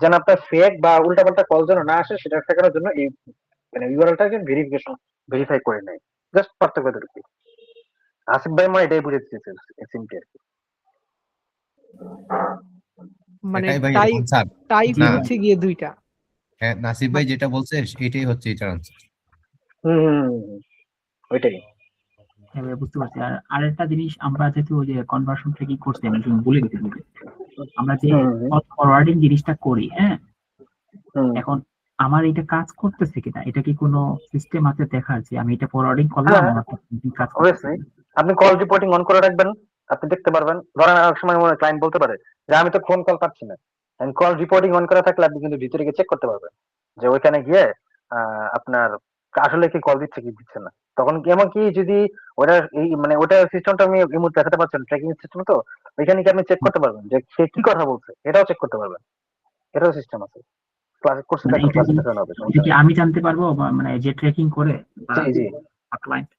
যেন আপনার ফেক বা উল্টাপাল্টা কল যেন না আসে সেটা ঠেকানোর জন্য এই মানে ইউআরএলটাকে ভেরিফাই করে নেয়, জাস্ট পার্থক্য দুটো। আসিফ ভাই মানে এটাই বুঝে দিতেছে সিম্পলি আর কি। মানে এটাই ভাই টাইপ আনসার টাইপ না। হচ্ছে গিয়ে দুইটা। হ্যাঁ, নাসিব ভাই যেটা বলছে এটাই হচ্ছে এটার আনসার। ওইটাই। হ্যাঁ ভাই, বুঝতে পারছি। আর আরেকটা জিনিস, আমরা যেহেতু ওই যে কনভার্সন ট্র্যাকিং করছি, আমি একটু বলে দিতে বলি, আমরা যে ফরওয়ার্ডিং জিনিসটা করি, হ্যাঁ, এখন আমার এটা কাজ করতেছে কিনা, এটা কি কোনো সিস্টেম আছে দেখার যে আমি এটা ফরওয়ার্ডিং করলাম হ্যাঁ, আমার কাজ করতেছে অবশ্যই আপনি কল রিপোর্টিং অন করে রাখবেন, আপনি দেখতে পারবেন। ধরেন এক সময় ক্লায়েন্ট বলতে পারে যে আমি তো ফোন কল পাচ্ছি না, কল রিপোর্টিং অন করা থাকলে আপনি কিন্তু ভিতরে গিয়ে চেক করতে পারবেন যে ওইখানে গিয়ে আপনার আসলে কি কল দিচ্ছে কি দিচ্ছে না। তখন কি এমনকি যদি ওটা এই মানে ওটা সিস্টেমটা আমি এই মুহূর্তে দেখাতে পারছেন, ট্র্যাকিং সিস্টেম, তো ওইখানে কি আপনি চেক করতে পারবেন যে সে কি কথা বলছে, এটাও চেক করতে পারবেন, এটাও সিস্টেম আছে। ক্লাস কোর্সে মানে দেখেন, এটা ক্লাসে কি দেখানো হবে, এটা কি আমি জানতে পারবো মানে যে ট্র্যাকিং করে জি জি ক্লায়েন্ট?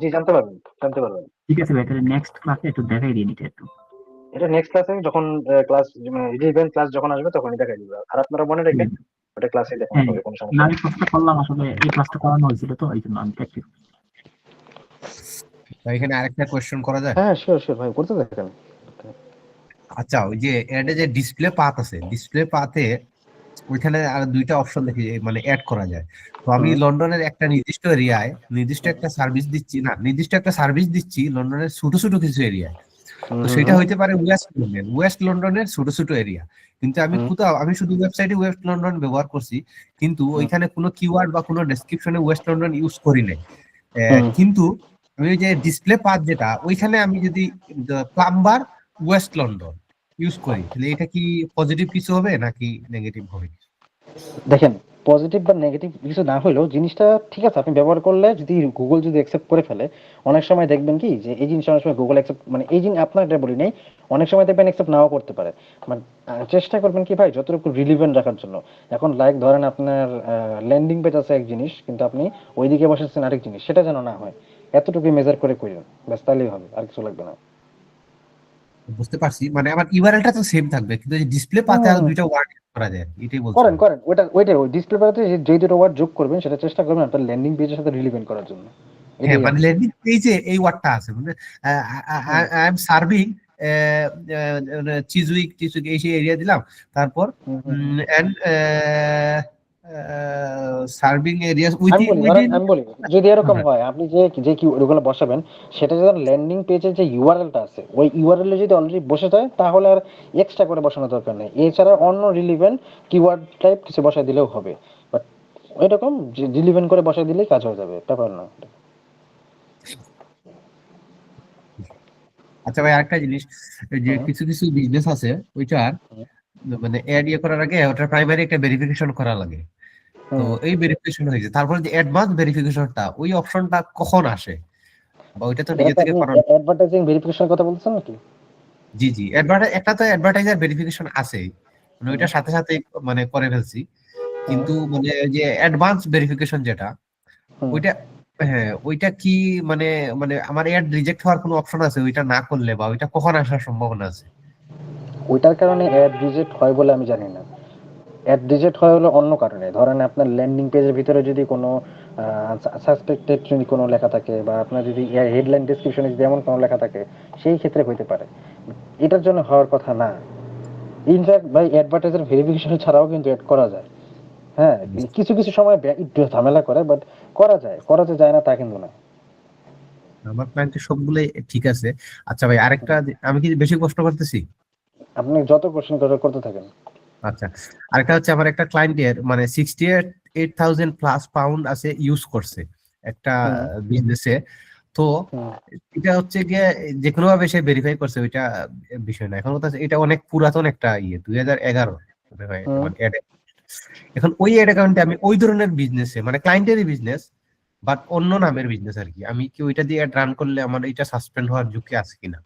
জি জানতে পারবেন। ঠিক আছে ভাই, তাহলে নেক্সট ক্লাসে একটু দেখাই দিন এটা একটু। এটা নেক্সট ক্লাসে যখন ক্লাস ইভেন্ট ক্লাস যখন আসবে তখনই দেখাই দিবে, আর আপনারা মনে রাখবেন ওটা ক্লাসে দেখানো হ্যাঁ, হবে, কোনো না সমস্যা আমি নেই। ক্লাসটা করলাম, আসলে এই ক্লাসটা করানো হয়েছিল তো এই জন্য আমি প্র্যাকটিস। এখানে আরেকটা কোয়েশ্চেন করা যায়? হ্যাঁ শিওর ভাই, করতে দেখেন। আচ্ছা, ওই যে এডে যে ডিসপ্লে পাথ আছে, ডিসপ্লে পাথে ওইখানে আর দুইটা অপশন দেখি মানে অ্যাড করা যায়। তো আমি লন্ডনের একটা নির্দিষ্ট এরিয়ায় নির্দিষ্ট একটা সার্ভিস দিচ্ছি লন্ডনের ছোট ছোট কিছু এরিয়ায়। তো সেটা হইতে পারে ওয়েস্ট লন্ডনের ছোট ছোট এরিয়া, কিন্তু আমি শুধু ওয়েবসাইটে ওয়েস্ট লন্ডন ব্যবহার করছি, কিন্তু ওইখানে কোনো কিওয়ার্ড বা কোনো ডেসক্রিপশনে ওয়েস্ট লন্ডন ইউজ করি নাই। কিন্তু আমি ওই যে ডিসপ্লে পাথ যেটা, ওইখানে আমি যদি প্লাম্বার ওয়েস্ট লন্ডন ইউজ করি, তাহলে এটা কি পজিটিভ কিছু হবে নাকি নেগেটিভ হবে? দেখেন, পজিটিভ বা নেগেটিভ কিছু না হলেও জিনিসটা ঠিক আছে, আপনি ব্যবহার করলে যদি গুগল যদি অ্যাকসেপ্ট করে ফেলে, অনেক সময় দেখবেন কি যে এই জিনিসটা অনেক সময় গুগল অ্যাকসেপ্ট মানে এই জিনিস আপনার এটা বলি নাই, অনেক সময় দেখবেন অ্যাকসেপ্ট নাও করতে পারে। মানে চেষ্টা করবেন কি ভাই যতটুকু রিলিভেন্ট রাখার জন্য। এখন লাইক ধরেন আপনার ল্যান্ডিং পেজ আছে এক জিনিস, কিন্তু আপনি ওইদিকে বসেছেন আরেক জিনিস, সেটা যেন না হয়, এতটুকু মেজার করে করেন, ব্যাস তাহলেই হবে, আর কিছু লাগবে না। বুঝতে পারছি, মানে আমার ইউআরএলটা তো সেম থাকবে, কিন্তু এই ডিসপ্লে পাথে আর দুইটা ওয়ার্ড করা যায়, এটাই বলছি। করেন ওইটাই ওই ডিসপ্লে পাতে যে দুটো ওয়ার্ড যোগ করবেন সেটা চেষ্টা করবেন আপনার ল্যান্ডিং পেজের সাথে রিলিভেন্ট করার জন্য। হ্যাঁ, মানে ল্যান্ডিং পেজে এই ওয়ার্ডটা আছে, মানে আই এম সার্ভিং চিজউইক এই সেই এরিয়া দিলাম, তারপর এন্ড সার্ভিং এরিয়াস আমি বলি যদি এরকম হয়, আপনি যে কি ওগুলো বসাবেন সেটা যদি ল্যান্ডিং পেজে যে ইউআরএলটা আছে ওই ইউআরএল এ যদি অলরেডি বসে যায় তাহলে আর এক্সট্রা করে বসানোর দরকার নেই। এছাড়া অন্য রিলিভেন্ট কিওয়ার্ড টাইপ কিছু বসাই দিলেও হবে, বাট এরকম রিলিভেন্ট করে বসাই দিলেই কাজ হয়ে যাবে, ব্যাপার না। আচ্ছা ভাই, আরেকটা জিনিস, যে কিছু কিছু বিজনেস আছে ওইটার মানে অ্যাড করার আগে ওটার প্রাইমারি একটা ভেরিফিকেশন করা লাগে। তো এই ভেরিফিকেশন হয়েছে, তারপরে যে অ্যাডভান্স ভেরিফিকেশনটা ওই অপশনটা কখন আসে? বা ওইটা তো এটা নিজে কি থেকে আপনি করানো। অ্যাডভার্টাইজিং ভেরিফিকেশনের কথা বলছেন নাকি? জি জি, একটা তো অ্যাডভার্টাইজার ভেরিফিকেশন আছেই, মানে ওইটার সাথে সাথে মানে করে ফেলছি। হুম কিন্তু মানে ওই যে অ্যাডভান্স ভেরিফিকেশন যেটা, হুম ওইটা হ্যাঁ ওইটা কি মানে মানে আমার অ্যাড রিজেক্ট হওয়ার কোনো অপশন আছে ওইটা না করলে, বা ওইটা কখন আসার সম্ভাবনা আছে? ওইটার কারণে অ্যাড রিজেক্ট হয় বলে আমি জানি না। অ্যাড রিজেক্ট হয় হলো অন্য কারণে। ধরেন আপনার ল্যান্ডিং পেজের ভিতরে যদি কোনো সাসপেক্টেড যদি কোনো লেখা থাকে, বা আপনার যদি হেডলাইন ডেসক্রিপশনে যদি এমন কোনো লেখা থাকে, সেই ক্ষেত্রে হইতে পারে। এটার জন্য হওয়ার কথা না। ইনফ্যাক্ট ভাই অ্যাডভার্টাইজার ভেরিফিকেশন ছাড়াও কিন্তু অ্যাড করা যায়। হ্যাঁ, কিছু কিছু সময় একটু ঝামেলা করে, বাট করা যে যায় না তা কিন্তু না। আমার ক্লায়েন্টের সবগুলোই ঠিক আছে। আচ্ছা ভাই, আরেকটা আমি কি বেশি কষ্ট করতেছি? আপনি যত কোশ্চেন করতে থাকেন। আচ্ছা, আরেকটা হচ্ছে আমার একটা ক্লায়েন্টের মানে 68,000 প্লাস পাউন্ড আছে ইউজ করছে একটা হুম বিজনেসে। তো হুম এটা হচ্ছে গিয়ে যে কোনো ভাবে সে ভেরিফাই করছে, ওইটা বিষয় না। এখন কথা হচ্ছে এটা অনেক পুরাতন একটা 2011 মনে হয় হুম আমার ad। এখন ওই অ্যাড অ্যাকাউন্টে আমি ওই ধরনের বিজনেসে মানে ক্লায়েন্টেরই বিজনেস বাট অন্য নামের বিজনেস আর কি, আমি কি ওইটা দিয়ে রান করলে আমার এটা সাসপেন্ড হওয়ার ঝুঁকি আছে কিনা?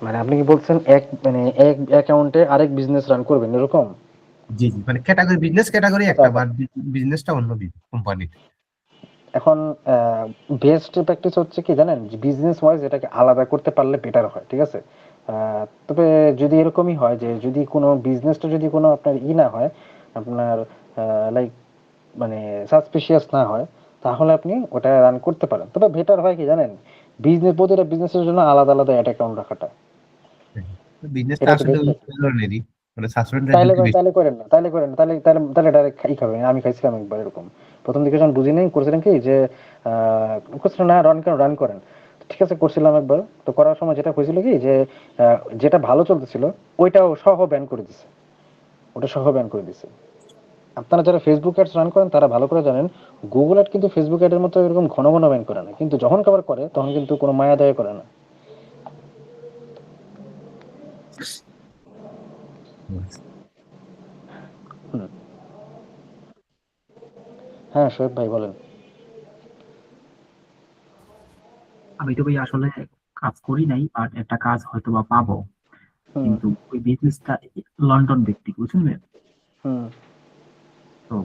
মানে আপনি কি বলছেন এক অ্যাকাউন্টে আরেক বিজনেস রান করবেন এরকম? জি জি, মানে ক্যাটাগরি বিজনেস ক্যাটাগরি আচ্ছা একটা, আচ্ছা। বাট বিজনেসটা অন্য কোম্পানি। এখন বেস্ট প্র্যাকটিস হচ্ছে কি জানেন, বিজনেস ওয়াইজ এটাকে আলাদা করতে পারলে বেটার হয়, ঠিক আছে? তবে যদি এরকমই হয় যে যদি কোনো বিজনেসটা যদি কোনো আপনার না হয়, আপনার লাইক মানে সাসপিশিয়াস না হয়, তাহলে আপনি ওটা রান করতে পারেন। তবে বেটার হয় কি জানেন, প্রতিটা বিজনেসের জন্য আলাদা আলাদা অ্যাড অ্যাকাউন্ট রাখাটা। বিজনেসটা এটা হচ্ছে আসলে বেস্ট। ওই ধরনেরই, মানে সাসপেন্ডের ঝুঁকি বেশি। তাইলে করেন না, তাহলে ডাইরেক্ট খাবেন। আমি খাইছিলাম একবার এরকম। প্রথম দিকে যখন বুঝি নাই, করছিলাম কি যে করছিলাম না, রান করেন। ঠিক আছে, করছিলাম একবার। তো করার সময় যেটা হয়েছিল কি যে যেটা ভালো চলতেছিল ওইটাও সহ ব্যান করে দিছে। ওটা সহ ব্যান করে দিছে। আপনারা যারা ফেসবুক অ্যাডস রান করেন তারা ভালো করে জানেন, গুগল অ্যাড কিন্তু ফেসবুক অ্যাডের মতো এরকম ঘন ঘন ব্যান করে না, কিন্তু যখন কভার করে তখন কিন্তু কোনো মায়া দয়া করে না। হুম। হ্যাঁ শোয়েব ভাই বলেন। আমি তো ভাই আসলে কাজ করি নাই, বাট একটা কাজ হয়তো বা পাবো, হুম কিন্তু ওই বিজনেসটা লন্ডন ভিত্তিক, বুঝলেন? হুম তো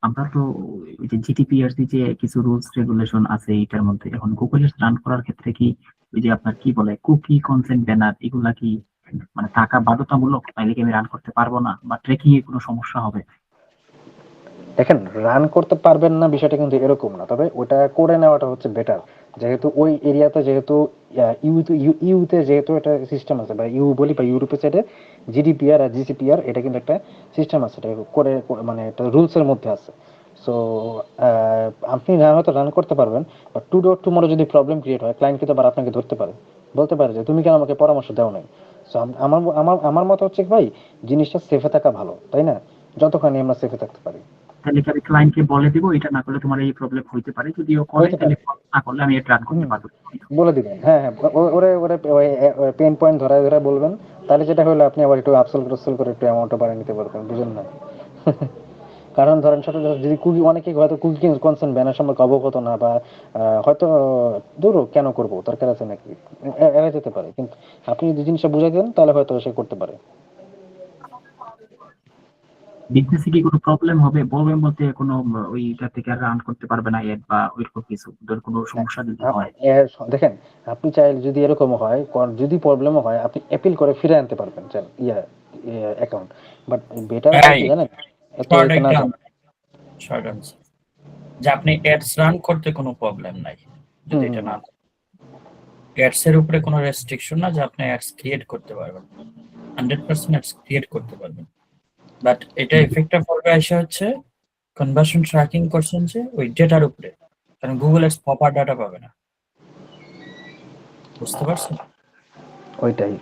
আমরা তো ওই যে জিডিপিআরসি যে কিছু রুলস রেগুলেশন আছে এটার মধ্যে, এখন গুগলে রান করার ক্ষেত্রে কি ওই যে আপনার কি বলে কুকি কনসেন্ট ব্যানার এগুলা কি মানে থাকা বাধ্যতামূলক, তাইলে কি আমি রান করতে পারবো না, বা ট্রেকিং এ কোনো সমস্যা হবে? দেখেন, রান করতে পারবেন না বিষয়টা কিন্তু এরকম না, তবে ওটা করে নেওয়াটা হচ্ছে বেটার। যেহেতু ওই এরিয়াতে যেহেতু ইউতে যেহেতু একটা সিস্টেম আছে, বা ইউ বলি বা ইউরোপের সাইডে জিডিপিআর আর জিসিপিআর এটা কিন্তু একটা সিস্টেম আছে, এটা মানে একটা রুলস এর মধ্যে আছে। সো আপনি হয়তো রান করতে পারবেন, বাট টুমরো যদি প্রবলেম ক্রিয়েট হয়, ক্লায়েন্ট কিন্তু আবার আপনাকে ধরতে পারে, বলতে পারে যে তুমি কেন আমাকে পরামর্শ দাও নাই। সো আমার আমার আমার মত হচ্ছে ভাই, জিনিসটা সেফে থাকা ভালো, তাই না? যতখানি আমরা সেফে থাকতে পারি। তাহলে কি আমি ক্লায়েন্টকে বলে দিব এটা না করলে তোমার এই প্রবলেম হইতে পারে, যদিও করে হইতে তাহলে পারে। না করলে আমি এটা রান করতে হুম, পারবো? বলে দিবেন। হ্যাঁ হ্যাঁ, ওরে ওরে পেন পয়েন্ট ধরায় ধরায় বলবেন। তাহলে যেটা হলো আপনি আবার একটু আপসেল টাপসেল করে একটু অ্যামাউন্টটা বাড়িয়ে নিতে পারবেন, বুঝলেন না? কারণ ধরেন সাথে সাথে যদি অনেকে হয়তো কুকি কনসার্ন ব্যানার সম্পর্কে অবগত না, বা হয়তো দূরও কেন করবো, দরকার আছে নাকি, এড়াই যেতে পারে। কিন্তু আপনি যদি জিনিসটা বুঝাই দেন তাহলে হয়তো সে করতে পারে। বিজনেসে কি কোনো প্রবলেম হবে? প্রবলেম বলতে কোনো ওইটা থেকে রান করতে পারবে না এড বা ওইরকম কিছু, ধর কোনো সমস্যা যদি হয়? দেখেন, আপনি চাইলে যদি এরকম হয়, যদি প্রবলেমও হয়, আপনি অ্যাপিল করে ফিরে আনতে পারবেন চান অ্যাকাউন্ট। বাট বেটার হয় এই কি জানেন, এত শর্ট এতে না একটা যান। শর্ট আনসার, যে আপনি অ্যাডস রান করতে কোনো প্রবলেম নাই যদি হুম এটা হুম না, অ্যাডস এর উপরে কোনো রেস্ট্রিকশন না যে আপনি অ্যাডস ক্রিয়েট করতে পারবেন, 100% অ্যাডস ক্রিয়েট করতে পারবেন। বাট এটা এফেক্টটা পড়বে আসে হচ্ছে কনভার্সন ট্র্যাকিং করছেন যে ওই ডেটার উপরে, কারণ গুগল এর প্রপার ডাটা পাবে না, বুঝতে পারছেন? ওইটাই।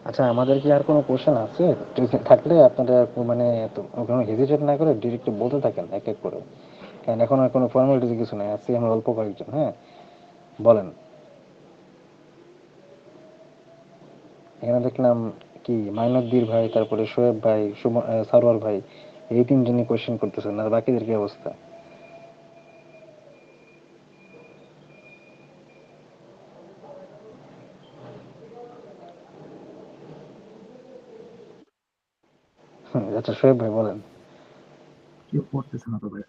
আচ্ছা, আমাদের কি আর কোনো কোশ্চেন আছে? যদি থাকলে আপনারা মানে কোনো হেজিটেট না করে ডিরেক্ট বলতে থাকেন এক এক করে, কারণ এখন আর কোনো ফর্মালিটিস কিছু নাই, আছি আমরা অল্প কয়েকজন। হ্যাঁ, বলেন। এখানে দেখলাম কি মাইনুদ্দিন ভাই, তারপরে শোয়েব ভাই, সারোয়ার ভাই, এই তিনজনই কোয়েশ্চেন করতেছেন, আর বাকিদের কি অবস্থা? আচ্ছা শোয়েব ভাই বলেন। কেউ করতেছে না তো ভাই,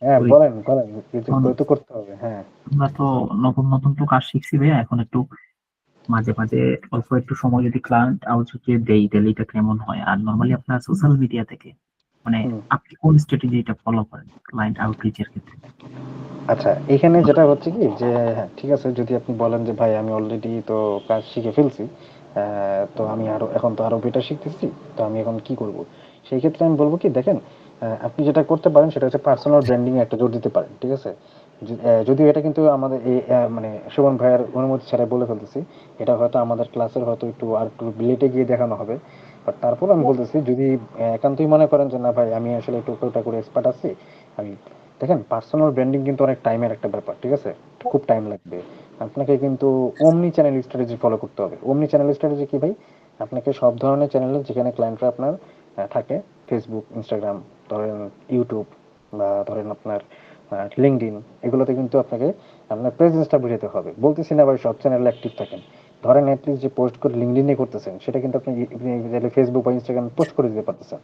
হ্যাঁ করি। বলেন বলেন, কিছু এখন তো করতে হবে। হ্যাঁ আমরা তো নতুন নতুন তো কাজ শিখছি ভাইয়া, এখন একটু মাঝে মাঝে অল্প একটু সময় যদি ক্লায়েন্ট আউটরিচে দেই তাহলে এটা কেমন হয়। আর নর্মালি আপনার সোশ্যাল মিডিয়া থেকে মানে হুম। আপনি কোন স্ট্র্যাটেজিটা ফলো করেন ক্লায়েন্ট আউটরিচের ক্ষেত্রে? আচ্ছা, এখানে যেটা হচ্ছে কি যে হ্যাঁ ঠিক আছে, যদি আপনি বলেন যে ভাই আমি অলরেডি তো কাজ শিখে ফেলছি, তো আমি আরো এখন তো আরো বেটার শিখতেছি, তো আমি এখন কি করব, সেই ক্ষেত্রে আমি বলবো কি দেখেন, আপনি যেটা করতে পারেন সেটা হচ্ছে পার্সোনাল ব্র্যান্ডিং এ একটা জোর দিতে পারেন। ঠিক আছে, যদিও এটা কিন্তু আমাদের এই মানে সুমন ভাইয়ের অনুমতি ছাড়াই বলে ফেলতেছি, এটা হয়তো আমাদের ক্লাসের হয়তো একটু আর একটু লেটে গিয়ে দেখানো হবে, বাট তারপর আমি বলতেছি যদি একান্তই মনে করেন যে না ভাই আমি আসলে একটু ওটা করে এক্সপার্ট আছি, আমি দেখেন পার্সোনাল ব্র্যান্ডিং কিন্তু অনেক টাইমের একটা ব্যাপার। ঠিক আছে, খুব টাইম লাগবে। আপনাকে কিন্তু অমনি চ্যানেল স্ট্র্যাটেজি ফলো করতে হবে। অমনি চ্যানেল স্ট্র্যাটেজি কি ভাই? আপনাকে সব ধরনের চ্যানেলে যেখানে ক্লায়েন্টরা আপনার থাকে, ফেসবুক, ইনস্টাগ্রাম, ধরেন ইউটিউব, বা ধরেন আপনার লিঙ্কডইন, এগুলোতে কিন্তু আপনাকে আপনার প্রেজেন্সটা বুঝাতে হবে। বলতেছি না ভাই সব চ্যানেলে অ্যাক্টিভ থাকেন, ধরেন অ্যাটলিস্ট যে পোস্ট করে লিঙ্কডইনে করতেছেন সেটা কিন্তু আপনি ফেসবুক বা ইনস্টাগ্রাম পোস্ট করে দিতে পারতেছেন,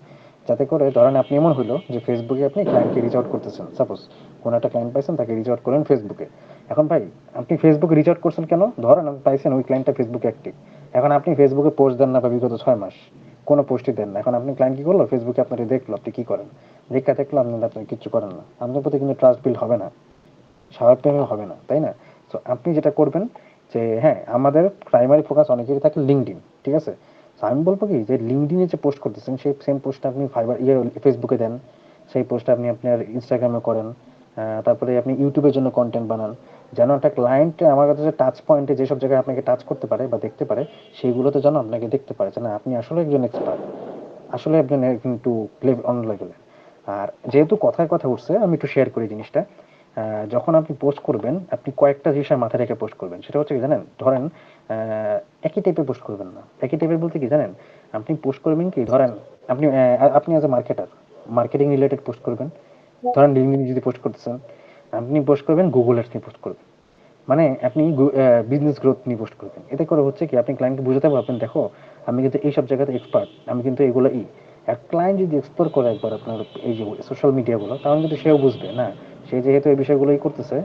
যাতে করে ধরেন আপনি এমন হইলো যে ফেসবুকে আপনি ক্লায়েন্টকে রিচ আউট করতেছেন, সাপোজ কোনো একটা ক্লায়েন্ট পাইছেন, তাকে রিচ আউট করেন ফেসবুকে। এখন ভাই আপনি ফেসবুকে রিচ আউট করছেন কেন? ধরেন আপনি পাইছেন ওই ক্লায়েন্টটা ফেসবুকে অ্যাক্টিভ, এখন আপনি ফেসবুকে পোস্ট দেন না বা বিগত 6 মাস কোনো পোস্টই দেন না, এখন আপনি ক্লায়েন্ট কি করলো, ফেসবুকে আপনাকে দেখলো আপনি কি করেন, দেখা দেখলো আপনি কিছু করেন না, আপনার প্রতি কিন্তু ট্রাস্ট বিল্ড হবে না, স্বাভাবিকভাবে হবে না, তাই না? তো আপনি যেটা করবেন যে হ্যাঁ, আমাদের প্রাইমারি ফোকাস অনেকেরই থাকে লিঙ্কডইন। ঠিক আছে, তো আমি বলবো কি যে লিঙ্কডইনে যে পোস্ট করতেছেন সেই সেম পোস্টটা আপনি ফেসবুকে দেন, সেই পোস্টটা আপনি আপনার ইনস্টাগ্রামে করেন, তারপরে আপনি ইউটিউবের জন্য কন্টেন্ট বানান, যেন একটা ক্লায়েন্ট আমার কাছে যে টাচ পয়েন্টে যেসব জায়গায় আপনাকে টাচ করতে পারে বা দেখতে পারে, সেইগুলোতে যেন আপনাকে দেখতে পারে যে না আপনি আসলে একজন এক্সপার্ট, আসলে একজন কিন্তু অন্য লেভেলের। আর যেহেতু কথায় কথা উঠছে আমি একটু শেয়ার করি জিনিসটা। যখন আপনি পোস্ট করবেন আপনি কয়েকটা বিষয় মাথায় রেখে পোস্ট করবেন। সেটা হচ্ছে কি জানেন, ধরেন একই টাইপের পোস্ট করবেন না। একই টাইপের বলতে কি জানেন, আপনি পোস্ট করবেন কি, ধরেন আপনি as a marketer marketing related post করবেন। ধরেন লিঙ্কডইনে যদি পোস্ট করতেছেন, আপনি পোস্ট করবেন গুগল অ্যাডস নিয়ে পোস্ট করবেন, মানে আপনি বিজনেস গ্রোথ নিয়ে পোস্ট করবেন। এতে করে হচ্ছে কি আপনি ক্লায়েন্টকে বুঝাতে পারবেন দেখো আমি কিন্তু এইসব জায়গাতে এক্সপার্ট, আমি কিন্তু এগুলো এক ক্লায়েন্ট যদি এক্সপ্লোর করে একবার আপনার এই যে সোশ্যাল মিডিয়াগুলো, তাহলে কিন্তু সেও বুঝবে না সে যেহেতু এই বিষয়গুলোই করতেছে,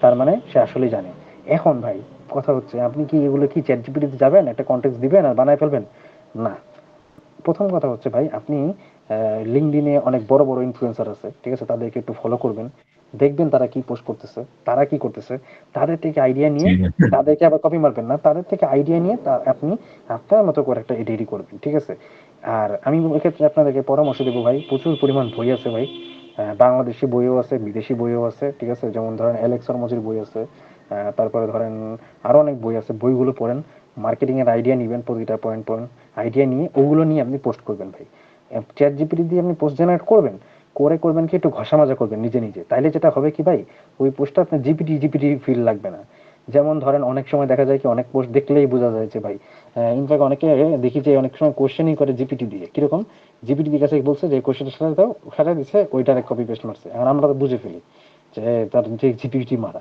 তার মানে সে আসলেই জানে। এখন ভাই কথা হচ্ছে আপনি কি এগুলো কি চ্যাট জিপিটিতে যাবেন একটা কন্টেক্ট দিবেন আর বানায় ফেলবেন? না। প্রথম কথা হচ্ছে ভাই আপনি লিঙ্কডইনে অনেক বড় বড় ইনফ্লুয়েন্সার আছে, ঠিক আছে, তাদেরকে একটু ফলো করবেন, দেখবেন তারা কি পোস্ট করতেছে, তারা কি করতেছে, তাদের থেকে আইডিয়া নিয়ে, তাদেরকে আবার কপি মারবেন না, তাদের থেকে আইডিয়া নিয়ে আপনি আপনার মতো করে একটা এডিটি করবেন। ঠিক আছে, আর আমি এক্ষেত্রে আপনাদেরকে পরামর্শ দেবো ভাই, প্রচুর পরিমাণ বই আছে ভাই, বাংলাদেশি বইও আছে, বিদেশি বইও আছে। ঠিক আছে, যেমন ধরেন অ্যালেক্স মজির বই আছে, তারপরে ধরেন আরো অনেক বই আছে, বইগুলো পড়েন, মার্কেটিং এর আইডিয়া নিবেন, প্রতিটা পয়েন্ট পয়েন্ট আইডিয়া নিয়ে ওগুলো নিয়ে আপনি পোস্ট করবেন ভাই। চ্যাট জিপিটি দিয়ে আপনি পোস্ট জেনারেট করবেন, করবেন কি একটু ঘষা মাজা করবেন নিজে নিজে, তাইলে যেটা হবে কি ভাই, ওই পোস্টটা আপনার জিপিটি জিপিটি ফিল লাগবে না। যেমন ধরেন অনেক সময় দেখা যায় কি অনেক পোস্ট দেখলেই বোঝা যায় যে ভাই, ইনফ্যাক্ট অনেকে দেখি যে অনেক সময় কোশ্চেনই করে জিপিটি দিয়ে, কিরকম জিপিটি দিয়ে কাছে বলছে যে কোশ্চেনটা সাথে দাও, সাথে দিচ্ছে ওইটার কপি পেস্ট মারছে, আর আমরা তো বুঝে ফেলি যে তার যে জিপিটি মারা।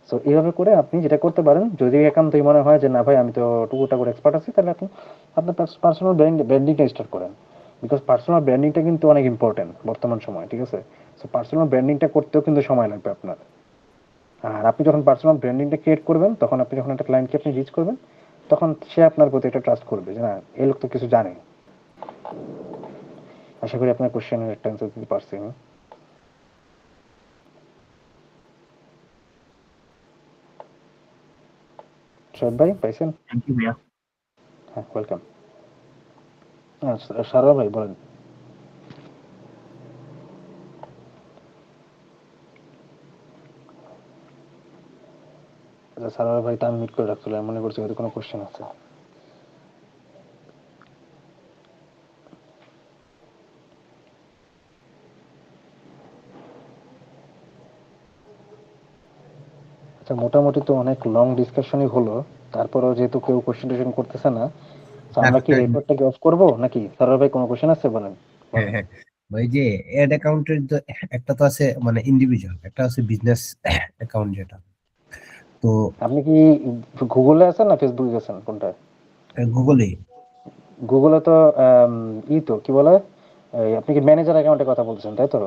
সো এইভাবে করে আপনি যেটা করতে পারেন, যদি একান্তই মনে হয় যে না ভাই আমি তো টুকুটা করে এক্সপার্ট আছি, তাহলে আপনি আপনার পার্সোনাল ব্র্যান্ডিংটা স্টার্ট করেন, বিকজ পার্সোনাল ব্র্যান্ডিংটা কিন্তু অনেক ইম্পর্টেন্ট বর্তমান সময়। ঠিক আছে, সো পার্সোনাল ব্র্যান্ডিংটা করতেও কিন্তু সময় লাগবে আপনার। আর আপনি যখন পার্সোনাল ব্র্যান্ডিংটা ক্রিয়েট করবেন, তখন আপনি যখন একটা ক্লায়েন্টকে আপনি রিচ করবেন, তখন সে আপনার প্রতি একটা ট্রাস্ট করবে যে না এই লোক তো কিছু জানে। আশা করি আপনার কোশ্চেনের একটা অ্যান্সার দিতে পারছি আমি। শোয়েব ভাই পাইছেন? থ্যাংক ইউ ভাইয়া। হ্যাঁ, ওয়েলকাম। সারা ভাই বলেন। আচ্ছা সারা ভাই তো আমি মিট করে রাখছিল, আমি মনে করছি হয়তো কোনো কোশ্চেন আছে। মোটামুটি তো অনেক লং ডিসকাশনই হলো, তারপরেও যেহেতু কেউ কোশ্চেন টোশ্চেন করতেছে না, তো আমরা কি রেকর্ডটাকে অফ করবো নাকি? সারোয়ার ভাই কোনো কোশ্চেন আছে বলেন। হ্যাঁ হ্যাঁ, ওই যে অ্যাড অ্যাকাউন্টের একটা তো আছে মানে ইন্ডিভিজুয়াল, একটা আছে বিজনেস অ্যাকাউন্ট যেটা। তো আপনি কি গুগলে আছেন না ফেসবুকে আছেন কোনটা? গুগলে গুগলে তো তো কি বলে, আপনি কি ম্যানেজার অ্যাকাউন্টের কথা বলছেন তাই তো?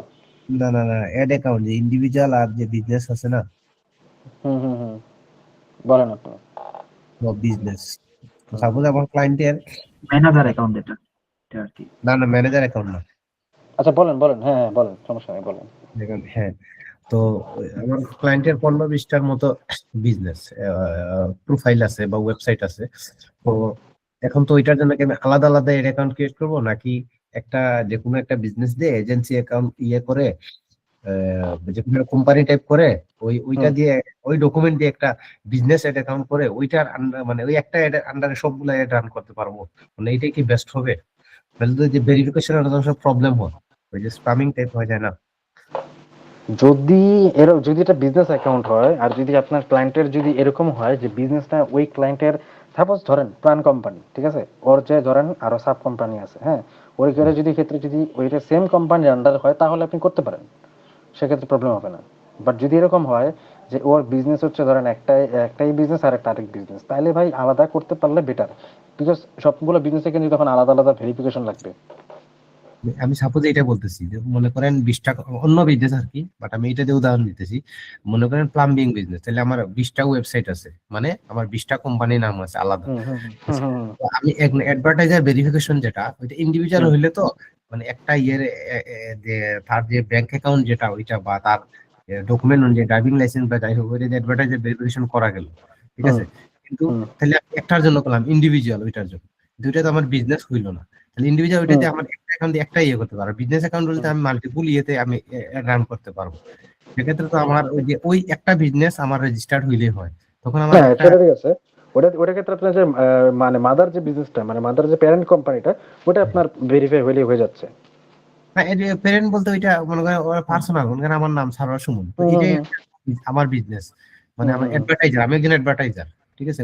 না না না, অ্যাড অ্যাকাউন্ট যে ইন্ডিভিজুয়াল আর যে বিজনেস আছে না, হুম হুম হুম, বলেন আপনি। বিজনেস। সাপোজ আমার ক্লায়েন্টের ম্যানেজার অ্যাকাউন্ট এটা আর কি। না না, ম্যানেজার অ্যাকাউন্ট না। আচ্ছা বলেন বলেন, হ্যাঁ হ্যাঁ বলেন, সমস্যা নেই বলেন। হ্যাঁ, তো আমার ক্লায়েন্টের 15-20টার মতো বিজনেস প্রোফাইল আছে বা ওয়েবসাইট আছে। তো এখন তো ওইটার জন্য কি আমি আলাদা আলাদা এর অ্যাকাউন্ট ক্রিয়েট করবো, নাকি একটা যে কোনো একটা বিজনেস দিয়ে এজেন্সি অ্যাকাউন্ট করে যে কোনো কোম্পানি টাইপ করে ওইটা দিয়ে ওই ডকুমেন্ট দিয়ে একটা বিজনেস এড অ্যাকাউন্ট করে ওইটার মানে ওই একটা আন্ডারে সবগুলো এড রান করতে পারবো, মানে এইটাই কি বেস্ট হবে? তাহলে তো যে ভেরিফিকেশনের সব প্রবলেম হয়, ওই যে স্প্যামিং টাইপ হয়ে যায় না? যদি যদি এটা বিজনেস অ্যাকাউন্ট হয়, আর যদি আপনার ক্লায়েন্টের যদি এরকম হয় যে বিজনেসটা ওই ক্লায়েন্টের, সাপোজ ধরেন প্রাণ কোম্পানি, ঠিক আছে, ওর যে ধরেন আরো সাব কোম্পানি আছে, হ্যাঁ, ওই ক্ষেত্রে যদি ওইটা সেম কোম্পানির আন্ডার হয় তাহলে আপনি করতে পারেন, সেক্ষেত্রে প্রবলেম হবে না। বাট যদি এরকম হয় যে ওর বিজনেস হচ্ছে ধরেন একটাই বিজনেস আর একটা আরেক বিজনেস, তাহলে ভাই আলাদা করতে পারলে বেটার, বিকজ সবগুলো বিজনেসে কিন্তু তখন আলাদা আলাদা ভেরিফিকেশন লাগবে। আমি সাপোজ এটা বলতেছি যে মনে করেন 20টা অন্য বিজনেস আর কি, বাট আমি এটা দিয়ে উদাহরণ দিতেছি। মনে করেন প্লাম্বিং বিজনেস, তাহলে আমার 20টা ওয়েবসাইট আছে, মানে আমার 20টা কোম্পানির নাম আছে আলাদা। তো আমি অ্যাডভার্টাইজার ভেরিফিকেশন যেটা, ওইটা ইন্ডিভিজুয়াল হইলে তো মানে একটা ইয়ের যে তার যে ব্যাংক অ্যাকাউন্ট যেটা ওইটা বা তার ডকুমেন্ট অনুযায়ী ড্রাইভিং লাইসেন্স বা যাই হোক ওইটা যে অ্যাডভার্টাইজার ভেরিফিকেশন করা গেল, ঠিক আছে। কিন্তু তাহলে আমি একটার জন্য করলাম ইন্ডিভিজুয়াল, ওইটার জন্য দুইটা তো আমার বিজনেস হইলো না। তাহলে ইন্ডিভিজুয়াল ওইটাতে আমার একটা অ্যাকাউন্ট দিয়ে একটা ইয়ে করতে পারবো, বিজনেস অ্যাকাউন্ট বলতে আমি মাল্টিপল ইয়েতে আমি রান করতে পারবো। সেক্ষেত্রে তো আমার ওই যে ওই একটা বিজনেস আমার রেজিস্টার্ড হইলেই হয়, তখন আমার হ্যাঁ একটা সেটা ঠিক আছে। ওটা ক্ষেত্রে আপনার যে মানে মাদার যে বিজনেসটা, মানে মাদার যে প্যারেন্ট কোম্পানিটা, ওটা আপনার ভেরিফাই হয়ে যাচ্ছে। প্যারেন্ট বলতে ওইটা মনে করেন পার্সোনাল, মনে করেন আমার নাম সারোয়ার সুমন, তো এটাই আমার বিজনেস, মানে আমার অ্যাডভার্টাইজার, আমি একজন অ্যাডভার্টাইজার, ঠিক আছে।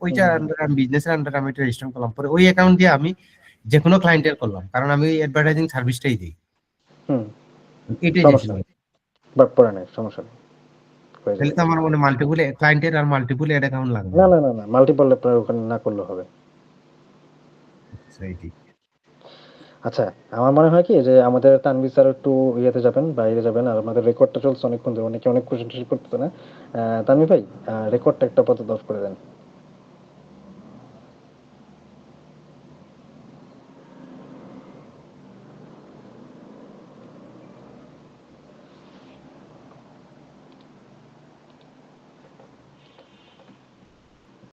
ওইটা আন্ডার আমি বিজনেসের আন্ডার আমি এটা রেজিস্টার করলাম, পরে ওই অ্যাকাউন্ট দিয়ে আমি যে কোনো ক্লায়েন্টের করলাম, কারণ আমি ওই অ্যাডভার্টাইজিং সার্ভিসটাই দিই। এটাই সমস্যা দেখলাম। নেই, বাট পরে নেই, সমস্যা নেই, হয়ে তাহলে যাবে। তো আমার মানে মাল্টিপল ক্লায়েন্টের আর মাল্টিপল অ্যাড অ্যাকাউন্ট লাগবে না না না না, মাল্টিপল আপনার ওখানে না করলে হবে। সেইটি। আচ্ছা, আমার মনে হয় কি যে আমাদের তানভীর স্যার একটু ইয়েতে যাবেন, বাইরে যাবেন, আর আমাদের রেকর্ডটা চলছে অনেকক্ষণ ধরে, অনেকে অনেক কোশ্চেন করতেছে না। তানভীর ভাই, রেকর্ডটা একটা আপাতত অফ করে দেন।